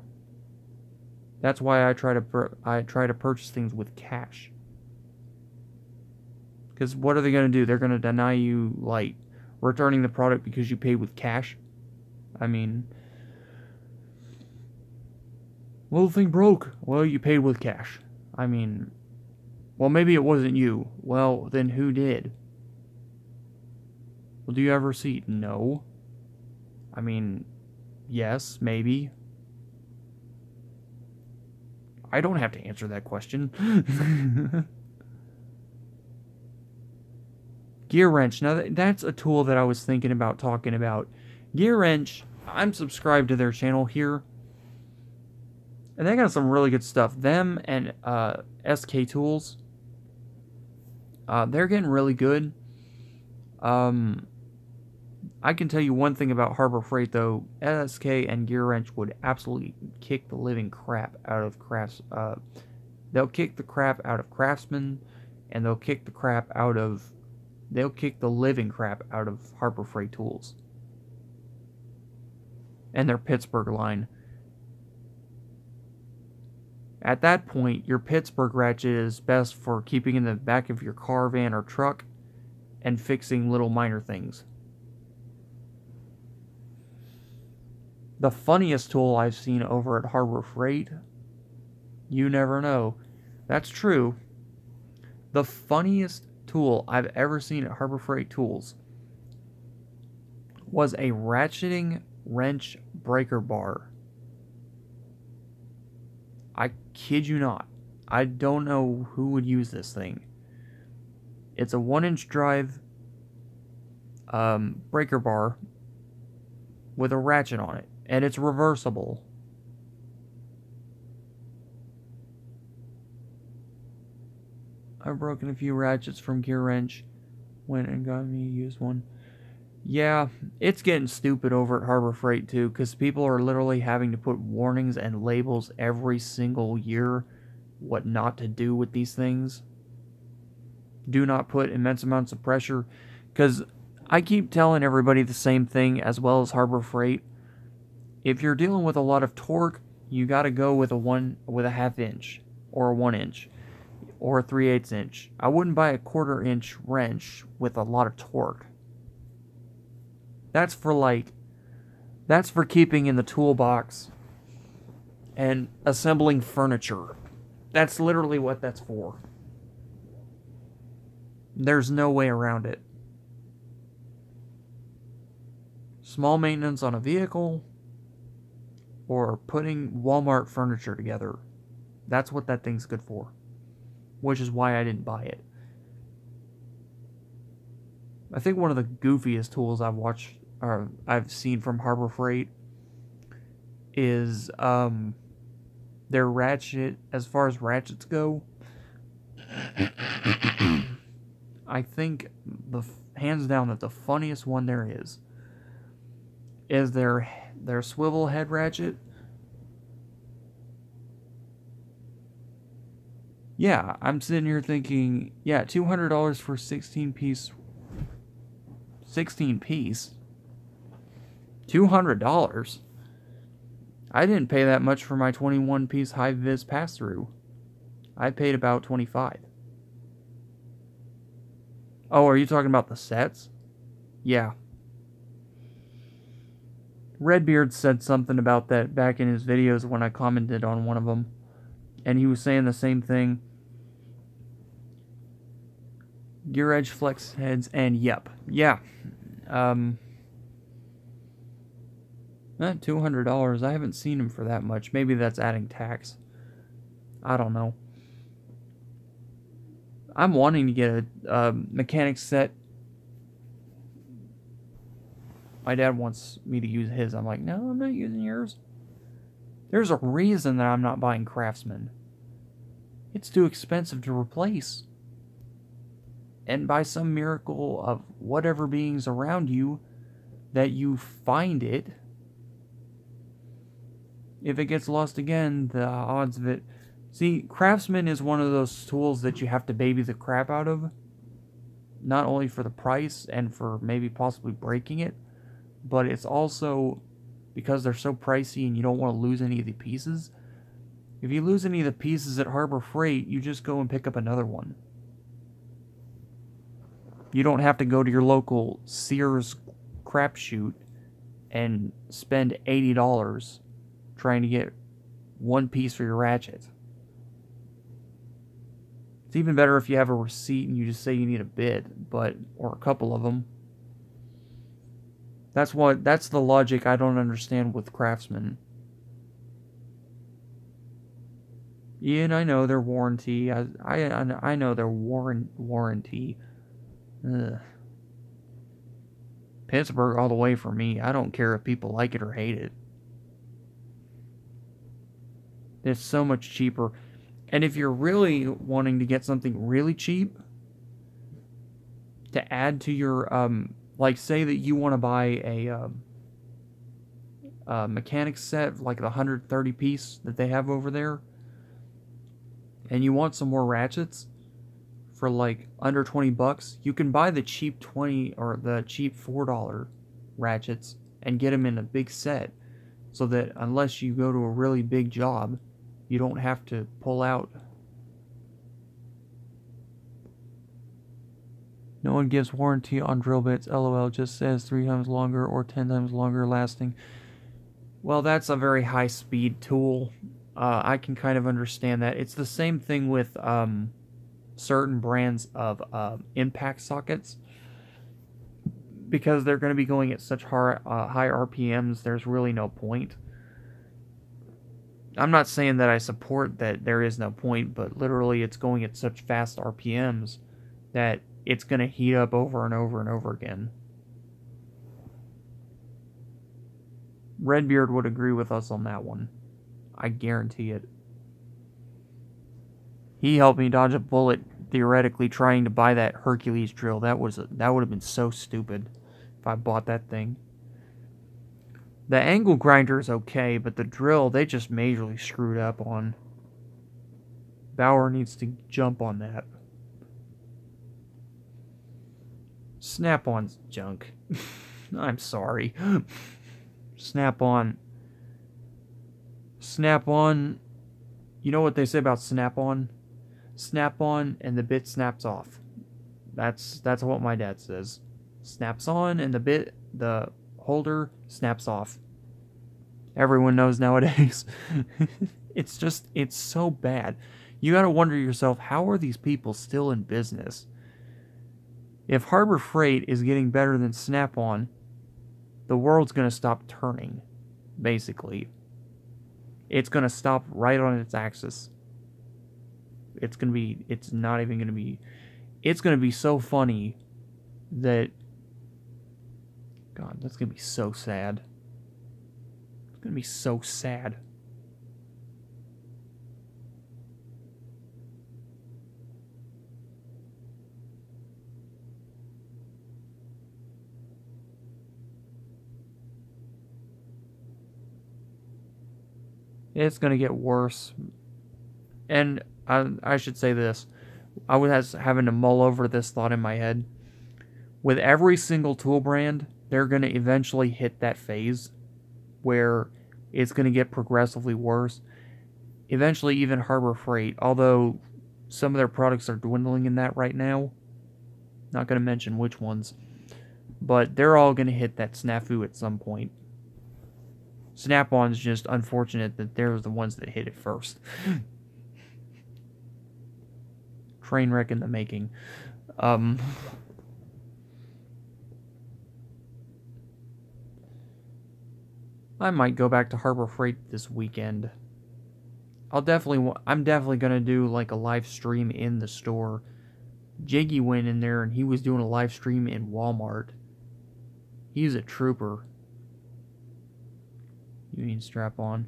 That's why I try to purchase things with cash. Because what are they going to do? They're going to deny you, like, returning the product because you paid with cash? I mean, well, the thing broke. Well, you paid with cash. I mean, well, maybe it wasn't you. Well, then who did? Well, do you have a receipt? No. I mean, yes, maybe. I don't have to answer that question. Gear Wrench. Now, that's a tool that I was thinking about talking about. Gear Wrench, I'm subscribed to their channel here. And they got some really good stuff. Them and SK Tools. They're getting really good. I can tell you one thing about Harbor Freight, though. SK and Gear Wrench would absolutely kick the living crap out of crafts. They'll kick the crap out of Craftsman, and they'll kick the living crap out of Harbor Freight Tools. And their Pittsburgh line. At that point, your Pittsburgh ratchet is best for keeping in the back of your car, van, or truck and fixing little minor things. The funniest tool I've seen over at Harbor Freight, you never know. That's true. The funniest tool I've ever seen at Harbor Freight Tools was a ratcheting wrench breaker bar. I kid you not. I don't know who would use this thing. It's a 1-inch drive breaker bar with a ratchet on it, and it's reversible. I've broken a few ratchets from Gear Wrench. Went and got me a used one. Yeah, it's getting stupid over at Harbor Freight too, because people are literally having to put warnings and labels every single year what not to do with these things. Do not put immense amounts of pressure, because I keep telling everybody the same thing, as well as Harbor Freight. If you're dealing with a lot of torque, you got to go with a 1/2 inch or a 1 inch or a 3/8 inch. I wouldn't buy a 1/4 inch wrench with a lot of torque. That's for keeping in the toolbox and assembling furniture. That's literally what that's for. There's no way around it. Small maintenance on a vehicle or putting Walmart furniture together. That's what that thing's good for. Which is why I didn't buy it. I think one of the goofiest tools I've seen from Harbor Freight is their ratchet. As far as ratchets go, I think hands down that the funniest one there is their swivel head ratchet. Yeah, I'm sitting here thinking, yeah, $200 for 16 piece. $200? I didn't pay that much for my 21-piece high-vis pass-through. I paid about $25. Oh, are you talking about the sets? Yeah. Redbeard said something about that back in his videos when I commented on one of them. And he was saying the same thing. Gear Edge flex heads, and yep. Yeah. $200. I haven't seen him for that much. Maybe that's adding tax. I don't know. I'm wanting to get a mechanic set. My dad wants me to use his. I'm like, no, I'm not using yours. There's a reason that I'm not buying Craftsman. It's too expensive to replace. And by some miracle of whatever beings around you, that you find it. If it gets lost again, the odds of it... See, Craftsman is one of those tools that you have to baby the crap out of. Not only for the price and for maybe possibly breaking it, but it's also because they're so pricey and you don't want to lose any of the pieces. If you lose any of the pieces at Harbor Freight, you just go and pick up another one. You don't have to go to your local Sears crapshoot and spend $80 trying to get one piece for your ratchet. It's even better if you have a receipt and you just say you need a bit, or a couple of them. That's the logic I don't understand with Craftsman. Ian, I know their warranty. I know their warranty. Ugh. Pittsburgh all the way for me. I don't care if people like it or hate it. It's so much cheaper. And if you're really wanting to get something really cheap to add to your, like say that you want to buy a mechanics set, like the 130 piece that they have over there, and you want some more ratchets for like under $20, you can buy the cheap 20 or the cheap $4 ratchets and get them in a big set, so that unless you go to a really big job, you don't have to pull out. No one gives warranty on drill bits. LOL, just says 3 times longer or 10 times longer lasting. Well, that's a very high speed tool. I can kind of understand that. It's the same thing with certain brands of impact sockets. Because they're going to be going at such high RPMs, there's really no point. I'm not saying that I support that there is no point, but literally it's going at such fast RPMs that it's going to heat up over and over and over again. Redbeard would agree with us on that one. I guarantee it. He helped me dodge a bullet, theoretically trying to buy that Hercules drill. That would have been so stupid if I bought that thing. The angle grinder is okay, but the drill, they just majorly screwed up on. Bauer needs to jump on that. Snap-on's junk. I'm sorry. Snap-on. Snap-on. You know what they say about Snap-on? Snap-on and the bit snaps off. That's what my dad says. Snaps on and the holder snaps off. Everyone knows nowadays. It's so bad. You gotta wonder yourself, how are these people still in business? If Harbor Freight is getting better than Snap-on, the world's gonna stop turning, basically. It's gonna stop right on its axis. It's gonna be so funny that, God, that's gonna be so sad. It's gonna be so sad. It's gonna get worse. And I should say this. I was having to mull over this thought in my head. With every single tool brand, they're going to eventually hit that phase where it's going to get progressively worse. Eventually, even Harbor Freight, although some of their products are dwindling in that right now. Not going to mention which ones. But they're all going to hit that snafu at some point. Snap-on's just unfortunate that they're the ones that hit it first. Train wreck in the making. I might go back to Harbor Freight this weekend. I'm definitely gonna do like a live stream in the store. Jiggy went in there and he was doing a live stream in Walmart. He's a trooper. You mean strap on?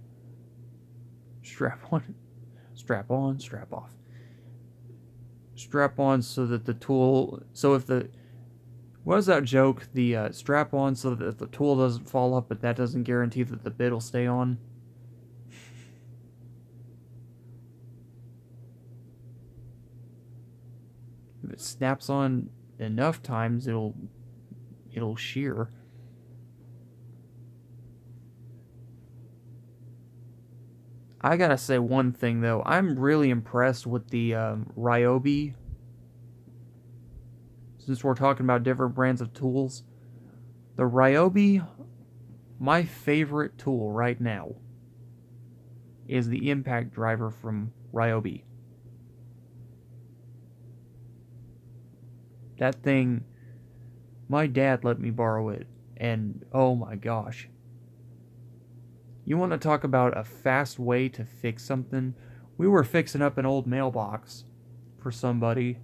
Strap on. Strap on, strap off. Strap on so that the tool... So if the... What was that joke? The strap on so that the tool doesn't fall up, but that doesn't guarantee that the bit will stay on. If it snaps on enough times, it'll shear. I gotta say one thing though, I'm really impressed with the Ryobi since we're talking about different brands of tools, the Ryobi, my favorite tool right now, is the impact driver from Ryobi. That thing, my dad let me borrow it, and oh my gosh. You want to talk about a fast way to fix something? We were fixing up an old mailbox for somebody,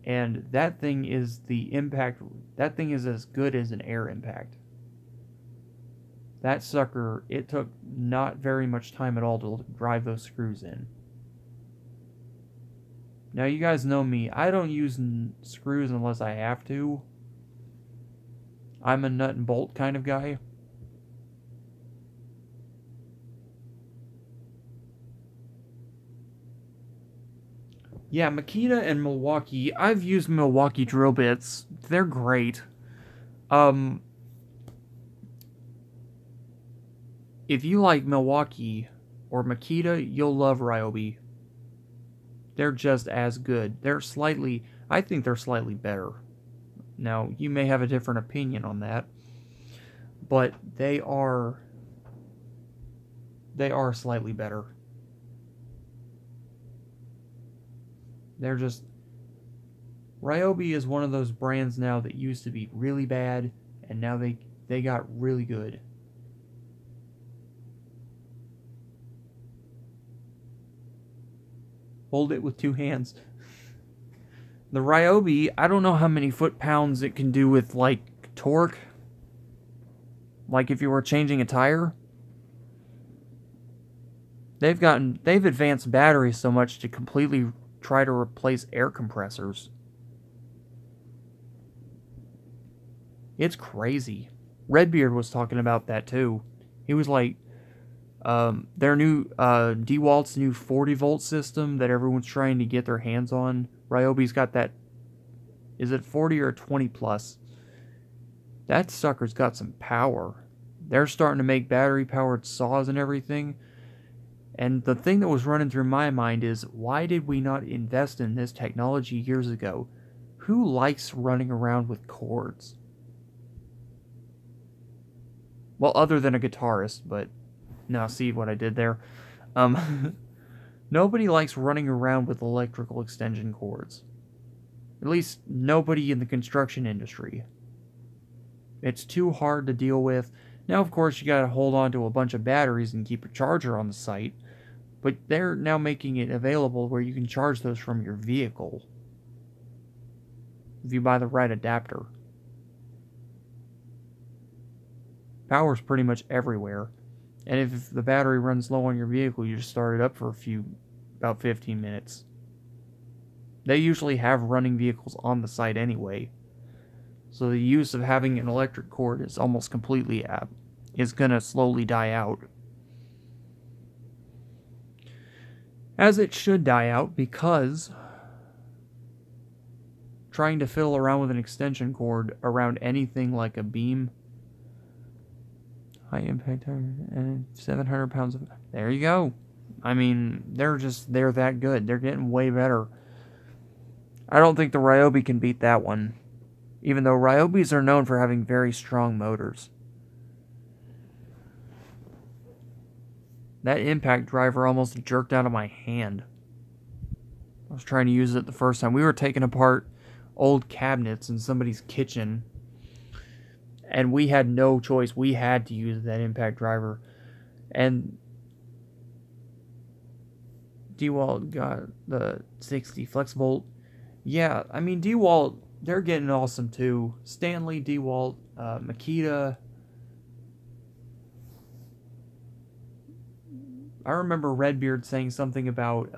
and that thing is that thing is as good as an air impact. That sucker, it took not very much time at all to drive those screws in. Now, you guys know me. I don't use screws unless I have to. I'm a nut and bolt kind of guy. Yeah, Makita and Milwaukee. I've used Milwaukee drill bits. They're great. If you like Milwaukee or Makita, you'll love Ryobi. They're just as good. I think they're slightly better. Now, you may have a different opinion on that, but they are slightly better. They're just Ryobi is one of those brands now that used to be really bad, and now they got really good. Hold it with two hands. The Ryobi, I don't know how many foot-pounds it can do with, like, torque. Like if you were changing a tire. They've advanced batteries so much to completely try to replace air compressors. It's crazy. Redbeard was talking about that too. He was like, their new DeWalt's new 40-volt system that everyone's trying to get their hands on. Ryobi's got that. Is it 40 or 20 plus? That sucker's got some power. They're starting to make battery-powered saws and everything. And the thing that was running through my mind is, why did we not invest in this technology years ago? Who likes running around with cords? Well, other than a guitarist, but now see what I did there. Nobody likes running around with electrical extension cords. At least nobody in the construction industry. It's too hard to deal with. Now, of course, you gotta hold on to a bunch of batteries and keep a charger on the site, but they're now making it available where you can charge those from your vehicle if you buy the right adapter. Power's pretty much everywhere, and if the battery runs low on your vehicle, you just start it up for about 15 minutes. They usually have running vehicles on the site anyway, so the use of having an electric cord is almost completely is gonna slowly die out. As it should die out, because trying to fiddle around with an extension cord around anything like a beam, high impact tire, and 700 pounds of... There you go. I mean, they're that good. They're getting way better. I don't think the Ryobi can beat that one, even though Ryobis are known for having very strong motors. That impact driver almost jerked out of my hand. I was trying to use it the first time. We were taking apart old cabinets in somebody's kitchen, and we had no choice. We had to use that impact driver. And DeWalt got the 60 FlexVolt. Yeah, I mean, DeWalt, they're getting awesome too. Stanley, DeWalt, Makita. I remember Redbeard saying something about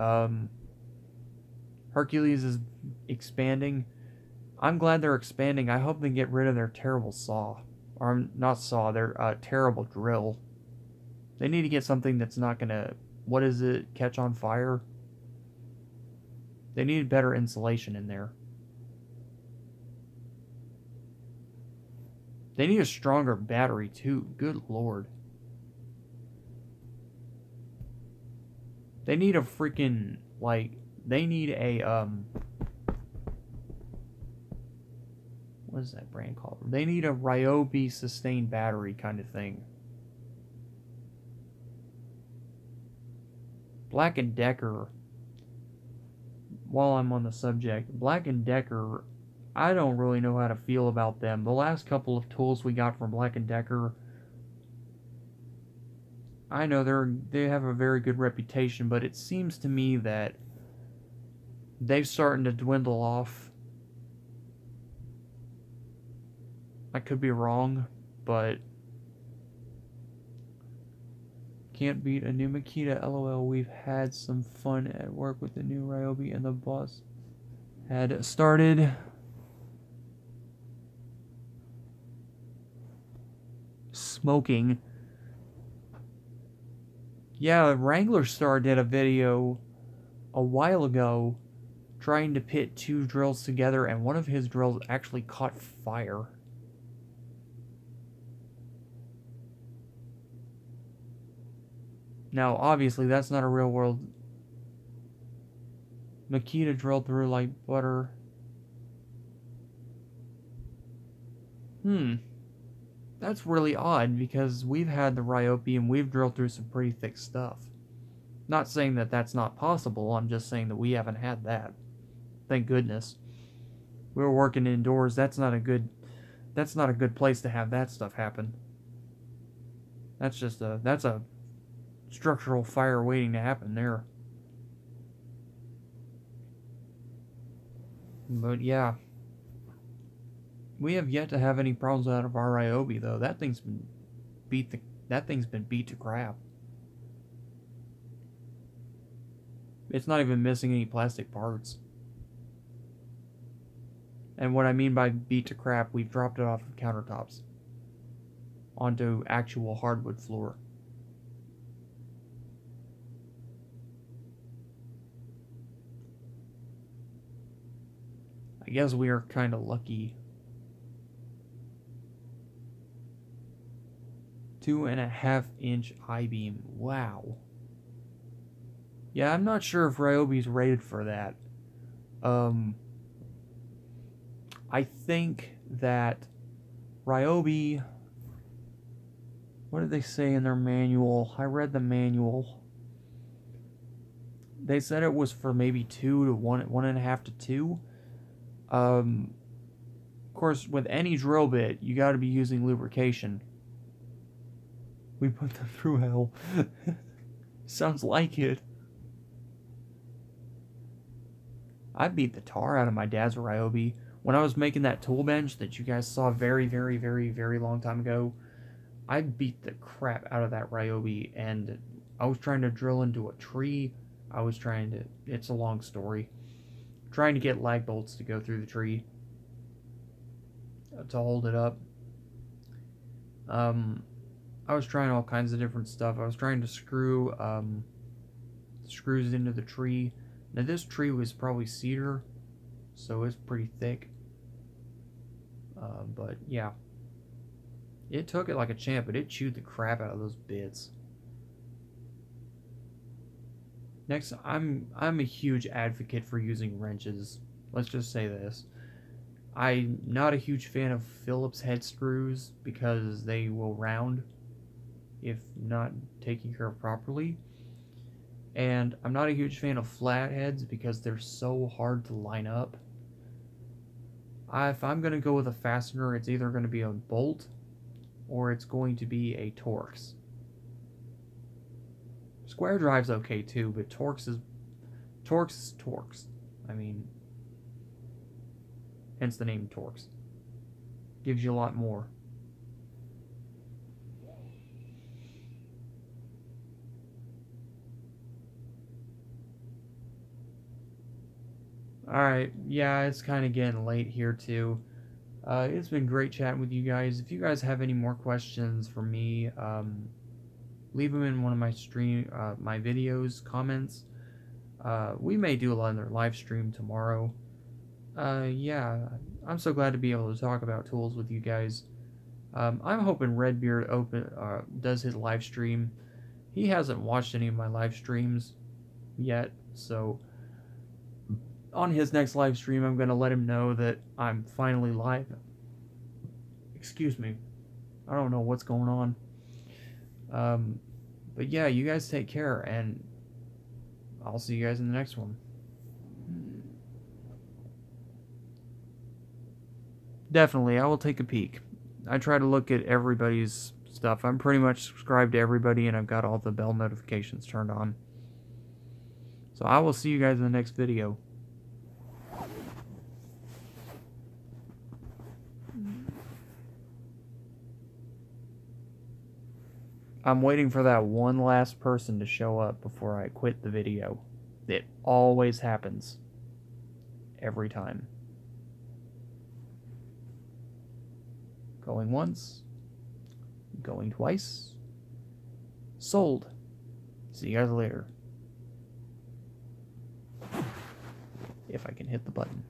Hercules is expanding. I'm glad they're expanding. I hope they get rid of their terrible saw. Or not saw, their terrible drill. They need to get something that's not going to, what is it, catch on fire? They need better insulation in there. They need a stronger battery too. Good lord. They need a freaking, like, they need a, what is that brand called? They need a Ryobi sustained battery kind of thing. Black & Decker, while I'm on the subject, Black & Decker, I don't really know how to feel about them. The last couple of tools we got from Black & Decker, I know they have a very good reputation, but it seems to me that they're starting to dwindle off. I could be wrong, but can't beat a new Makita. LOL. We've had some fun at work with the new Ryobi, and the boss had started smoking. Yeah, Wrangler Star did a video a while ago trying to pit two drills together, and one of his drills actually caught fire. Now, obviously, that's not a real world. Makita drilled through like butter. That's really odd, because we've had the Ryobi and we've drilled through some pretty thick stuff. Not saying that that's not possible, I'm just saying that we haven't had that. Thank goodness. We were working indoors, that's not a good place to have that stuff happen. That's a structural fire waiting to happen there. But yeah. We have yet to have any problems out of our Ryobi though. That thing's been beat to crap. It's not even missing any plastic parts. And what I mean by beat to crap, we've dropped it off of countertops onto actual hardwood floor. I guess we are kind of lucky. 2.5-inch I-beam. Wow. Yeah, I'm not sure if Ryobi's rated for that. I think that Ryobi... What did they say in their manual? I read the manual. They said it was for maybe 2 to 1.5 to 2. Of course, with any drill bit, you got to be using lubrication. We put them through hell. Sounds like it. I beat the tar out of my dad's Ryobi. When I was making that tool bench that you guys saw very, very, very, very long time ago, I beat the crap out of that Ryobi, and I was trying to drill into a tree. It's a long story. Trying to get lag bolts to go through the tree to hold it up. I was trying all kinds of different stuff. I was trying to screw screws into the tree. Now this tree was probably cedar, so it's pretty thick. But yeah, it took it like a champ, but it chewed the crap out of those bits. Next, I'm a huge advocate for using wrenches. Let's just say this. I'm not a huge fan of Phillips head screws because they will round if not taken care of properly. And I'm not a huge fan of flatheads because they're so hard to line up. If I'm going to go with a fastener, it's either going to be a bolt or it's going to be a Torx. Square drive's okay too, but Torx is Torx. I mean, hence the name Torx. Gives you a lot more. Alright, yeah, it's kind of getting late here too. It's been great chatting with you guys. If you guys have any more questions for me, leave them in one of my my videos, comments. We may do another live stream tomorrow. Yeah, I'm so glad to be able to talk about tools with you guys. I'm hoping Redbeard does his live stream. He hasn't watched any of my live streams yet, so on his next live stream, I'm going to let him know that I'm finally live Excuse me. I don't know what's going on. But yeah, you guys take care, and I'll see you guys in the next one. Definitely, I will take a peek. I try to look at everybody's stuff. I'm pretty much subscribed to everybody, and I've got all the bell notifications turned on. So I will see you guys in the next video. I'm waiting for that one last person to show up before I quit the video. It always happens. Every time. Going once. Going twice. Sold. See you guys later. If I can hit the button.